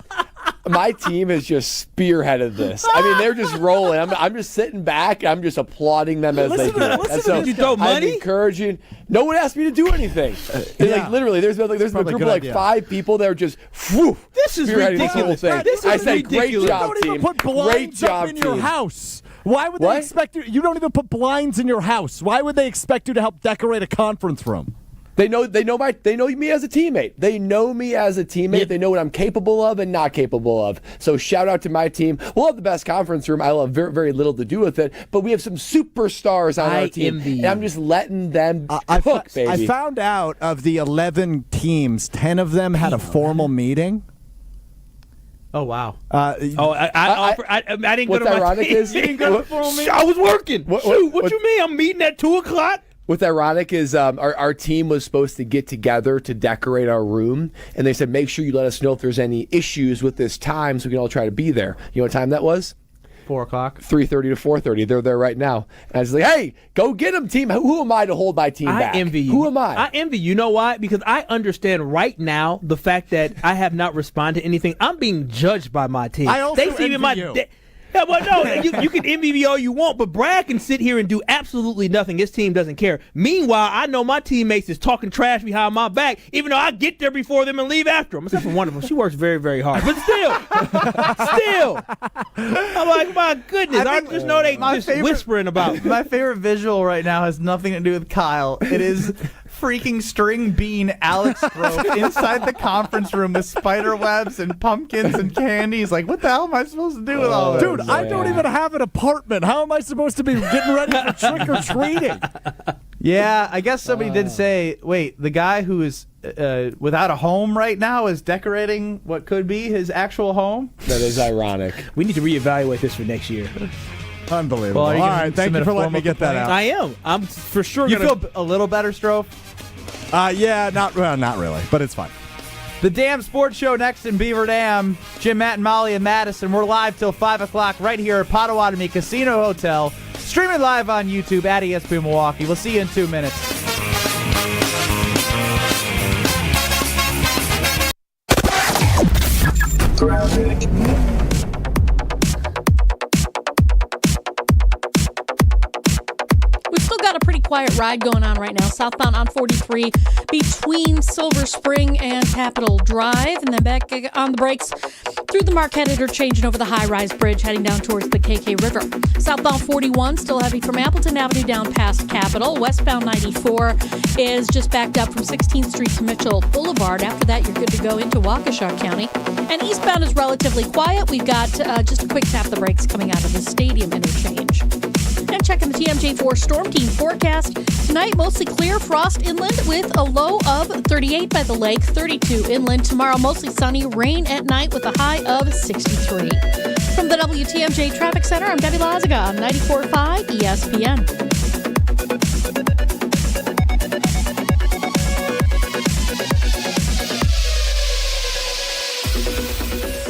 My team has just spearheaded this. I mean, they're just rolling. I'm just sitting back. I'm just applauding them as they do it. And so did you throw money? I'm encouraging. No one asked me to do anything. Like literally, there's been a group of like 5 people that are just this is ridiculous. I say, great job, team. You don't even put blinds up in your house. Why would they expect you? You don't even put blinds in your house. Why would they expect you to help decorate a conference room? They know me as a teammate. They know me as a teammate. Yeah. They know what I'm capable of and not capable of. So shout out to my team. We'll have the best conference room. I'll have very, very little to do with it. But we have some superstars on our team. And I'm just letting them cook, baby. I found out of the 11 teams, 10 of them had a formal meeting. Oh, wow. I didn't go to my ironic team. is, You didn't go to the formal meeting? I was working. What you mean? I'm meeting at 2 o'clock? What's ironic is our team was supposed to get together to decorate our room, and they said, make sure you let us know if there's any issues with this time so we can all try to be there. You know what time that was? 4 o'clock. 3:30 to 4:30. They're there right now. And I was like, hey, go get them, team. Who am I to hold my team back? I envy you. Who am I? I envy you. You know why? Because I understand right now the fact that I have not responded to anything. I'm being judged by my team. I also envy you. Yeah, well, no, you can envy me all you want, but Brad can sit here and do absolutely nothing. His team doesn't care. Meanwhile, I know my teammates is talking trash behind my back, even though I get there before them and leave after them. Except for one of them. She works very, very hard. But still. I'm like, my goodness. I just know they just whispering about me. My favorite visual right now has nothing to do with Kyle. It is freaking string bean Alex Strofe inside the conference room with spider webs and pumpkins and candies. Like, what the hell am I supposed to do with all this? Dude, I don't even have an apartment. How am I supposed to be getting ready for trick-or-treating? Yeah, I guess somebody did say, wait, the guy who is without a home right now is decorating what could be his actual home? That is ironic. We need to reevaluate this for next year. Unbelievable. Well, all right, thank you for letting me get that out. I am. I'm for sure You going feel a little better, Strofe? Yeah, not really, but it's fine. The Dam Sports Show next in Beaver Dam. Jim, Matt, and Molly in Madison. We're live till 5 o'clock right here at Potawatomi Casino Hotel. Streaming live on YouTube at ESPN Milwaukee. We'll see you in 2 minutes. We've still got a pretty quiet ride going on right now. Southbound on 43 between Silver Spring and Capitol Drive. And then back on the brakes through the Marquette interchange and over the high-rise bridge heading down towards the KK River. Southbound 41 still heavy from Appleton Avenue down past Capitol. Westbound 94 is just backed up from 16th Street to Mitchell Boulevard. After that, you're good to go into Waukesha County. And eastbound is relatively quiet. We've got just a quick tap the brakes coming out of the stadium interchange. And checking the TMJ4 Storm Team forecast. Tonight, mostly clear, frost inland with a low of 38 by the lake, 32 inland. Tomorrow, mostly sunny, rain at night with a high of 63. From the WTMJ Traffic Center, I'm Debbie Lazaga on 94.5 ESPN.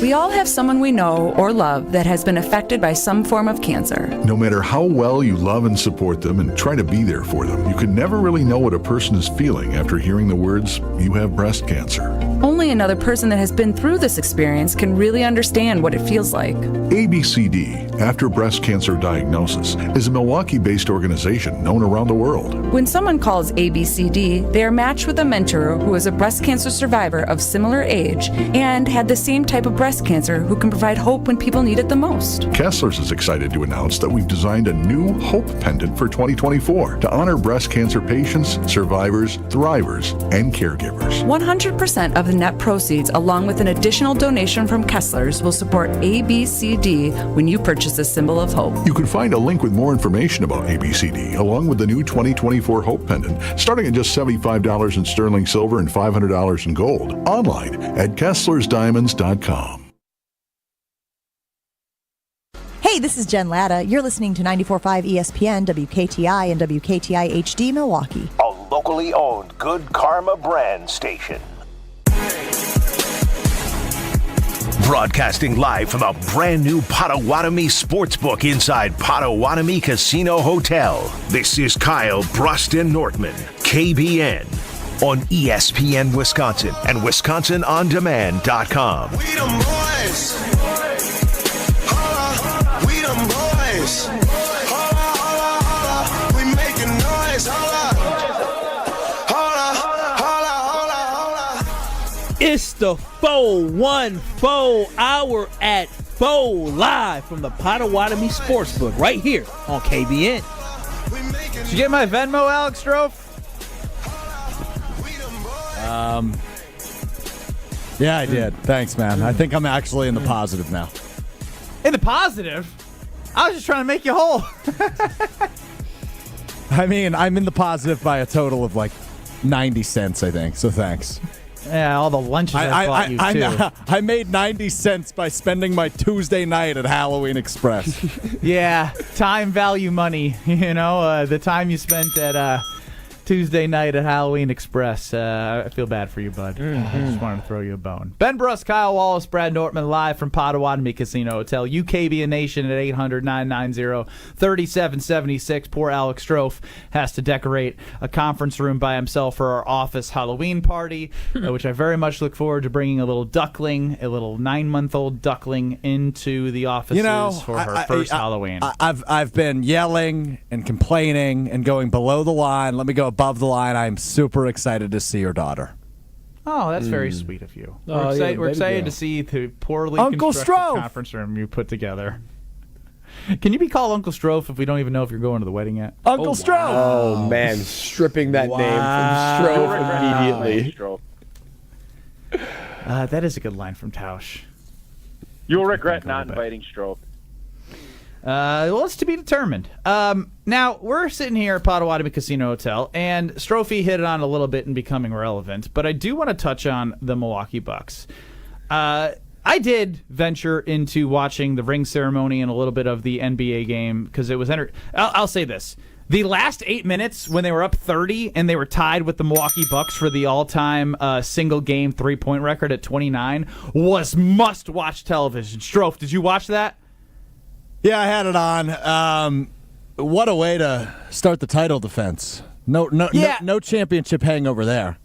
We all have someone we know or love that has been affected by some form of cancer. No matter how well you love and support them and try to be there for them, you can never really know what a person is feeling after hearing the words, "You have breast cancer." Only another person that has been through this experience can really understand what it feels like. ABCD, After Breast Cancer Diagnosis, is a Milwaukee-based organization known around the world. When someone calls ABCD, they are matched with a mentor who is a breast cancer survivor of similar age and had the same type of breast cancer who can provide hope when people need it the most. Kessler's is excited to announce that we've designed a new Hope Pendant for 2024 to honor breast cancer patients, survivors, thrivers, and caregivers. 100% of the net proceeds, along with an additional donation from Kessler's, will support ABCD when you purchase a symbol of hope. You can find a link with more information about ABCD, along with the new 2024 Hope Pendant, starting at just $75 in sterling silver and $500 in gold, online at KesslersDiamonds.com. Hey, this is Jen Latta. You're listening to 94.5 ESPN, WKTI, and WKTI HD Milwaukee. A locally owned Good Karma brand station. Broadcasting live from a brand new Potawatomi Sportsbook inside Potawatomi Casino Hotel. This is Kyle, Brust, and Nortman, KBN, on ESPN Wisconsin and WisconsinOnDemand.com. We them boys. Holla, we them boys. Holla, holla, holla. We making noise. Holla. Holla, holla, holla, holla. It's the 414 hour at 4 live from the Potawatomi Sportsbook right here on KBN. Did you get my Venmo, Alex Strofe? Yeah, I did. Thanks, man. I think I'm actually in the positive now. In the positive? I was just trying to make you whole. I mean, I'm in the positive by a total of like 90 cents, I think. So thanks. Yeah, all the lunches I bought you, too. I made 90 cents by spending my Tuesday night at Halloween Express. Yeah, time value money. You know, the time you spent at Tuesday night at Halloween Express. I feel bad for you, bud. I just wanted to throw you a bone. Ben Brust, Kyle Wallace, Brad Nortman, live from Potawatomi Casino Hotel. UKBN Nation at 800-990-3776. Poor Alex Strofe has to decorate a conference room by himself for our office Halloween party, which I very much look forward to bringing a little duckling, a little 9-month-old duckling into the offices for her first Halloween. I've been yelling and complaining and going below the line. Let me go above the line. I'm super excited to see your daughter. Oh, that's very sweet of you. Oh, We're excited to see the poorly Uncle constructed Strofe. conference room you put together. Can you be called Uncle Strofe if we don't even know if you're going to the wedding yet? Uncle Strofe. Oh man, stripping that name from Strofe immediately. That is a good line from Tausch. You'll regret not inviting Strofe. Well, it's to be determined. Now, we're sitting here at Potawatomi Casino Hotel, and Strophe hit it on a little bit in becoming relevant, but I do want to touch on the Milwaukee Bucks. I did venture into watching the ring ceremony and a little bit of the NBA game because it was I'll say this. The last 8 minutes when they were up 30 and they were tied with the Milwaukee Bucks for the all-time single-game three-point record at 29 was must-watch television. Strofe, did you watch that? Yeah, I had it on. What a way to start the title defense. No championship hangover there.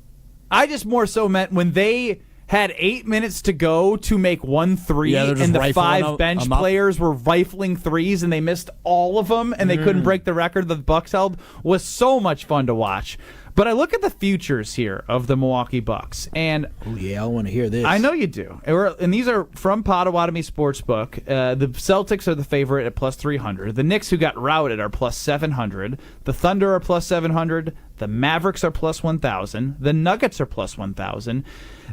I just more so meant when they had 8 minutes to go to make 1 3, and the 5 bench players were rifling threes, and they missed all of them, and they couldn't break the record that the Bucks held, was so much fun to watch. But I look at the futures here of the Milwaukee Bucks, and I want to hear this. I know you do. And these are from Potawatomi Sportsbook. The Celtics are the favorite at plus 300. The Knicks, who got routed, are plus 700. The Thunder are plus 700. The Mavericks are plus 1,000. The Nuggets are plus 1,000.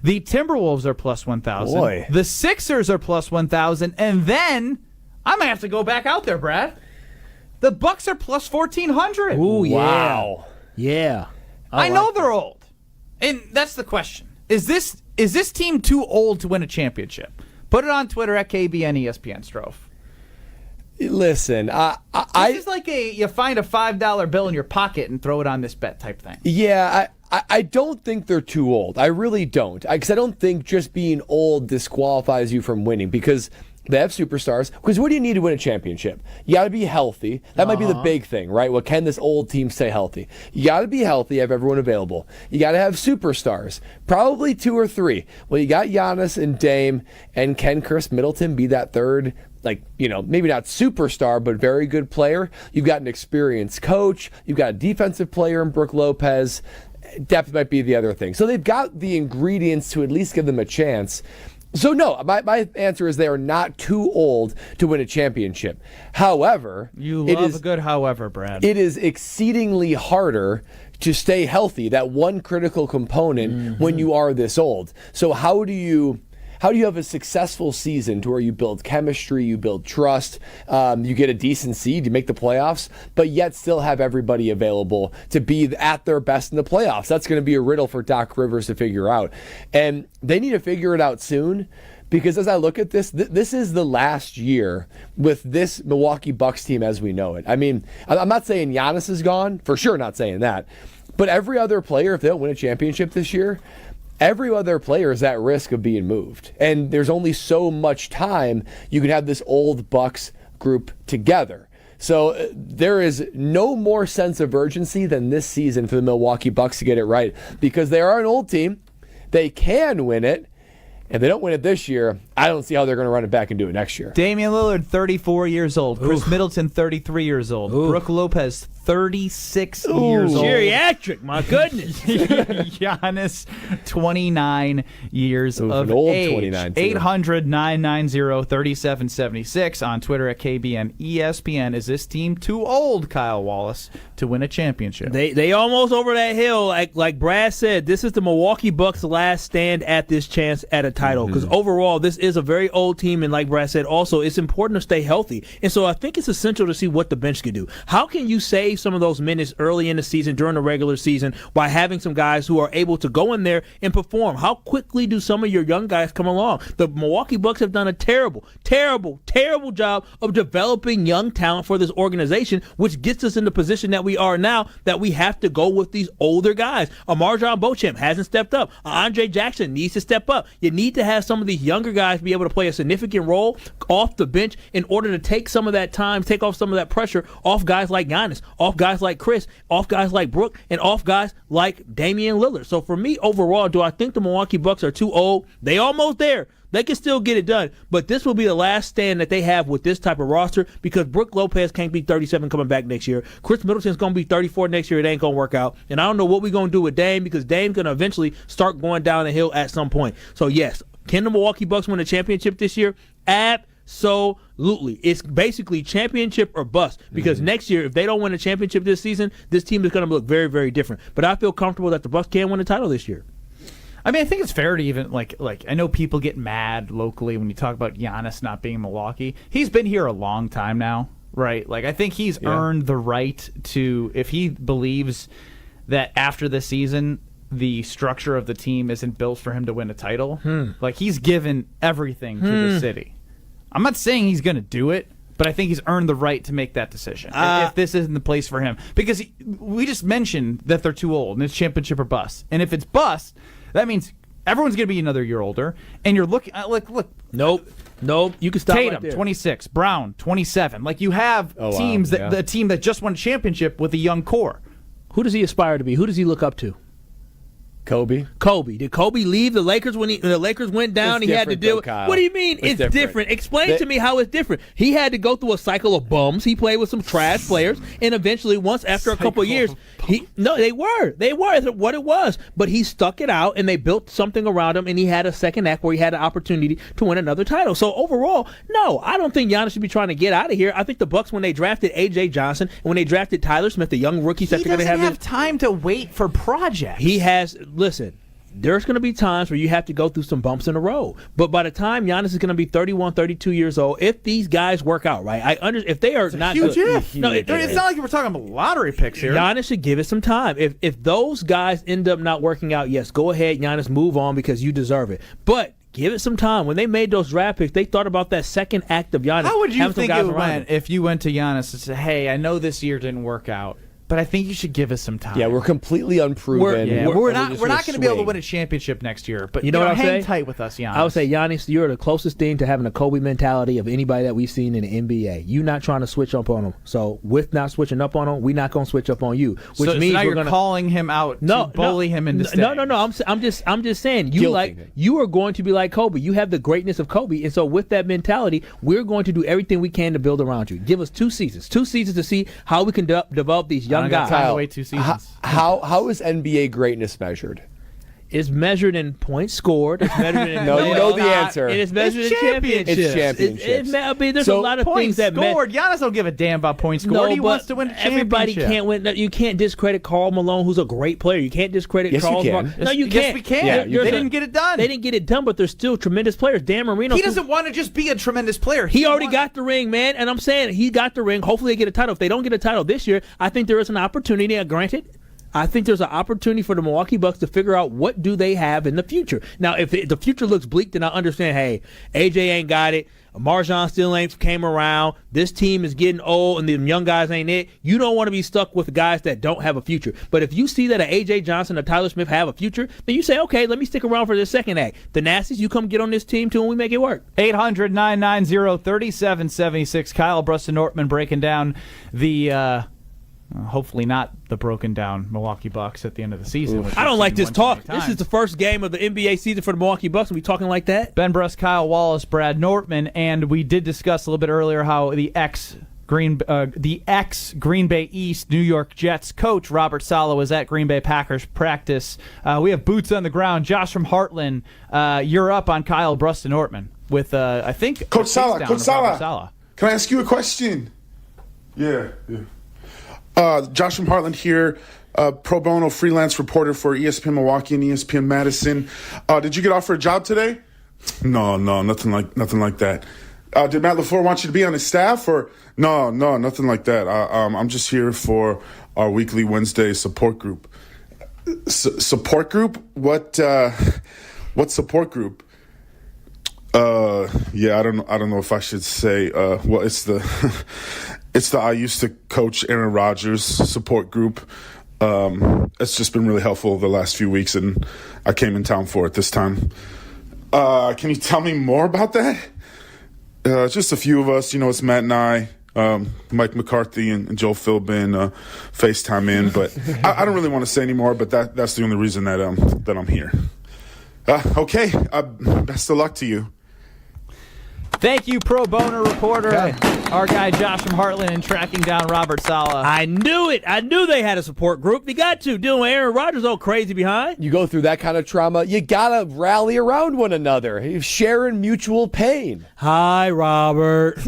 The Timberwolves are plus 1,000. Boy. The Sixers are plus 1,000. And then I'm going to have to go back out there, Brad. The Bucks are plus 1,400. Ooh, yeah. Wow. Yeah. I know they're old. And that's the question. Is this team too old to win a championship? Put it on Twitter at KBN ESPN Strofe. Listen, this is like you find a $5 bill in your pocket and throw it on this bet type thing. Yeah, I don't think they're too old. I really don't. Because I don't think just being old disqualifies you from winning because they have superstars. Because what do you need to win a championship? You got to be healthy. That might be the big thing, right? Well, can this old team stay healthy? You got to be healthy, have everyone available. You got to have superstars, probably 2 or 3. Well, you got Jannis and Dame, and can Chris Middleton be that third, maybe not superstar, but very good player? You've got an experienced coach. You've got a defensive player in Brook Lopez. Depth might be the other thing. So they've got the ingredients to at least give them a chance. So no, my answer is they are not too old to win a championship. However, you love a good however, Brad. It is exceedingly harder to stay healthy, that one critical component when you are this old. So how do you have a successful season to where you build chemistry, you build trust, you get a decent seed, you make the playoffs, but yet still have everybody available to be at their best in the playoffs? That's going to be a riddle for Doc Rivers to figure out. And they need to figure it out soon because as I look at this, this is the last year with this Milwaukee Bucks team as we know it. I mean, I'm not saying Jannis is gone, for sure not saying that, but every other player, if they don't win a championship this year, every other player is at risk of being moved. And there's only so much time you can have this old Bucks group together. So there is no more sense of urgency than this season for the Milwaukee Bucks to get it right because they are an old team. They can win it. If they don't win it this year, I don't see how they're going to run it back and do it next year. Damian Lillard, 34 years old. Chris Middleton, 33 years old. Brook Lopez, 36 years old. Geriatric, my goodness. Giannis, 29 years of an old age. 29 too. 800-990-3776 on Twitter at KBN ESPN. Is this team too old, Kyle Wallace, to win a championship? They almost over that hill. Like Brad said, this is the Milwaukee Bucks' last stand at this chance at a title because overall this is a very old team, and like Brad said, also it's important to stay healthy. And so I think it's essential to see what the bench can do. How can you save some of those minutes early in the season during the regular season by having some guys who are able to go in there and perform? How quickly do some of your young guys come along? The Milwaukee Bucks have done a terrible job of developing young talent for this organization, which gets us in the position that we are now, that we have to go with these older guys. Marjon Beauchamp hasn't stepped up. Andre Jackson needs to step up. You need to have some of these younger guys be able to play a significant role off the bench in order to take some of that time, take off some of that pressure off guys like Giannis, off guys like Chris, off guys like Brook, and off guys like Damian Lillard. So for me, overall, do I think the Milwaukee Bucks are too old? They almost there. They can still get it done, but this will be the last stand that they have with this type of roster because Brook Lopez can't be 37 coming back next year. Chris Middleton's going to be 34 next year. It ain't going to work out. And I don't know what we're going to do with Dame because Dame's going to eventually start going down the hill at some point. So, yes, can the Milwaukee Bucks win a championship this year? Absolutely. Absolutely. It's basically championship or bust because next year, if they don't win a championship this season, this team is going to look very, very different. But I feel comfortable that the Bucks can win the title this year. I mean, I think it's fair to even, like I know people get mad locally when you talk about Jannis not being in Milwaukee. He's been here a long time now, right? Like, I think he's earned the right to, if he believes that after this season the structure of the team isn't built for him to win a title, like, he's given everything to the city. I'm not saying he's going to do it, but I think he's earned the right to make that decision if this isn't the place for him. Because we just mentioned that they're too old, and it's championship or bust. And if it's bust, that means everyone's going to be another year older, and you're looking look. Nope. You can stop Tatum, right there. 26. Brown, 27. Like, you have teams the team that just won a championship with a young core. Who does he aspire to be? Who does he look up to? Kobe. Did Kobe leave the Lakers when the Lakers went down? He had to deal with. What do you mean it's different? Explain to me how it's different. He had to go through a cycle of bums. He played with some trash players, and eventually, once after a couple of years, they were what it was. But he stuck it out, and they built something around him, and he had a second act where he had an opportunity to win another title. So overall, no, I don't think Giannis should be trying to get out of here. I think the Bucks, when they drafted A.J. Johnson, and when they drafted Tyler Smith, the young rookies, he doesn't have time to wait for projects. He has. Listen, there's going to be times where you have to go through some bumps in the road. But by the time Giannis is going to be 31, 32 years old, if these guys work out, right? If they are not huge good, if. No, it's not like we're talking about lottery picks here. Giannis should give it some time. If those guys end up not working out, yes, go ahead, Giannis, move on because you deserve it. But give it some time. When they made those draft picks, they thought about that second act of Giannis. How would you think it went if you went to Giannis and said, hey, I know this year didn't work out, but I think you should give us some time. Yeah, we're completely unproven. We're not going to be able to win a championship next year. But you know what I'm hang saying? Tight with us, Giannis. I would say, Giannis, you're the closest thing to having a Kobe mentality of anybody that we've seen in the NBA. You're not trying to switch up on him. So with not switching up on him, we're not going to switch up on you. Which means now we're you're calling him out to bully him into staying. No. I'm just saying you are going to be like Kobe. You have the greatness of Kobe, and so with that mentality, we're going to do everything we can to build around you. Give us 2 seasons to see how we can develop these young guys. How is NBA greatness measured? It's measured in points scored. It's measured in no, you know the answer. And it's measured in championships. It's championships. I mean, there's a lot of things that scored. Giannis don't give a damn about points scored. He wants to win a championship. Everybody can't win. You can't discredit Karl Malone, who's a great player. You can't discredit Charles. You can. No, you can't. Yes, we can. Yeah, they didn't get it done. They didn't get it done, but they're still tremendous players. Dan Marino. He doesn't want to just be a tremendous player. He already got the ring, man. And I'm saying he got the ring. Hopefully they get a title. If they don't get a title this year, I think there is an opportunity. Granted, I think there's an opportunity for the Milwaukee Bucks to figure out what do they have in the future. Now, if the future looks bleak, then I understand, hey, AJ ain't got it. Marjan still ain't came around. This team is getting old, and the young guys ain't it. You don't want to be stuck with guys that don't have a future. But if you see that an A.J. Johnson or Tyler Smith have a future, then you say, okay, let me stick around for this second act. The Nasties, you come get on this team, too, and we make it work. 800-990-3776. Kyle, Brust, and Nortman breaking down the hopefully not the broken down Milwaukee Bucks at the end of the season. I don't like this talk. This is the first game of the NBA season for the Milwaukee Bucks, and we talking like that? Ben Brust, Kyle Wallace, Brad Nortman, and we did discuss a little bit earlier how the ex Green Bay East New York Jets coach Robert Saleh was at Green Bay Packers practice. We have boots on the ground. Josh from Heartland, you're up on Kyle, Brust, and Nortman with I think Coach Saleh. Can I ask you a question? Yeah. Josh from Heartland here, pro bono freelance reporter for ESPN Milwaukee and ESPN Madison. Did you get offered a job today? No, nothing like that. Did Matt LaFleur want you to be on his staff, or no, nothing like that. I'm just here for our weekly Wednesday support group. Support group? What support group? Yeah, I don't know if I should say. Well, it's the I used to coach Aaron Rodgers support group. It's just been really helpful the last few weeks, and I came in town for it this time. Can you tell me more about that? Just a few of us. It's Matt and I, Mike McCarthy and Joe Philbin FaceTime in, but I don't really want to say any more. But that's the only reason that I'm here. Okay. Best of luck to you. Thank you, pro bono reporter. Okay. our guy Josh from Heartland and tracking down Robert Saleh. I knew it. I knew they had a support group. You got to. Doing Aaron Rodgers all crazy behind. You go through that kind of trauma, you got to rally around one another, sharing mutual pain. Hi, Robert.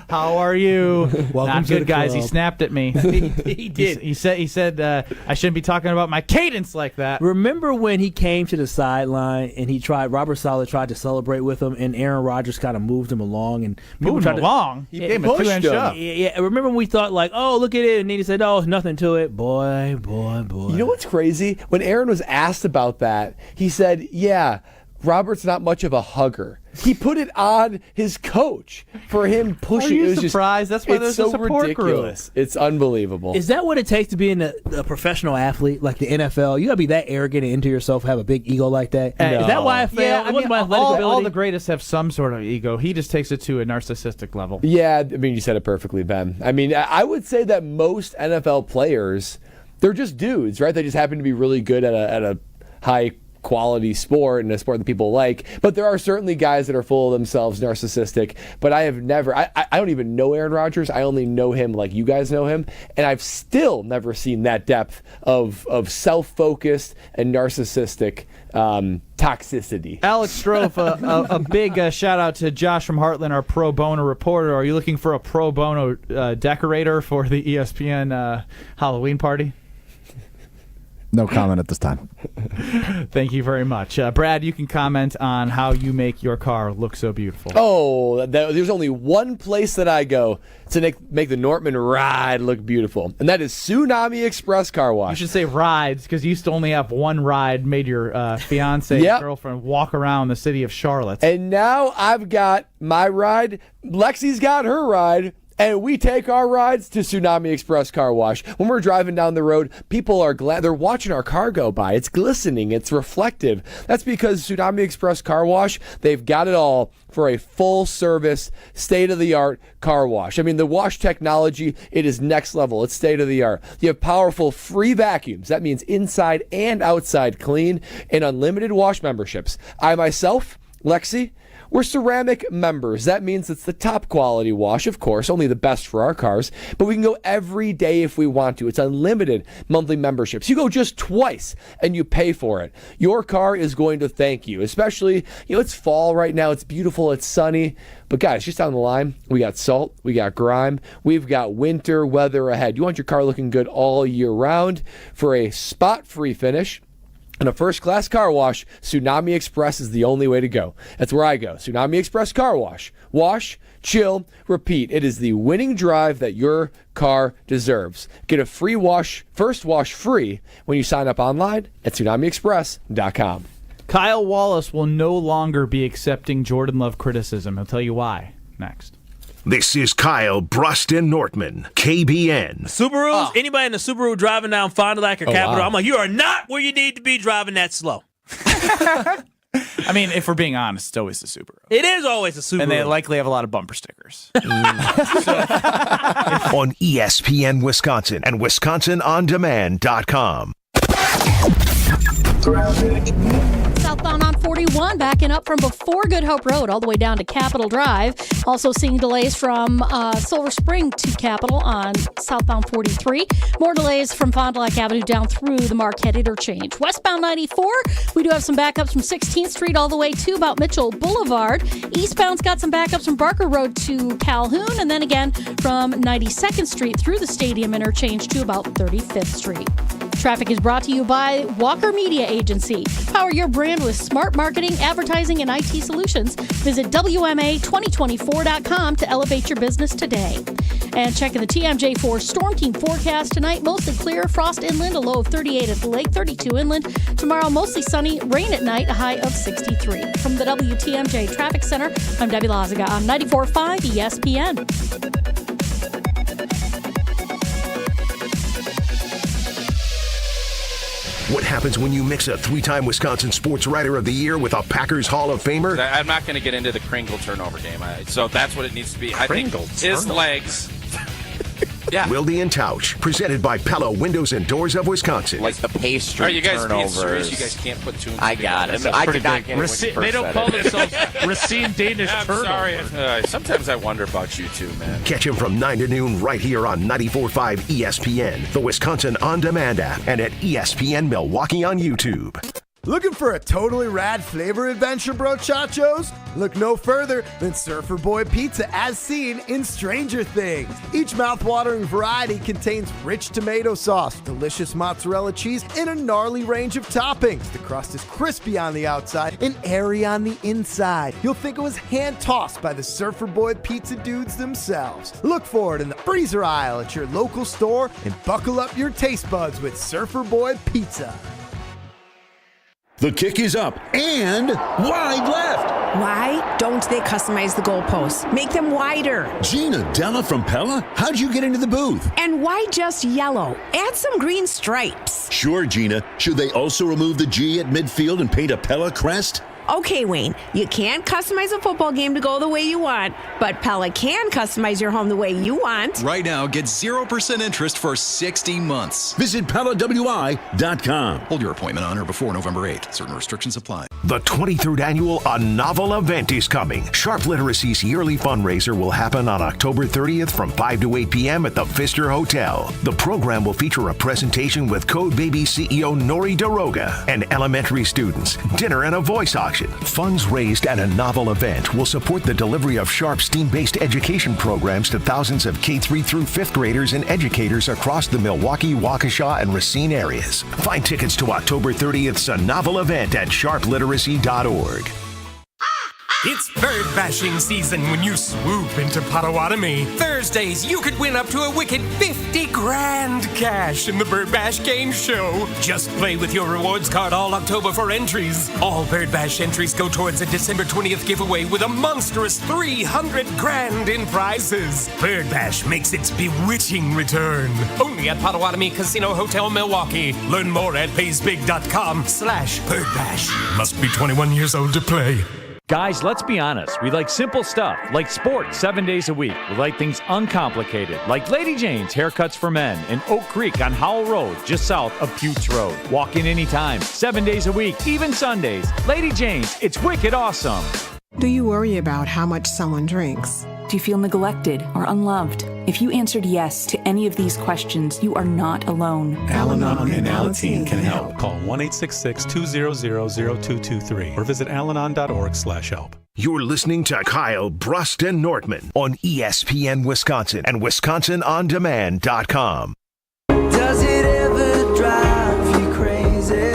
How are you? Welcome Not to good, the guys. club. He snapped at me. He did. He said I shouldn't be talking about my cadence like that. Remember when he came to the sideline and Robert Saleh tried to celebrate with him, and Aaron Rodgers kind of moved him along, and Moved him along. He gave him a 2-inch shove. Yeah, remember when we thought like, oh, look at it, and then he said, oh, nothing to it. Boy. You know what's crazy? When Aaron was asked about that, he said, yeah, Robert's not much of a hugger. He put it on his coach for him pushing. Are you it was surprised? That's why it's there's so a support ridiculous. group. It's unbelievable. Is that what it takes to be a professional athlete like the NFL? You gotta be that arrogant and into yourself, have a big ego like that. No. Is that why I failed? Yeah, It wasn't my athletic all ability. the greatest have some sort of ego. He just takes it to a narcissistic level. Yeah, I mean, you said it perfectly, Ben. I mean, I would say that most NFL players, they're just dudes, right? They just happen to be really good at a high quality sport and a sport that people like. But there are certainly guys that are full of themselves, narcissistic. But I have never, I don't even know Aaron Rodgers. I only know him like you guys know him. And I've still never seen that depth of self-focused and narcissistic toxicity. Alex Strofe, a big shout out to Josh from Heartland, our pro bono reporter. Are you looking for a pro bono decorator for the ESPN Halloween party? No comment at this time. Thank you very much. Brad, you can comment on how you make your car look so beautiful. Oh, there's only one place that I go to make the Nortman ride look beautiful, and that is Tsunami Express Car Wash. You should say rides, because you used to only have one ride, made your fiance, girlfriend walk around the city of Charlotte. And now I've got my ride. Lexi's got her ride. And we take our rides to Tsunami Express Car Wash. When we're driving down the road, people are glad. They're watching our car go by. It's glistening. It's reflective. That's because Tsunami Express Car Wash, they've got it all for a full-service, state-of-the-art car wash. I mean, the wash technology, it is next level. It's state-of-the-art. You have powerful free vacuums. That means inside and outside clean, and unlimited wash memberships. I myself, Lexi, we're ceramic members. That means it's the top quality wash, of course, only the best for our cars, but we can go every day if we want to. It's unlimited monthly memberships. You go just twice and you pay for it. Your car is going to thank you, especially, it's fall right now. It's beautiful. It's sunny. But guys, just down the line, we got salt, we got grime, we've got winter weather ahead. You want your car looking good all year round for a spot-free finish. And a first-class car wash, Tsunami Express is the only way to go. That's where I go. Tsunami Express Car Wash. Wash, chill, repeat. It is the winning drive that your car deserves. Get a free wash, first wash free when you sign up online at TsunamiExpress.com. Kyle Wallace will no longer be accepting Jordan Love criticism. He'll tell you why next. This is Kyle, Brust, and Nortman, KBN. Subarus, anybody in the Subaru driving down Fond du Lac or Capitol, wow. I'm like, you are not where you need to be driving that slow. I mean, if we're being honest, it's always the Subaru. It is always a Subaru. And they likely have a lot of bumper stickers. On ESPN Wisconsin and WisconsinOnDemand.com. Southbound on 41, backing up from before Good Hope Road all the way down to Capitol Drive. Also seeing delays from Silver Spring to Capitol on southbound 43. More delays from Fond du Lac Avenue down through the Marquette interchange. Westbound 94, we do have some backups from 16th Street all the way to about Mitchell Boulevard. Eastbound's got some backups from Barker Road to Calhoun, and then again from 92nd Street through the Stadium interchange to about 35th Street. Traffic is brought to you by Walker Media Agency. Power your brand with smart marketing, advertising, and IT solutions. Visit WMA2024.com to elevate your business today. And checking the TMJ4 Storm Team forecast tonight, mostly clear, frost inland, a low of 38 at the lake, 32 inland. Tomorrow, mostly sunny, rain at night, a high of 63. From the WTMJ Traffic Center, I'm Debbie Lazaga on 94.5 ESPN. What happens when you mix a three-time Wisconsin Sports Writer of the Year with a Packers Hall of Famer? I'm not going to get into the Kringle turnover game, so that's what it needs to be. I think his legs Wilde and Tausch, presented by Pella Windows and Doors of Wisconsin. Like the pastry Are you guys being turnovers. serious? You guys can't put two. I got it. I did not get it. They don't call themselves Racine Danish turnovers. Sorry. Sometimes I wonder about you too, man. Catch him from 9 to noon right here on 94.5 ESPN, the Wisconsin On Demand app, and at ESPN Milwaukee on YouTube. Looking for a totally rad flavor adventure, brochachos? Look no further than Surfer Boy Pizza as seen in Stranger Things. Each mouth-watering variety contains rich tomato sauce, delicious mozzarella cheese, and a gnarly range of toppings. The crust is crispy on the outside and airy on the inside. You'll think it was hand-tossed by the Surfer Boy Pizza dudes themselves. Look for it in the freezer aisle at your local store and buckle up your taste buds with Surfer Boy Pizza. The kick is up and wide left. Why don't they customize the goalposts? Make them wider. Gina Della from Pella? How'd you get into the booth? And why just yellow? Add some green stripes. Sure, Gina. Should they also remove the G at midfield and paint a Pella crest? Okay, Wayne, you can't customize a football game to go the way you want, but Pella can customize your home the way you want. Right now, get 0% interest for 60 months. Visit PellaWI.com. Hold your appointment on or before November 8th. Certain restrictions apply. The 23rd annual A Novel event is coming. Sharp Literacy's yearly fundraiser will happen on October 30th from 5 to 8 p.m. at the Pfister Hotel. The program will feature a presentation with Code Baby CEO Nori Daroga and elementary students, dinner and a voice auction. Funds raised at A Novel event will support the delivery of Sharp STEAM-based education programs to thousands of K-3 through 5th graders and educators across the Milwaukee, Waukesha, and Racine areas. Find tickets to October 30th's A Novel event at sharpliteracy.org. It's bird bashing season when you swoop into Potawatomi. Thursdays, you could win up to a wicked 50 grand cash in the Bird Bash Game Show. Just play with your rewards card all October for entries. All Bird Bash entries go towards a December 20th giveaway with a monstrous 300 grand in prizes. Bird Bash makes its bewitching return. Only at Potawatomi Casino Hotel, Milwaukee. Learn more at paysbig.com/birdbash. Must be 21 years old to play. Guys, let's be honest. We like simple stuff, like sports 7 days a week. We like things uncomplicated, like Lady Jane's Haircuts for Men in Oak Creek on Howell Road, just south of Putes Road. Walk in anytime, 7 days a week, even Sundays. Lady Jane's, it's wicked awesome. Do you worry about how much someone drinks? Do you feel neglected or unloved? If you answered yes to any of these questions, you are not alone. Al-Anon and Alateen can help. Call 1-866-200-0223 or visit alanon.org/help. You're listening to Kyle, Brust, and Nortman on ESPN Wisconsin and WisconsinOnDemand.com. Does it ever drive you crazy?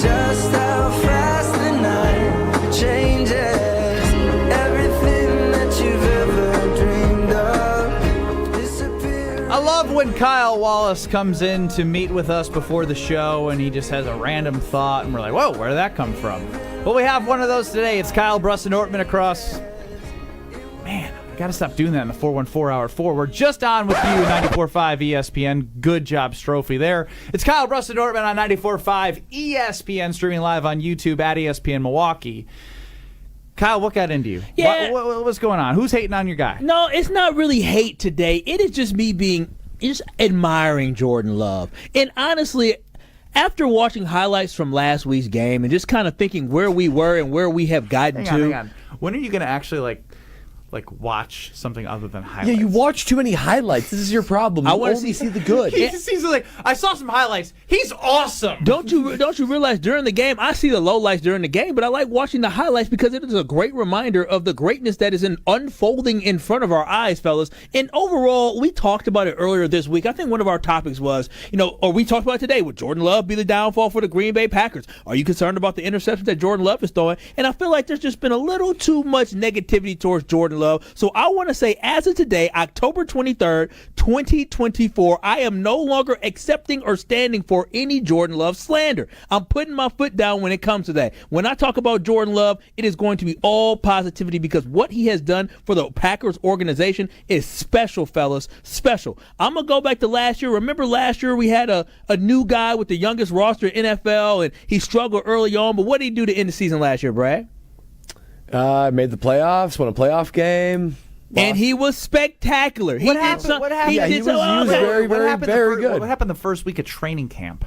Just how fast the night changes. Everything that you've ever dreamed of disappears. I love when Kyle Wallace comes in to meet with us before the show and he just has a random thought and we're like, whoa, where did that come from? Well, we have one of those today. It's Kyle, Brust, and Nortman across. Man, I got to stop doing that in the 414 Hour 4. We're just on with you, 94.5 ESPN. Good job, Strophy there. It's Kyle, Brust, and Nortman on 94.5 ESPN, streaming live on YouTube at ESPN Milwaukee. Kyle, what got into you? Yeah. What's going on? Who's hating on your guy? No, it's not really hate today. It is just me just admiring Jordan Love. And honestly, after watching highlights from last week's game and just kind of thinking where we were and where we have gotten to. Hang on. When are you going to actually like watch something other than highlights? Yeah, you watch too many highlights. This is your problem. You only see the good. He's like, I saw some highlights. He's awesome. Don't you realize during the game, I see the lowlights during the game, but I like watching the highlights because it is a great reminder of the greatness that is unfolding in front of our eyes, fellas. And overall, we talked about it earlier this week. I think one of our topics was, or we talked about it today, would Jordan Love be the downfall for the Green Bay Packers? Are you concerned about the interceptions that Jordan Love is throwing? And I feel like there's just been a little too much negativity towards Jordan Love. So I want to say, as of today, October 23rd, 2024, I am no longer accepting or standing for any Jordan Love slander. I'm putting my foot down when it comes to that. When I talk about Jordan Love, it is going to be all positivity because what he has done for the Packers organization is special, fellas, special. I'm going to go back to last year. Remember last year we had a new guy with the youngest roster in NFL, and he struggled early on, but what did he do to end the season last year, Brad? Made the playoffs, won a playoff game. And he was spectacular. What happened? What happened? He was very good. What happened the first week of training camp?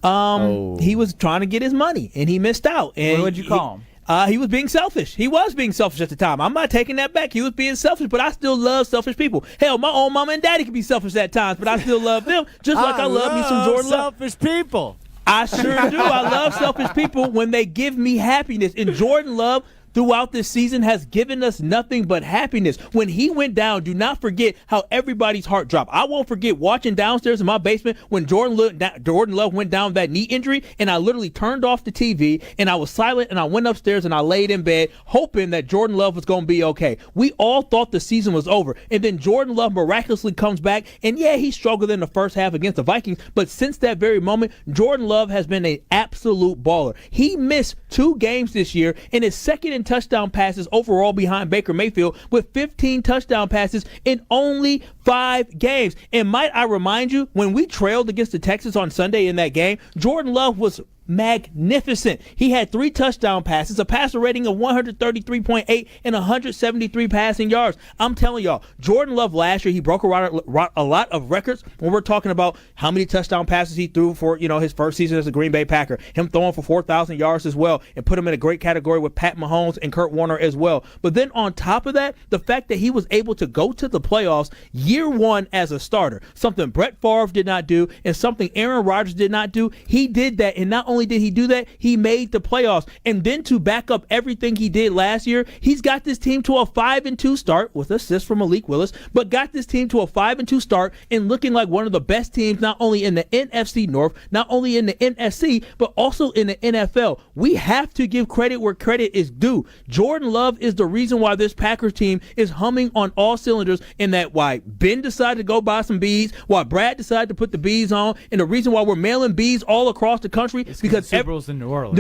He was trying to get his money, and he missed out. And what would you call him? He was being selfish. He was being selfish at the time. I'm not taking that back. He was being selfish, but I still love selfish people. Hell, my own mama and daddy can be selfish at times, but I still love them just like I love me some Jordan Love. Selfish people. I sure do. I love selfish people when they give me happiness. And Jordan Love, throughout this season, has given us nothing but happiness. When he went down, do not forget how everybody's heart dropped. I won't forget watching downstairs in my basement when Jordan Love went down with that knee injury, and I literally turned off the TV, and I was silent, and I went upstairs, and I laid in bed hoping that Jordan Love was going to be okay. We all thought the season was over, and then Jordan Love miraculously comes back, and yeah, he struggled in the first half against the Vikings, but since that very moment, Jordan Love has been an absolute baller. He missed 2 games this year, and his second in touchdown passes overall behind Baker Mayfield with 15 touchdown passes in only 5 games. And might I remind you, when we trailed against the Texans on Sunday in that game, Jordan Love was magnificent. He had 3 touchdown passes, a passer rating of 133.8 and 173 passing yards. I'm telling y'all, Jordan Love last year, he broke a lot of records when we're talking about how many touchdown passes he threw for, his first season as a Green Bay Packer. Him throwing for 4,000 yards as well, and put him in a great category with Pat Mahomes and Kurt Warner as well. But then on top of that, the fact that he was able to go to the playoffs year 1 as a starter, something Brett Favre did not do and something Aaron Rodgers did not do. He did that, and not only did he do that, he made the playoffs. And then to back up everything he did last year, he's got this team to a 5-2 start with assists from Malik Willis, but got this team to a 5-2 start and looking like one of the best teams, not only in the NFC North, not only in the NFC, but also in the NFL. We have to give credit where credit is due. Jordan Love is the reason why this Packers team is humming on all cylinders, and that why Ben decided to go buy some bees, why Brad decided to put the bees on, and the reason why we're mailing bees all across the country because Super Bowl's in New Orleans.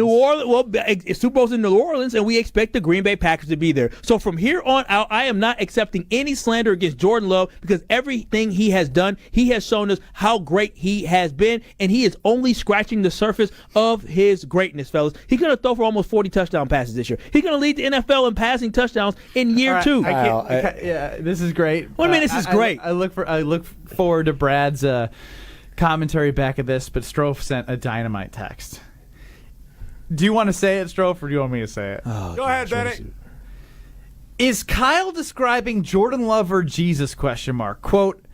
Super Bowl's in New Orleans, and we expect the Green Bay Packers to be there. So from here on out, I am not accepting any slander against Jordan Love because everything he has done, he has shown us how great he has been, and he is only scratching the surface of his greatness, fellas. He's going to throw for almost 40 touchdown passes this year. He's going to lead the NFL in passing touchdowns in year 2. This is great. What do you mean this is great? I look forward to Brad's commentary back of this, but Strofe sent a dynamite text. Do you want to say it, Strofe, or do you want me to say it? Go ahead, Benny. Is Kyle describing Jordan Love or Jesus? ? Quote,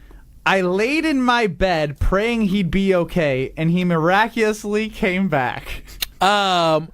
I laid in my bed praying he'd be okay, and he miraculously came back. Well,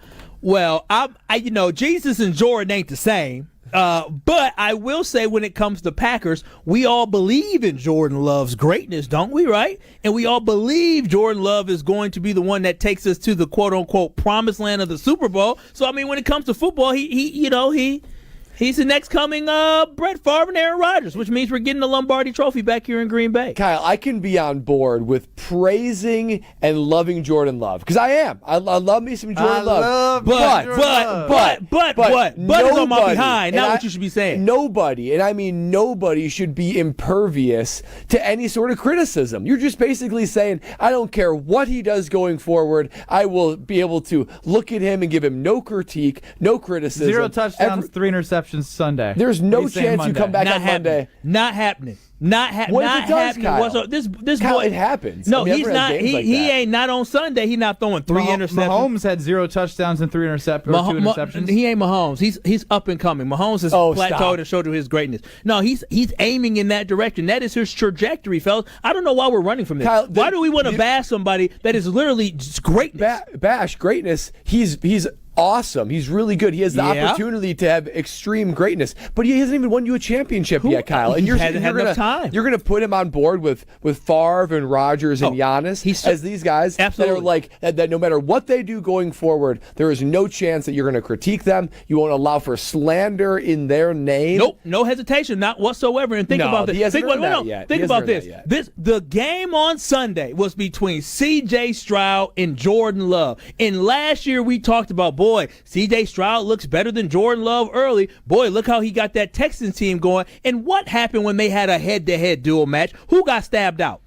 Jesus and Jordan ain't the same. But I will say when it comes to Packers, we all believe in Jordan Love's greatness, don't we, right? And we all believe Jordan Love is going to be the one that takes us to the quote-unquote promised land of the Super Bowl. So, I mean, when it comes to football, he's the next coming Brett Favre and Aaron Rodgers, which means we're getting the Lombardi Trophy back here in Green Bay. Kyle, I can be on board with praising and loving Jordan Love because I am. I love me some Jordan Love. But what is on my behind? Not what you should be saying. Nobody, and I mean nobody, should be impervious to any sort of criticism. You're just basically saying, I don't care what he does going forward. I will be able to look at him and give him no critique, no criticism. 0 touchdowns, 3 interceptions Sunday. There's no chance you come back on Monday. Not happening. Not happening. Kyle? This Kyle, boy, it happens. No, he's not. He ain't not on Sunday. He's not throwing 3 interceptions. Mahomes had 0 touchdowns and 3 interceptions. 2 interceptions. He ain't Mahomes. He's up and coming. Mahomes has plateaued and showed you his greatness. No, he's aiming in that direction. That is his trajectory, fellas. I don't know why we're running from this. Kyle, why do we want to bash somebody that is literally just greatness? Bash greatness. He's awesome. He's really good. He has the opportunity to have extreme greatness, but he hasn't even won you a championship yet, Kyle. And you're going to put him on board with Favre and Rodgers and Jannis as these guys that are like that. No matter what they do going forward, there is no chance that you're going to critique them. You won't allow for slander in their name. Nope, no hesitation, not whatsoever. And think about this. He hasn't earned that yet. Think about this. The game on Sunday was between C.J. Stroud and Jordan Love. And last year we talked about, boy, C.J. Stroud looks better than Jordan Love early. Boy, look how he got that Texans team going. And what happened when they had a head-to-head duel match? Who got stabbed out?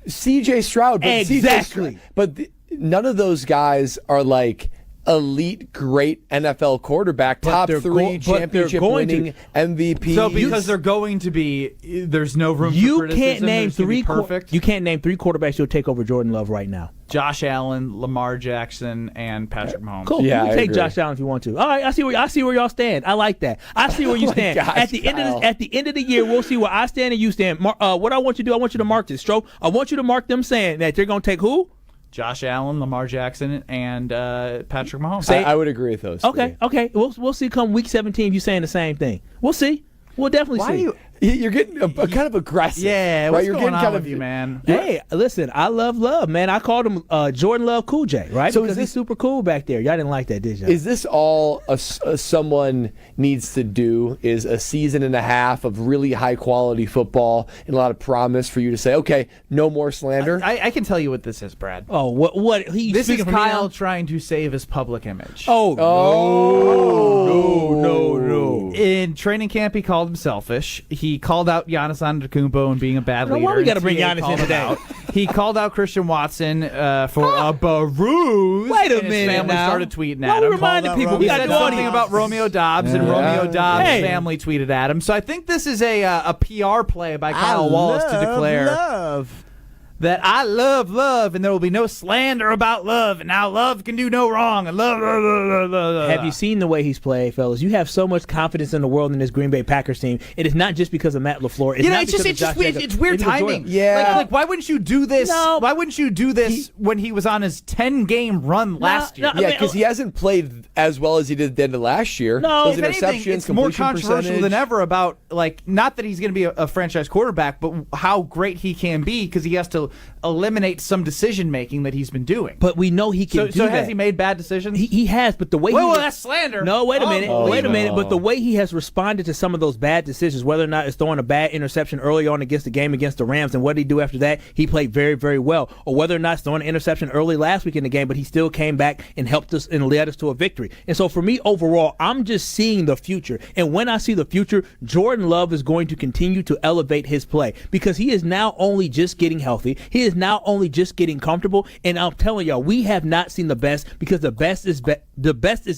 C.J. Stroud. But exactly. None of those guys are like elite, great NFL quarterback, top 3 championship winning MVP. So because they're going to be, there's no room for criticism. Can't name three perfect. You can't name 3 quarterbacks who'll take over Jordan Love right now. Josh Allen, Lamar Jackson, and Patrick Mahomes. Cool. Yeah, you I can take agree. Josh Allen if you want to. All right, I see where y'all stand. I like that. I see where you stand. Gosh, at the end of the year, we'll see where I stand and you stand. What I want you to do, I want you to mark this, Stroke. I want you to mark them saying that they're going to take who? Josh Allen, Lamar Jackson, and Patrick Mahomes. I would agree with those. Okay. We'll see come week 17 you saying the same thing. We'll see. We'll definitely see. You're getting kind of aggressive. Yeah, right? What's going on with you, man? Hey, listen, I love Love, man. I called him Jordan Love Cool J, right? So because he's super cool back there. Y'all didn't like that, did y'all? Is this all someone needs to do, is a season and a half of really high-quality football and a lot of promise for you to say, okay, no more slander? I can tell you what this is, Brad. Oh, what? This is Kyle trying to save his public image. Oh, no. In training camp, he called him selfish. He called out Jannis Antetokounmpo and being a bad leader. Why we got to bring CA Jannis called in him today? out. He called out Christian Watson for a barooz. Wait a and his minute family now. started tweeting Why at we him. reminding people He we got said the something audience. about Romeo Dobbs, and Romeo Dobbs' Hey. family tweeted at him. So I think this is a PR play by Kyle Wallace to declare that I love Love, and there will be no slander about Love, and now Love can do no wrong, and love. Have you seen the way he's played, fellas? You have so much confidence in the world in this Green Bay Packers team. It is not just because of Matt LaFleur. It's not because of Josh Jacobs. It's weird It's because timing. Jordan. Yeah. Like, why wouldn't you do this? No. Why wouldn't you do this when he was on his 10-game run last year? Yeah, because he hasn't played as well as he did at the end of last year. No, Those if anything, interceptions, it's more completion controversial percentage. than ever about, like, not that he's going to be a franchise quarterback, but how great he can be because he has to eliminate some decision-making that he's been doing. But we know he can do so that. has he made bad decisions? He has, but the way Well, that's slander. No, wait a minute. Wait a minute. no. But the way he has responded to some of those bad decisions, whether or not it's throwing a bad interception early on against the game against the Rams, and what did he do after that? He played very, very well. Or whether or not it's throwing an interception early last week in the game, but he still came back and helped us and led us to a victory. And so for me, overall, I'm just seeing the future. And when I see the future, Jordan Love is going to continue to elevate his play because he is now only just getting healthy. He is now only just getting comfortable. And I'm telling y'all, we have not seen the best because the best is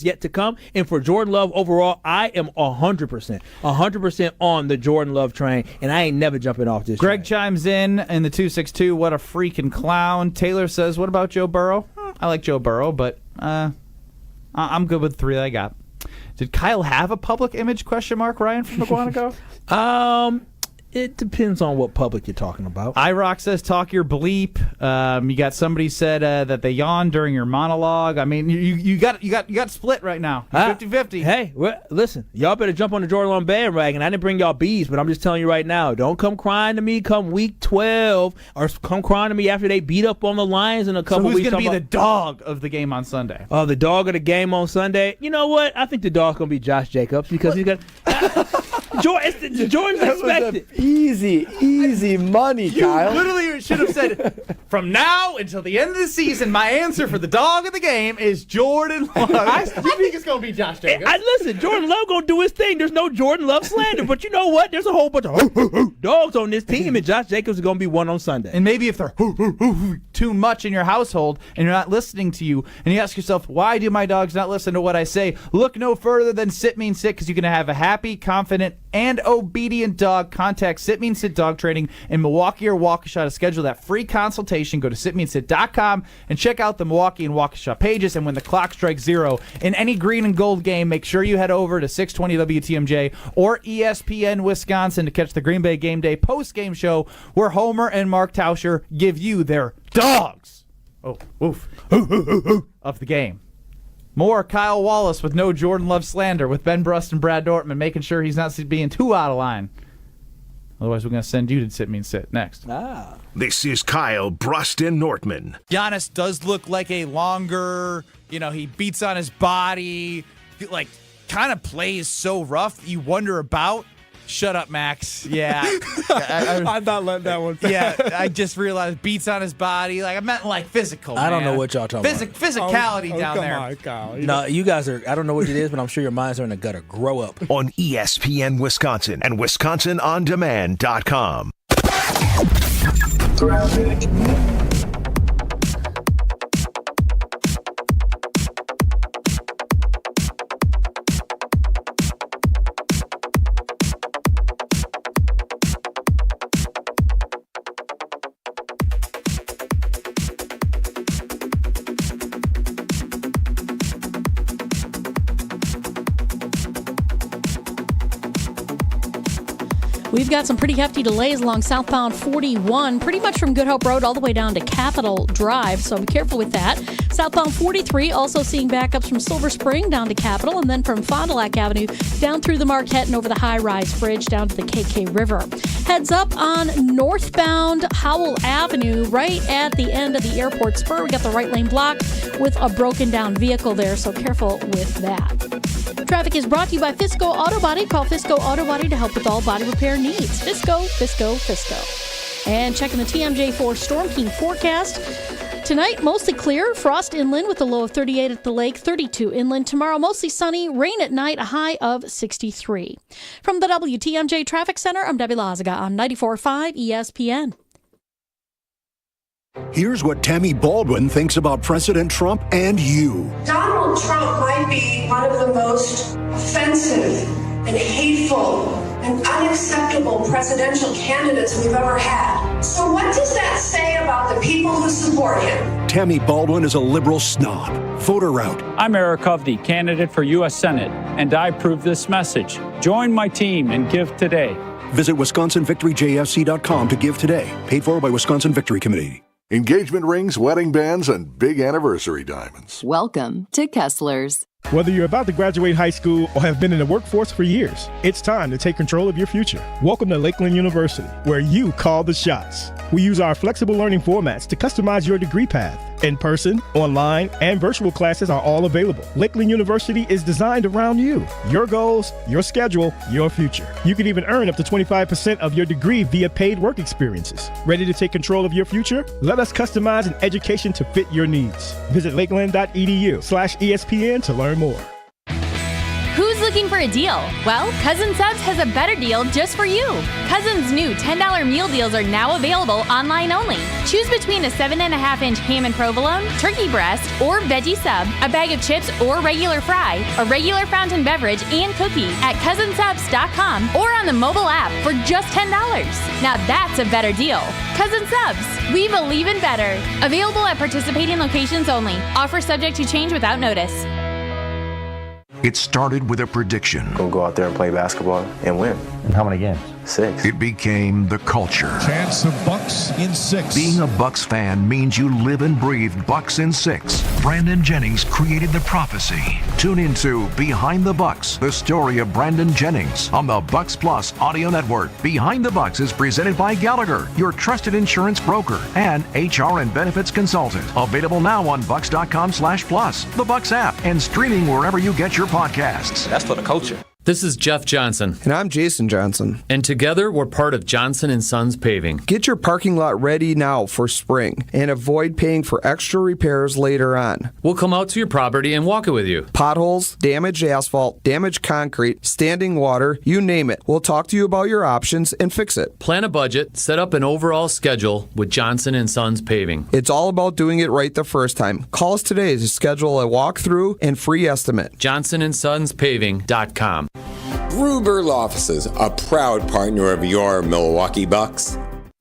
yet to come. And for Jordan Love overall, I am 100% on the Jordan Love train, and I ain't never jumping off this. Greg train. chimes in the 262. What a freaking clown. Taylor says, "What about Joe Burrow?" I like Joe Burrow, but I'm good with 3 that I got. Did Kyle have a public image ? Ryan from McGuanago. It depends on what public you're talking about. iRock says, "Talk your bleep." You got somebody said that they yawned during your monologue. I mean, you got split right now. 50-50. Hey, listen, y'all better jump on the Jordan Love bandwagon. I didn't bring y'all bees, but I'm just telling you right now, don't come crying to me come week 12 or come crying to me after they beat up on the Lions in a couple So weeks. who's going to be the dog of the game on Sunday? Oh, the dog of the game on Sunday? You know what? I think the dog's going to be Josh Jacobs because he's got Jordan's expected. Easy money, Kyle. You literally should have said, from now until the end of the season, my answer for the dog of the game is Jordan Love. I think it's going to be Josh Jacobs. Listen, Jordan Love going to do his thing. There's no Jordan Love slander. But you know what? There's a whole bunch of dogs on this team, and Josh Jacobs is going to be one on Sunday. And maybe if they're too much in your household and you're not listening to you, and you ask yourself, why do my dogs not listen to what I say? Look no further than Sit Mean Sit, because you can have a happy, confident, and obedient dog. Contact Sit Mean Sit Dog Training in Milwaukee or Waukesha to schedule that free consultation. Go to sitmeansit.com and check out the Milwaukee and Waukesha pages. And when the clock strikes 0 in any green and gold game, make sure you head over to 620 WTMJ or ESPN Wisconsin to catch the Green Bay Game Day post-game show where Homer and Mark Tauscher give you their dogs of the game. More Kyle Wallace with no Jordan Love slander with Ben Brust and Brad Nortman, making sure he's not being too out of line. Otherwise, we're going to send you to Sit Mean Sit next. This is Kyle, Brust, and Nortman. Giannis does look like a longer, he beats on his body, like kind of plays so rough you wonder about. Shut up, Max. Yeah. I'm not letting that one stand. Yeah, I just realized beats on his body. Like, I meant like physical. I don't man. know what y'all talking about. Physicality down come there. on, Kyle. No, you guys are, I don't know what it is, but I'm sure your minds are in the gutter. Grow up. On ESPN Wisconsin and WisconsinOnDemand.com. We've got some pretty hefty delays along southbound 41, pretty much from Good Hope Road all the way down to Capitol Drive, so be careful with that. Southbound 43, also seeing backups from Silver Spring down to Capitol, and then from Fond du Lac Avenue down through the Marquette and over the high-rise bridge down to the KK River. Heads up on northbound Howell Avenue, right at the end of the airport spur. We got the right lane blocked with a broken down vehicle there, so careful with that. Traffic is brought to you by Fisco Auto Body. Call Fisco Auto Body to help with all body repair needs. Fisco, Fisco, Fisco. And checking the TMJ4 Storm King forecast. Tonight, mostly clear. Frost inland with a low of 38 at the lake, 32 inland. Tomorrow, mostly sunny. Rain at night, a high of 63. From the WTMJ Traffic Center, I'm Debbie Lazaga on 94.5 ESPN. Here's what Tammy Baldwin thinks about President Trump and you. Donald Trump might be one of the most offensive and hateful and unacceptable presidential candidates we've ever had. So what does that say about the people who support him? Tammy Baldwin is a liberal snob. Vote her out. I'm Eric Hovde, candidate for U.S. Senate, and I approve this message. Join my team and give today. Visit WisconsinVictoryJFC.com to give today. Paid for by Wisconsin Victory Committee. Engagement rings, wedding bands, and big anniversary diamonds. Welcome to Kessler's. Whether you're about to graduate high school or have been in the workforce for years, it's time to take control of your future. Welcome to Lakeland University, where you call the shots. We use our flexible learning formats to customize your degree path. In person, online, and virtual classes are all available. Lakeland University is designed around you, your goals, your schedule, your future. You can even earn up to 25% of your degree via paid work experiences. Ready to take control of your future? Let us customize an education to fit your needs. Visit lakeland.edu/ESPN to learn more. Who's looking for a deal? Well, Cousin Subs has a better deal just for you. Cousin's new $10 meal deals are now available online only. Choose between a 7.5-inch ham and provolone, turkey breast, or veggie sub, a bag of chips or regular fry, a regular fountain beverage, and cookie at cousinsubs.com or on the mobile app for just $10. Now that's a better deal. Cousin Subs, we believe in better. Available at participating locations only. Offer subject to change without notice. It started with a prediction. Go out there and play basketball and win. And how many games? 6. It became the culture. Chance of Bucks in 6. Being a Bucks fan means you live and breathe Bucks in 6. Brandon Jennings created the prophecy. Tune into Behind the Bucks, the story of Brandon Jennings on the Bucks Plus audio network. Behind the Bucks is presented by Gallagher, your trusted insurance broker and HR and benefits consultant. Available now on bucks.com/plus, the Bucks app, and streaming wherever you get your podcasts. That's for the culture. This is Jeff Johnson. And I'm Jason Johnson. And together we're part of Johnson & Sons Paving. Get your parking lot ready now for spring and avoid paying for extra repairs later on. We'll come out to your property and walk it with you. Potholes, damaged asphalt, damaged concrete, standing water, you name it. We'll talk to you about your options and fix it. Plan a budget, set up an overall schedule with Johnson & Sons Paving. It's all about doing it right the first time. Call us today to schedule a walkthrough and free estimate. JohnsonandSonsPaving.com. Gruber Law Offices, a proud partner of your Milwaukee Bucks.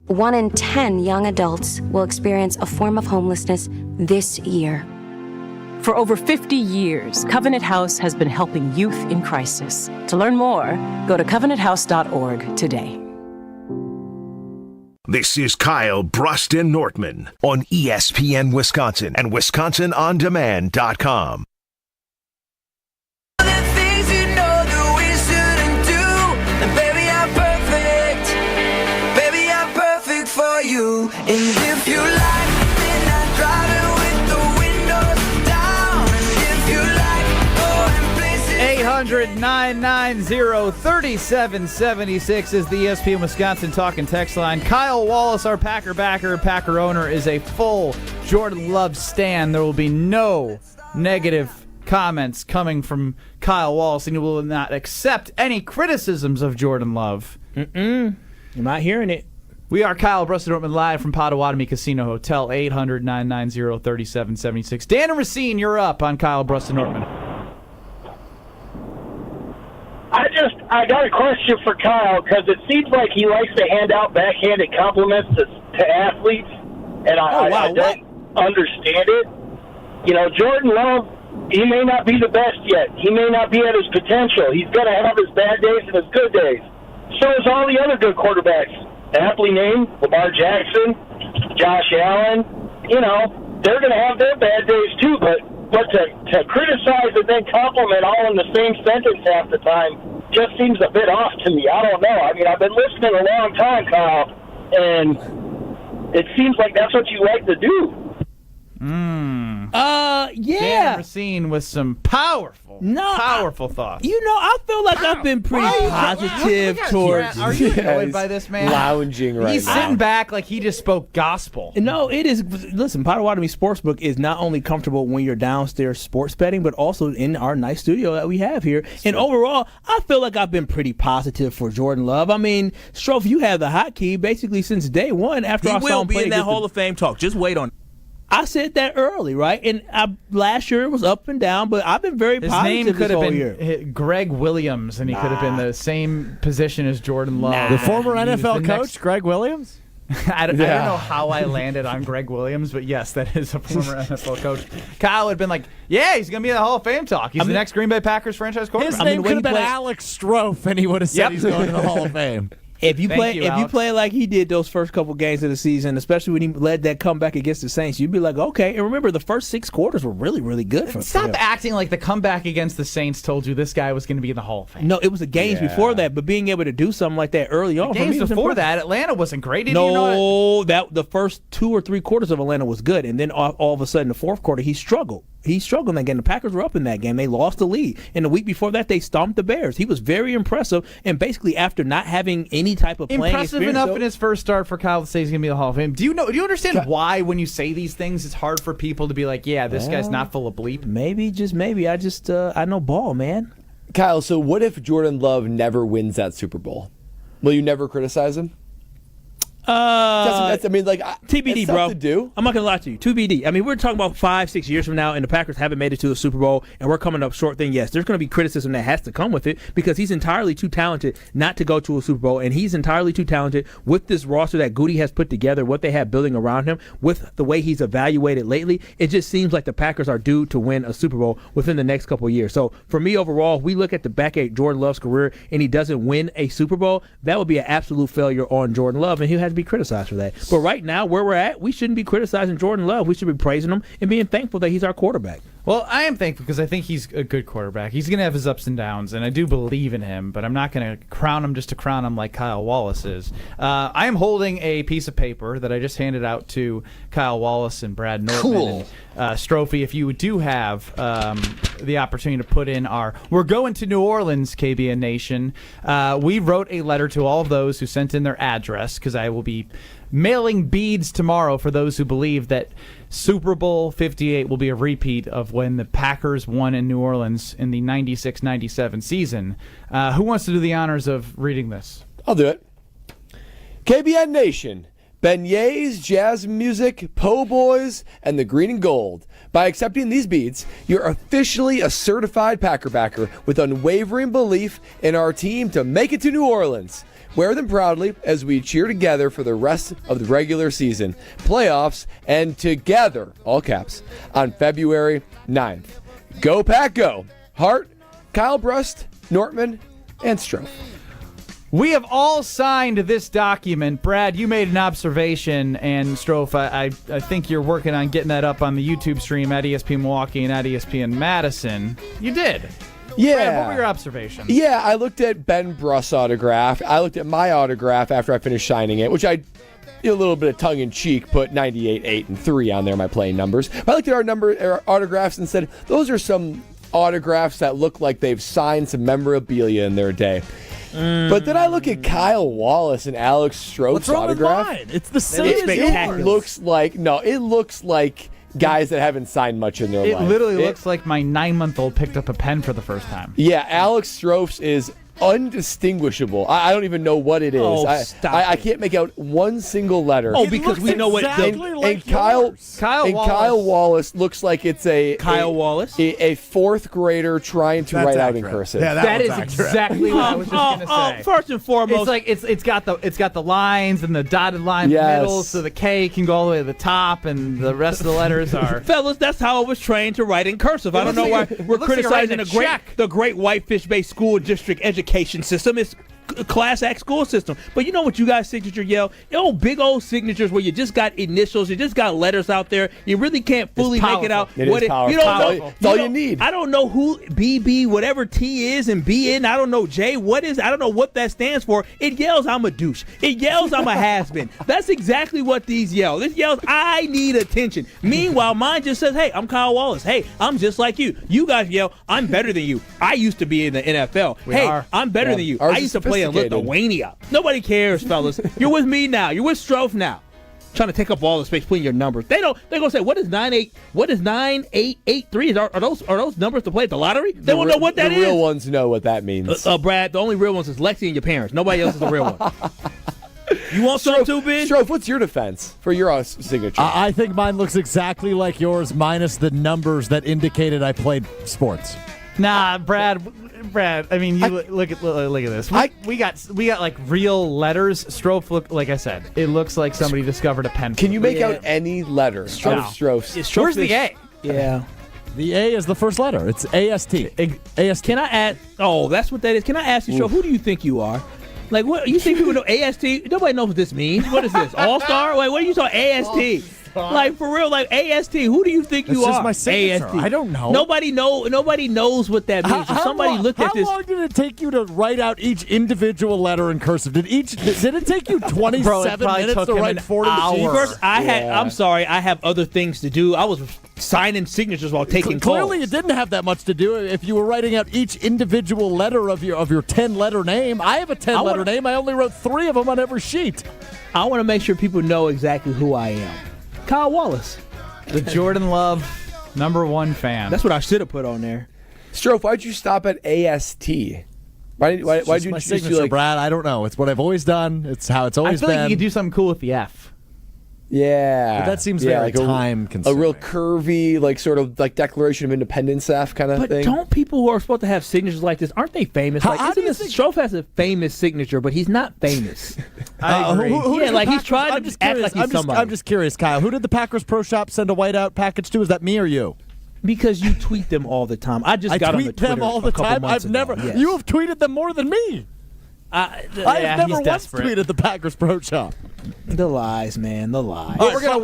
1 in 10 young adults will experience a form of homelessness this year. For over 50 years, Covenant House has been helping youth in crisis. To learn more, go to covenanthouse.org today. This is Kyle, Brust, and Nortman on ESPN Wisconsin and WisconsinOnDemand.com. For you, and if you like, then I drive it with the windows down. And if you like, go and place it. 800-990-3776 is the ESPN Wisconsin talk and text line. Kyle Wallace, our Packer backer, Packer owner, is a full Jordan Love stan. There will be no negative comments coming from Kyle Wallace, and he will not accept any criticisms of Jordan Love. You're not hearing it. We are Kyle, Brust, and Nortman live from Potawatomi Casino Hotel, 800-990-3776. Dan and Racine, you're up on Kyle, Brust, and Nortman. I got a question for Kyle, because it seems like he likes to hand out backhanded compliments to athletes, and I don't understand it. You know, Jordan Love, he may not be the best yet. He may not be at his potential. He's going to have his bad days and his good days. So is all the other good quarterbacks. Aptly named Lamar Jackson, Josh Allen. You know, they're going to have their bad days too, but to criticize and then compliment all in the same sentence half the time just seems a bit off to me. I don't know. I mean, I've been listening a long time, Kyle, and it seems like that's what you like to do. Yeah. Dan Racine with some powerful thoughts. You know, I feel like I've been pretty positive towards. Are you annoyed by this man? Lounging right He's now. sitting back like he just spoke gospel. No, it is. Listen, Potawatomi Sportsbook is not only comfortable when you're downstairs sports betting, but also in our nice studio that we have here. And overall, I feel like I've been pretty positive for Jordan Love. I mean, Strofe, you have the hotkey basically since day one. After I saw him play in that Hall of Fame talk. Just wait on it. I said that early, right? And last year it was up and down, but I've been very His positive name could this have whole been year. Greg Williams, and he could have been the same position as Jordan Love. The former He was NFL the coach, next- Greg Williams? I don't know how I landed on Greg Williams, but yes, that is a former NFL coach. Kyle would have been like, yeah, he's going to be in the Hall of Fame talk. He's the next Green Bay Packers franchise quarterback. His name could have been Alex Strofe, and he would have said he's going to the Hall of Fame. If you Thank play, you, if you Alex. play like he did those first couple games of the season, especially when he led that comeback against the Saints, you'd be like, okay. And remember, the first 6 quarters were really, really good for him. Stop acting like the comeback against the Saints told you this guy was going to be in the Hall of Fame. No, it was the games before that, but being able to do something like that early on. The for games me was before impressive. that, Atlanta wasn't great. Did you know that? No, the first 2 or 3 quarters of Atlanta was good, and then all of a sudden, the fourth quarter, he struggled. He struggled in that game. The Packers were up in that game. They lost the lead. And the week before that, they stomped the Bears. He was very impressive, and basically after not having any type of playing Impressive experience, enough in his first start for Kyle to say he's going to be in the Hall of Fame. Do you understand why when you say these things, it's hard for people to be like, yeah, this guy's not full of bleep? Maybe, just maybe. I know ball, man. Kyle, so what if Jordan Love never wins that Super Bowl? Will you never criticize him? That's TBD, it's tough bro. to do. I'm not gonna lie to you. TBD. I mean, we're talking about 5-6 years from now, and the Packers haven't made it to the Super Bowl, and we're coming up short. Then yes, there's gonna be criticism that has to come with it because he's entirely too talented not to go to a Super Bowl, and he's entirely too talented with this roster that Goody has put together, what they have building around him, with the way he's evaluated lately. It just seems like the Packers are due to win a Super Bowl within the next couple of years. So for me, overall, if we look at the back at Jordan Love's career and he doesn't win a Super Bowl, that would be an absolute failure on Jordan Love, and he'll have to be criticized for that. But right now, where we're at, we shouldn't be criticizing Jordan Love. We should be praising him and being thankful that he's our quarterback. Well, I am thankful because I think he's a good quarterback. He's going to have his ups and downs, and I do believe in him, but I'm not going to crown him just to crown him like Kyle Wallace is. I am holding a piece of paper that I just handed out to Kyle Wallace and Brad Nortman. Cool. And, Strophe, if you do have the opportunity to put in our "We're going to New Orleans, KBN Nation," we wrote a letter to all of those who sent in their address because I will be mailing beads tomorrow for those who believe that Super Bowl 58 will be a repeat of when the Packers won in New Orleans in the 96-97 season. Who wants to do the honors of reading this? I'll do it. KBN Nation, beignets, jazz music, po' boys, and the green and gold. By accepting these beads, you're officially a certified Packer backer with unwavering belief in our team to make it to New Orleans. Wear them proudly as we cheer together for the rest of the regular season, playoffs, and together, all caps, on February 9th. Go Pack Go! Hart, Kyle Brust, Nortman, and Strofe. We have all signed this document. Brad, you made an observation, and Strofe, I think you're working on getting that up on the YouTube stream at ESPN Milwaukee and at ESPN Madison. You did. Yeah. Brad, what were your observations? Yeah, I looked at Ben Brust's autograph. I looked at my autograph after I finished signing it, which I, a little bit of tongue-in-cheek, put 98, 8, and 3 on there, my playing numbers. But I looked at our autographs and said, those are some autographs that look like they've signed some memorabilia in their day. But then I look at Kyle Wallace and Alex Stroh's autograph. What's wrong with mine? It's the same as yours. It looks like guys that haven't signed much in their life. It literally looks like my 9-month-old picked up a pen for the first time. Yeah, Alex Stroh's is undistinguishable. I don't even know what it is. I can't make out one single letter. Oh, because we know what. And Kyle Wallace looks like it's a fourth grader trying to write out in cursive. Yeah, that is exactly what I was just going to say. First and foremost, it's like it's got the lines and the dotted line in the middle, so the K can go all the way to the top, and the rest of the letters are. Fellas, that's how I was trained to write in cursive. I don't know why we're criticizing the great Whitefish Bay School District education system. It's class act school system. But you know what you guys signature yell? Big old signatures where you just got initials, you just got letters out there. You really can't fully make it out. It is powerful. You don't know. It's all you need. I don't know who BB, whatever T is, and BN. I don't know J. What is? I don't know what that stands for. It yells, I'm a douche. It yells, I'm a has-been. That's exactly what these yell. This yells, I need attention. Meanwhile, mine just says, hey, I'm Kyle Wallace. Hey, I'm just like you. You guys yell, I'm better than you. I used to be in the NFL. I'm better than you. I used to play in Lithuania. Nobody cares, fellas. You're with me now. You're with Strofe now. Trying to take up all the space, putting your numbers. They're gonna say, what is 9883? Are those numbers to play at the lottery? They won't know what that is. The real ones know what that means. Brad, the only real ones is Lexi and your parents. Nobody else is the real one. You want some too, Ben? Strofe, what's your defense for your signature? I think mine looks exactly like yours, minus the numbers that indicated I played sports. Nah, Brad. I mean, look at this. We got like real letters. Strofe look, like I said, it looks like somebody discovered a pen. Can you make out any letter out of Strofe's? Where's the A? Yeah. The A is the first letter. It's AST. AST. Can I add? Oh, that's what that is. Can I ask you, Strofe, who do you think you are? Like, what you think people know AST? Nobody knows what this means. What is this? All-Star? Wait, what are you talking AST? Like, for real, like AST, who do you think you are? Just my signature. AST. I don't know. Nobody knows what that means. Somebody looked at this. How long did it take you to write out each individual letter in cursive? Did it take you 27 minutes to write 40 sheets? First, I'm sorry, I have other things to do. I was signing signatures while taking calls. Clearly, you didn't have that much to do if you were writing out each individual letter of your 10-letter name. I have a 10-letter name. I only wrote 3 of them on every sheet. I want to make sure people know exactly who I am. Kyle Wallace. The Jordan Love #1 fan. That's what I should have put on there. Strofe, why'd you stop at AST? Why'd you my just signature, Brad? I don't know. It's what I've always done. It's how it's always been. I feel like you could do something cool with the F. Yeah. But that seems very time-consuming. A real curvy, like sort of like Declaration of Independence F kind of thing. But don't people who are supposed to have signatures like this, aren't they famous? Strofe has a famous signature, but he's not famous. I agree. He's trying to act like he's somebody. I'm just curious, Kyle. Who did the Packers Pro Shop send a whiteout package to? Is that me or you? Because you tweet them all the time. I got tweet them all the time. I've never. Yes. You have tweeted them more than me. I have never once tweeted the Packers Pro Shop. The lies, man. The lies. What we're gonna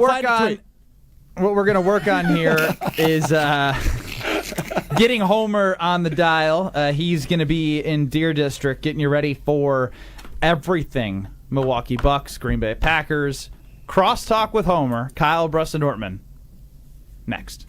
work on here is getting Homer on the dial. He's gonna be in Deer District, getting you ready for everything Milwaukee Bucks, Green Bay Packers. Crosstalk with Homer, Kyle, Brust, and Nortman. Next.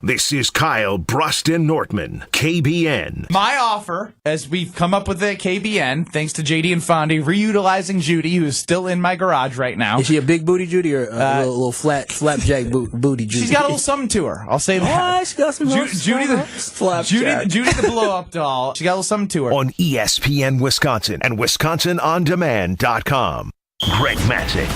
This is Kyle, Brust, and Nortman, KBN. My offer, as we've come up with the KBN, thanks to JD and Fondy, reutilizing Judy, who is still in my garage right now. Is she a big booty Judy or a little flapjack booty Judy? She's got a little something to her. I'll say that. She got some Judy the blow-up doll. She got a little something to her. On ESPN Wisconsin and WisconsinOnDemand.com. Greg Matzek,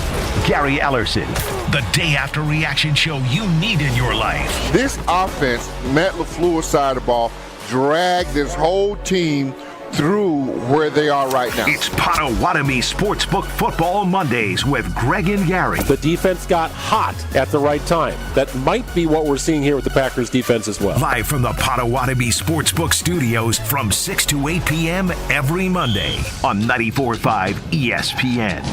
Gary Ellerson, the day after reaction show you need in your life. This offense, Matt LaFleur's side of the ball, dragged this whole team through where they are right now. It's Potawatomi Sportsbook Football Mondays with Greg and Gary. The defense got hot at the right time. That might be what we're seeing here with the Packers defense as well. Live from the Potawatomi Sportsbook Studios from 6 to 8 p.m. every Monday on 94.5 ESPN.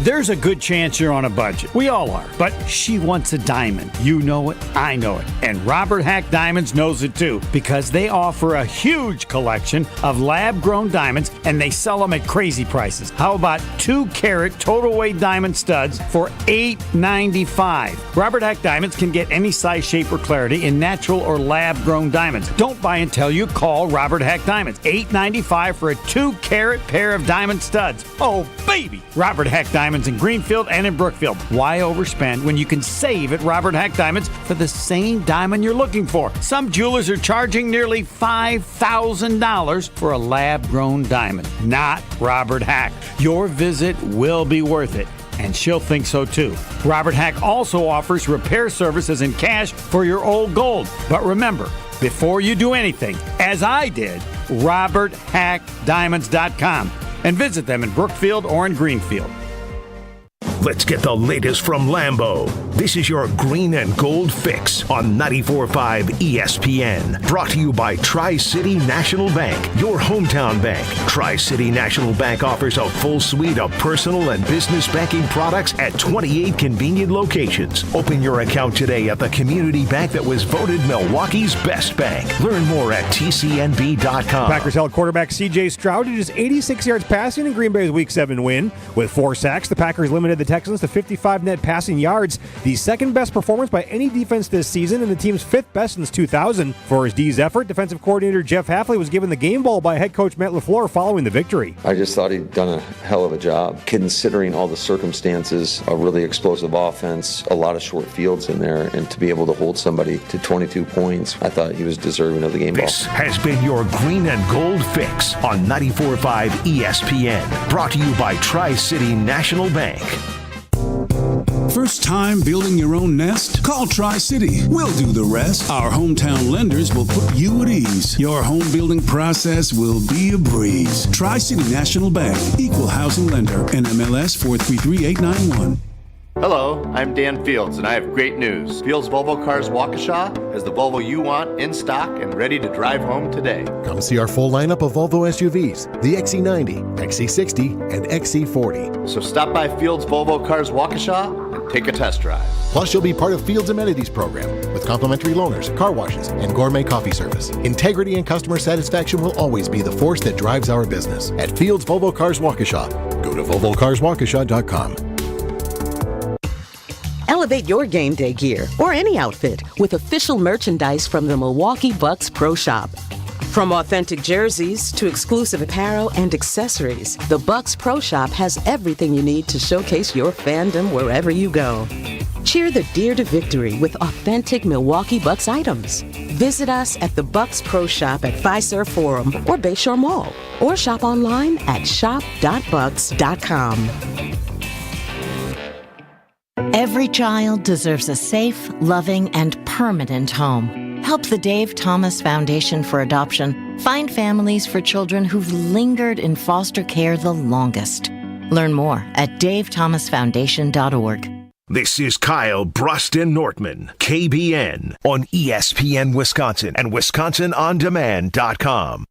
There's a good chance you're on a budget. We all are. But she wants a diamond. You know it. I know it. And Robert Hack Diamonds knows it too, because they offer a huge collection of lab-grown diamonds, and they sell them at crazy prices. How about 2-carat total weight diamond studs for $8.95? Robert Hack Diamonds can get any size, shape, or clarity in natural or lab-grown diamonds. Don't buy until you call Robert Hack Diamonds. $8.95 for a 2-carat pair of diamond studs. Oh, baby! Robert Hack Diamonds in Greenfield and in Brookfield. Why overspend when you can save at Robert Hack Diamonds for the same diamond you're looking for? Some jewelers are charging nearly $5,000 for a lab-grown diamond. Not Robert Hack. Your visit will be worth it, and she'll think so too. Robert Hack also offers repair services and cash for your old gold. But remember, before you do anything, as I did, RobertHackDiamonds.com, and visit them in Brookfield or in Greenfield. Let's get the latest from Lambeau. This is your green and gold fix on 94.5 ESPN. Brought to you by Tri-City National Bank, your hometown bank. Tri-City National Bank offers a full suite of personal and business banking products at 28 convenient locations. Open your account today at the community bank that was voted Milwaukee's best bank. Learn more at tcnb.com. Packers held quarterback C.J. Stroud to just 86 yards passing in Green Bay's Week 7 win. With 4 sacks, the Packers limited the Texans to 55 net passing yards, the second best performance by any defense this season and the team's 5th best since 2000. For his D's effort, defensive coordinator Jeff Hafley was given the game ball by head coach Matt LaFleur following the victory. I just thought he'd done a hell of a job, considering all the circumstances, a really explosive offense, a lot of short fields in there, and to be able to hold somebody to 22 points, I thought he was deserving of the game ball. This has been your green and gold fix on 94.5 ESPN. Brought to you by Tri-City National Bank. First time building your own nest? Call Tri-City. We'll do the rest. Our hometown lenders will put you at ease. Your home building process will be a breeze. Tri-City National Bank. Equal housing lender. NMLS 433891. Hello, I'm Dan Fields, and I have great news. Fields Volvo Cars Waukesha has the Volvo you want in stock and ready to drive home today. Come see our full lineup of Volvo SUVs, the XC90, XC60, and XC40. So stop by Fields Volvo Cars Waukesha and take a test drive. Plus, you'll be part of Fields Amenities program with complimentary loaners, car washes, and gourmet coffee service. Integrity and customer satisfaction will always be the force that drives our business. At Fields Volvo Cars Waukesha, go to volvocarswaukesha.com. Elevate your game day gear or any outfit with official merchandise from the Milwaukee Bucks Pro Shop. From authentic jerseys to exclusive apparel and accessories, the Bucks Pro Shop has everything you need to showcase your fandom wherever you go. Cheer the deer to victory with authentic Milwaukee Bucks items. Visit us at the Bucks Pro Shop at Fiserv Forum or Bayshore Mall, or shop online at shop.bucks.com. Every child deserves a safe, loving, and permanent home. Help the Dave Thomas Foundation for Adoption find families for children who've lingered in foster care the longest. Learn more at davethomasfoundation.org. This is Kyle, Brust, and Nortman, KBN, on ESPN Wisconsin and WisconsinOnDemand.com.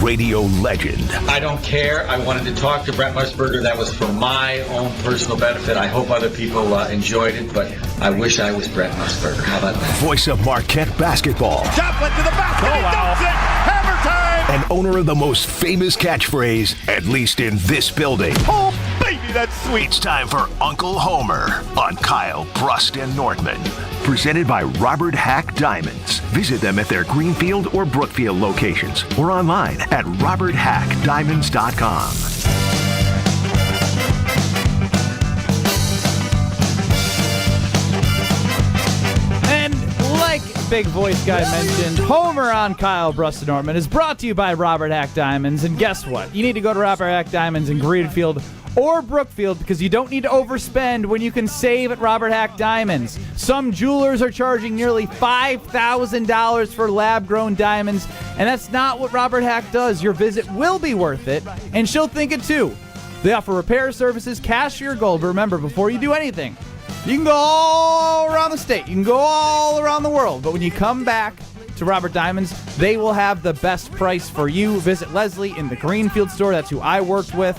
Radio legend. I don't care. I wanted to talk to Brent Musburger. That was for my own personal benefit. I hope other people enjoyed it, but I wish I was Brent Musburger. How about that? Voice of Marquette basketball. Joplin to the basket. He dumps it. Hammer time. And owner of the most famous catchphrase, at least in this building. Oh, baby, that's sweet. It's time for Uncle Homer on Kyle, Brust, and Nortman. Presented by Robert Hack Diamonds. Visit them at their Greenfield or Brookfield locations or online at roberthackdiamonds.com. And like Big Voice Guy mentioned, Homer on Kyle, Brust, and Nortman is brought to you by Robert Hack Diamonds. And guess what? You need to go to Robert Hack Diamonds in Greenfield or Brookfield because you don't need to overspend when you can save at Robert Hack Diamonds. Some jewelers are charging nearly $5,000 for lab-grown diamonds, and that's not what Robert Hack does. Your visit will be worth it, and she'll think it too. They offer repair services, cash for your gold, but remember, before you do anything, you can go all around the state. You can go all around the world, but when you come back to Robert Diamonds, they will have the best price for you. Visit Leslie in the Greenfield store. That's who I worked with.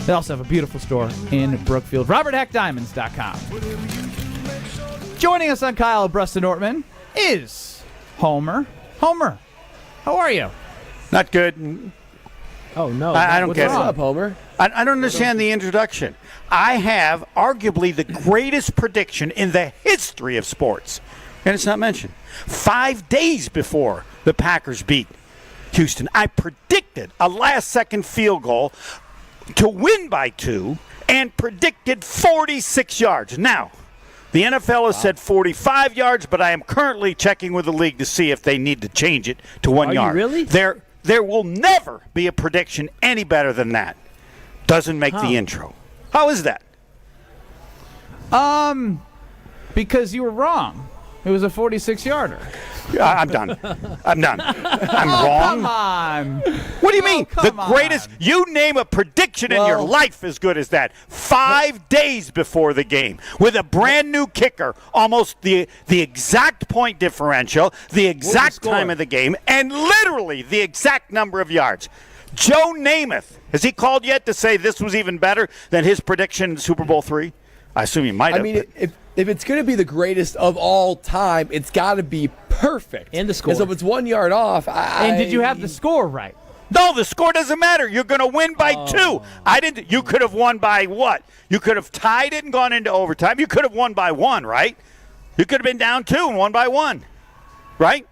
They also have a beautiful store in Brookfield. RobertHackDiamonds.com. Joining us on Kyle, Brust, and Nortman is Homer. Homer, how are you? Not good. Oh, no. I don't get it. What's up, Homer? I don't understand the introduction. I have arguably the greatest prediction in the history of sports, and it's not mentioned. 5 days before the Packers beat Houston, I predicted a last-second field goal to win by 2 and predicted 46 yards. Now, the NFL has said 45 yards, but I am currently checking with the league to see if they need to change it to 1 yard. Are you really? There will never be a prediction any better than that. Doesn't make the intro. How is that? Because you were wrong. It was a 46-yarder. I'm done. I'm done. I'm wrong. Come on. What do you mean? The come greatest. You name a prediction in your life as good as that. 5 days before the game, with a brand new kicker, almost the exact point differential, the exact time of the game, and literally the exact number of yards. Joe Namath, has he called yet to say this was even better than his prediction in Super Bowl III? I assume he might have. I mean, if it's going to be the greatest of all time, it's got to be perfect. And the score. And so if it's 1 yard off, And did you have the score right? No, the score doesn't matter. You're going to win by 2. I didn't. You could have won by what? You could have tied it and gone into overtime. You could have won by 1, right? You could have been down 2 and won by 1, right?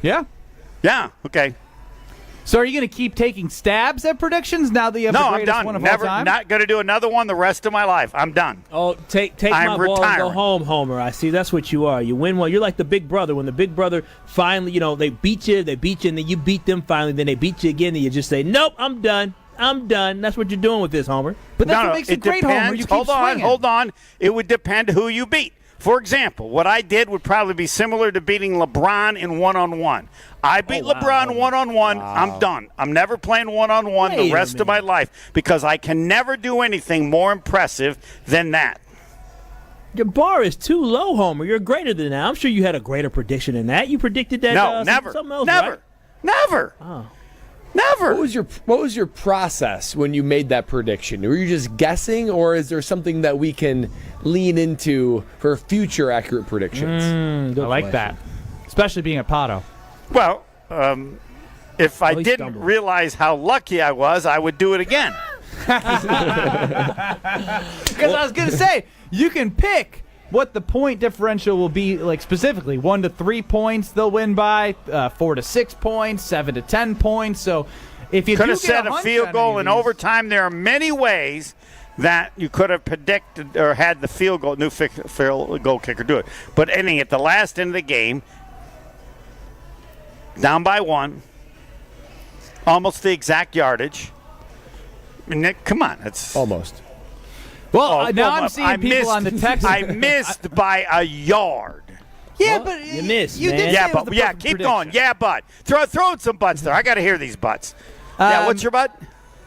Yeah. Yeah. Okay. So are you going to keep taking stabs at predictions now that you have the greatest I'm done. one of Never, all time? not going to do another one the rest of my life. I'm done. Oh, take my ball and go home, Homer. I see. That's what you are. You win one. You're like the big brother. When the big brother finally, they beat you, and then you beat them finally, then they beat you again, and you just say, nope, I'm done. I'm done. That's what you're doing with this, Homer. But that's what makes it great, depends. Homer. You keep Hold on. It would depend who you beat. For example, what I did would probably be similar to beating LeBron in one-on-one. I beat LeBron one-on-one. Wow. I'm done. I'm never playing one-on-one the rest of my life because I can never do anything more impressive than that. Your bar is too low, Homer. You're greater than that. I'm sure you had a greater prediction than that. You predicted that. No, never. Something else, never. Right? Never. Oh. Never. What was your process when you made that prediction? Were you just guessing, or is there something that we can lean into for future accurate predictions? I like that, especially being a Pato. Well, if I didn't realize how lucky I was, I would do it again. Because I was going to say, you can pick what the point differential will be, like specifically 1 to 3 points they'll win by, 4 to 6 points, 7 to 10 points. So if you could have set a field goal in overtime, there are many ways that you could have predicted or had the field goal kicker do it. But ending at the last end of the game, down by 1, almost the exact yardage. I mean, come on, it's almost. Well, now I'm seeing people on the text. I missed by a yard. Yeah, but you missed. You did. Yeah, but keep going. Yeah, but throw in some butts there. I got to hear these butts. Yeah, what's your butt?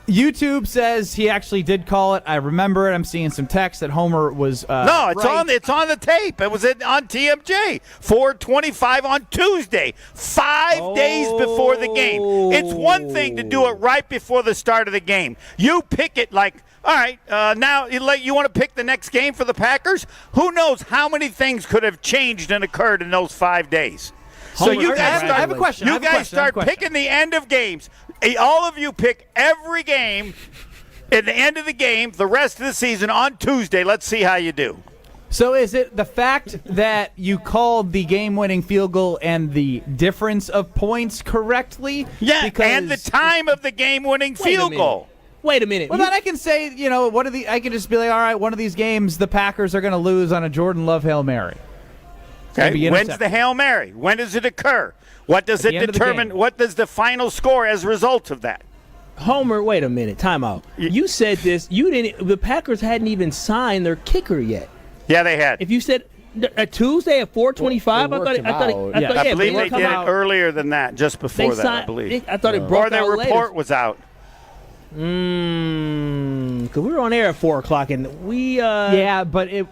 YouTube says he actually did call it. I remember it. I'm seeing some text that Homer was. No, it's right. It's on the tape. It was on TMJ. 4:25 on Tuesday, 5 days before the game. It's one thing to do it right before the start of the game. You pick it like, all right, now you want to pick the next game for the Packers? Who knows how many things could have changed and occurred in those 5 days? So you guys start. I have a question. You guys start picking the end of games. All of you pick every game at the end of the game, the rest of the season on Tuesday. Let's see how you do. So is it the fact that you called the game-winning field goal and the difference of points correctly? Yeah, and the time of the game-winning field goal. Wait a minute. Well, then I can say, I can just be like, all right, one of these games the Packers are going to lose on a Jordan Love Hail Mary. Okay. When's the Hail Mary? When does it occur? What does it determine? What does the final score as a result of that? Homer, wait a minute. Time out. You said this. The Packers hadn't even signed their kicker yet. Yeah, they had. If you said a Tuesday at 4:25, I believe they did it earlier than that, just before that. I believe. I thought it broke out later. Or their report was out. Because we were on air at 4:00 and we. Yeah, but it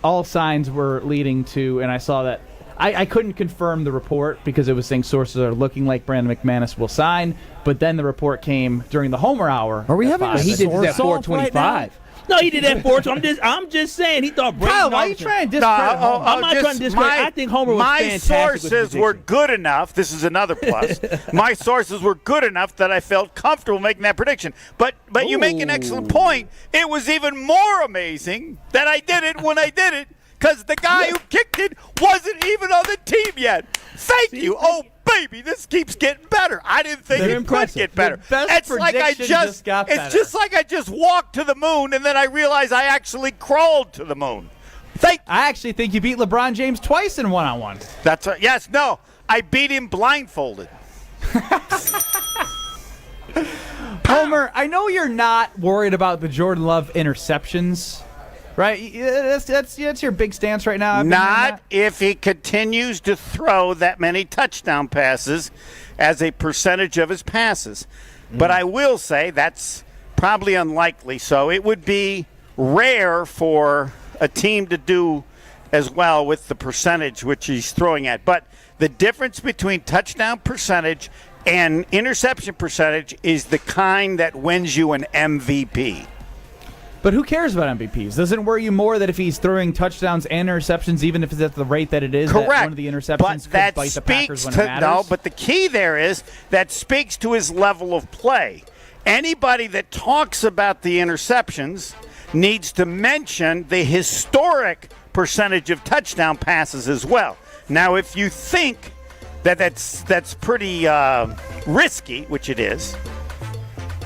all signs were leading to, and I saw that. I couldn't confirm the report because it was saying sources are looking like Brandon McManus will sign, but then the report came during the Homer hour. Are we having He did this at 4:25. No, he did that at 4. I'm just saying he thought Brandon. Kyle, why are you trying to discredit Homer? I'm not trying to discredit. I think Homer was fantastic. My sources were good enough. This is another plus. My sources were good enough that I felt comfortable making that prediction. But you make an excellent point. It was even more amazing that I did it when I did it. Because the guy who kicked it wasn't even on the team yet. Thank you. Oh, baby, this keeps getting better. I didn't think it could get better. It's like I just got better. It's just like I just walked to the moon, and then I realized I actually crawled to the moon. I actually think you beat LeBron James twice in one-on-one. That's right. Yes, no. I beat him blindfolded. Homer, I know you're not worried about the Jordan Love interceptions Right? That's your big stance right now. Not if he continues to throw that many touchdown passes as a percentage of his passes. But I will say that's probably unlikely. So it would be rare for a team to do as well with the percentage which he's throwing at. But the difference between touchdown percentage and interception percentage is the kind that wins you an MVP. But who cares about MVPs? Doesn't it worry you more that if he's throwing touchdowns and interceptions, even if it's at the rate that it is, Correct. that one of the interceptions could bite the Packers when it matters? No, but the key there is that speaks to his level of play. Anybody that talks about the interceptions needs to mention the historic percentage of touchdown passes as well. Now, if you think that that's pretty risky, which it is,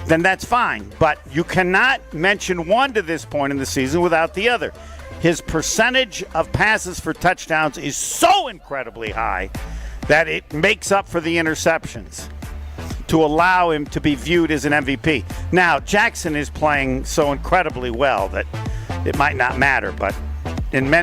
then that's fine. But you cannot mention one to this point in the season without the other. His percentage of passes for touchdowns is so incredibly high that it makes up for the interceptions to allow him to be viewed as an MVP. Now, Jackson is playing so incredibly well that it might not matter, but in many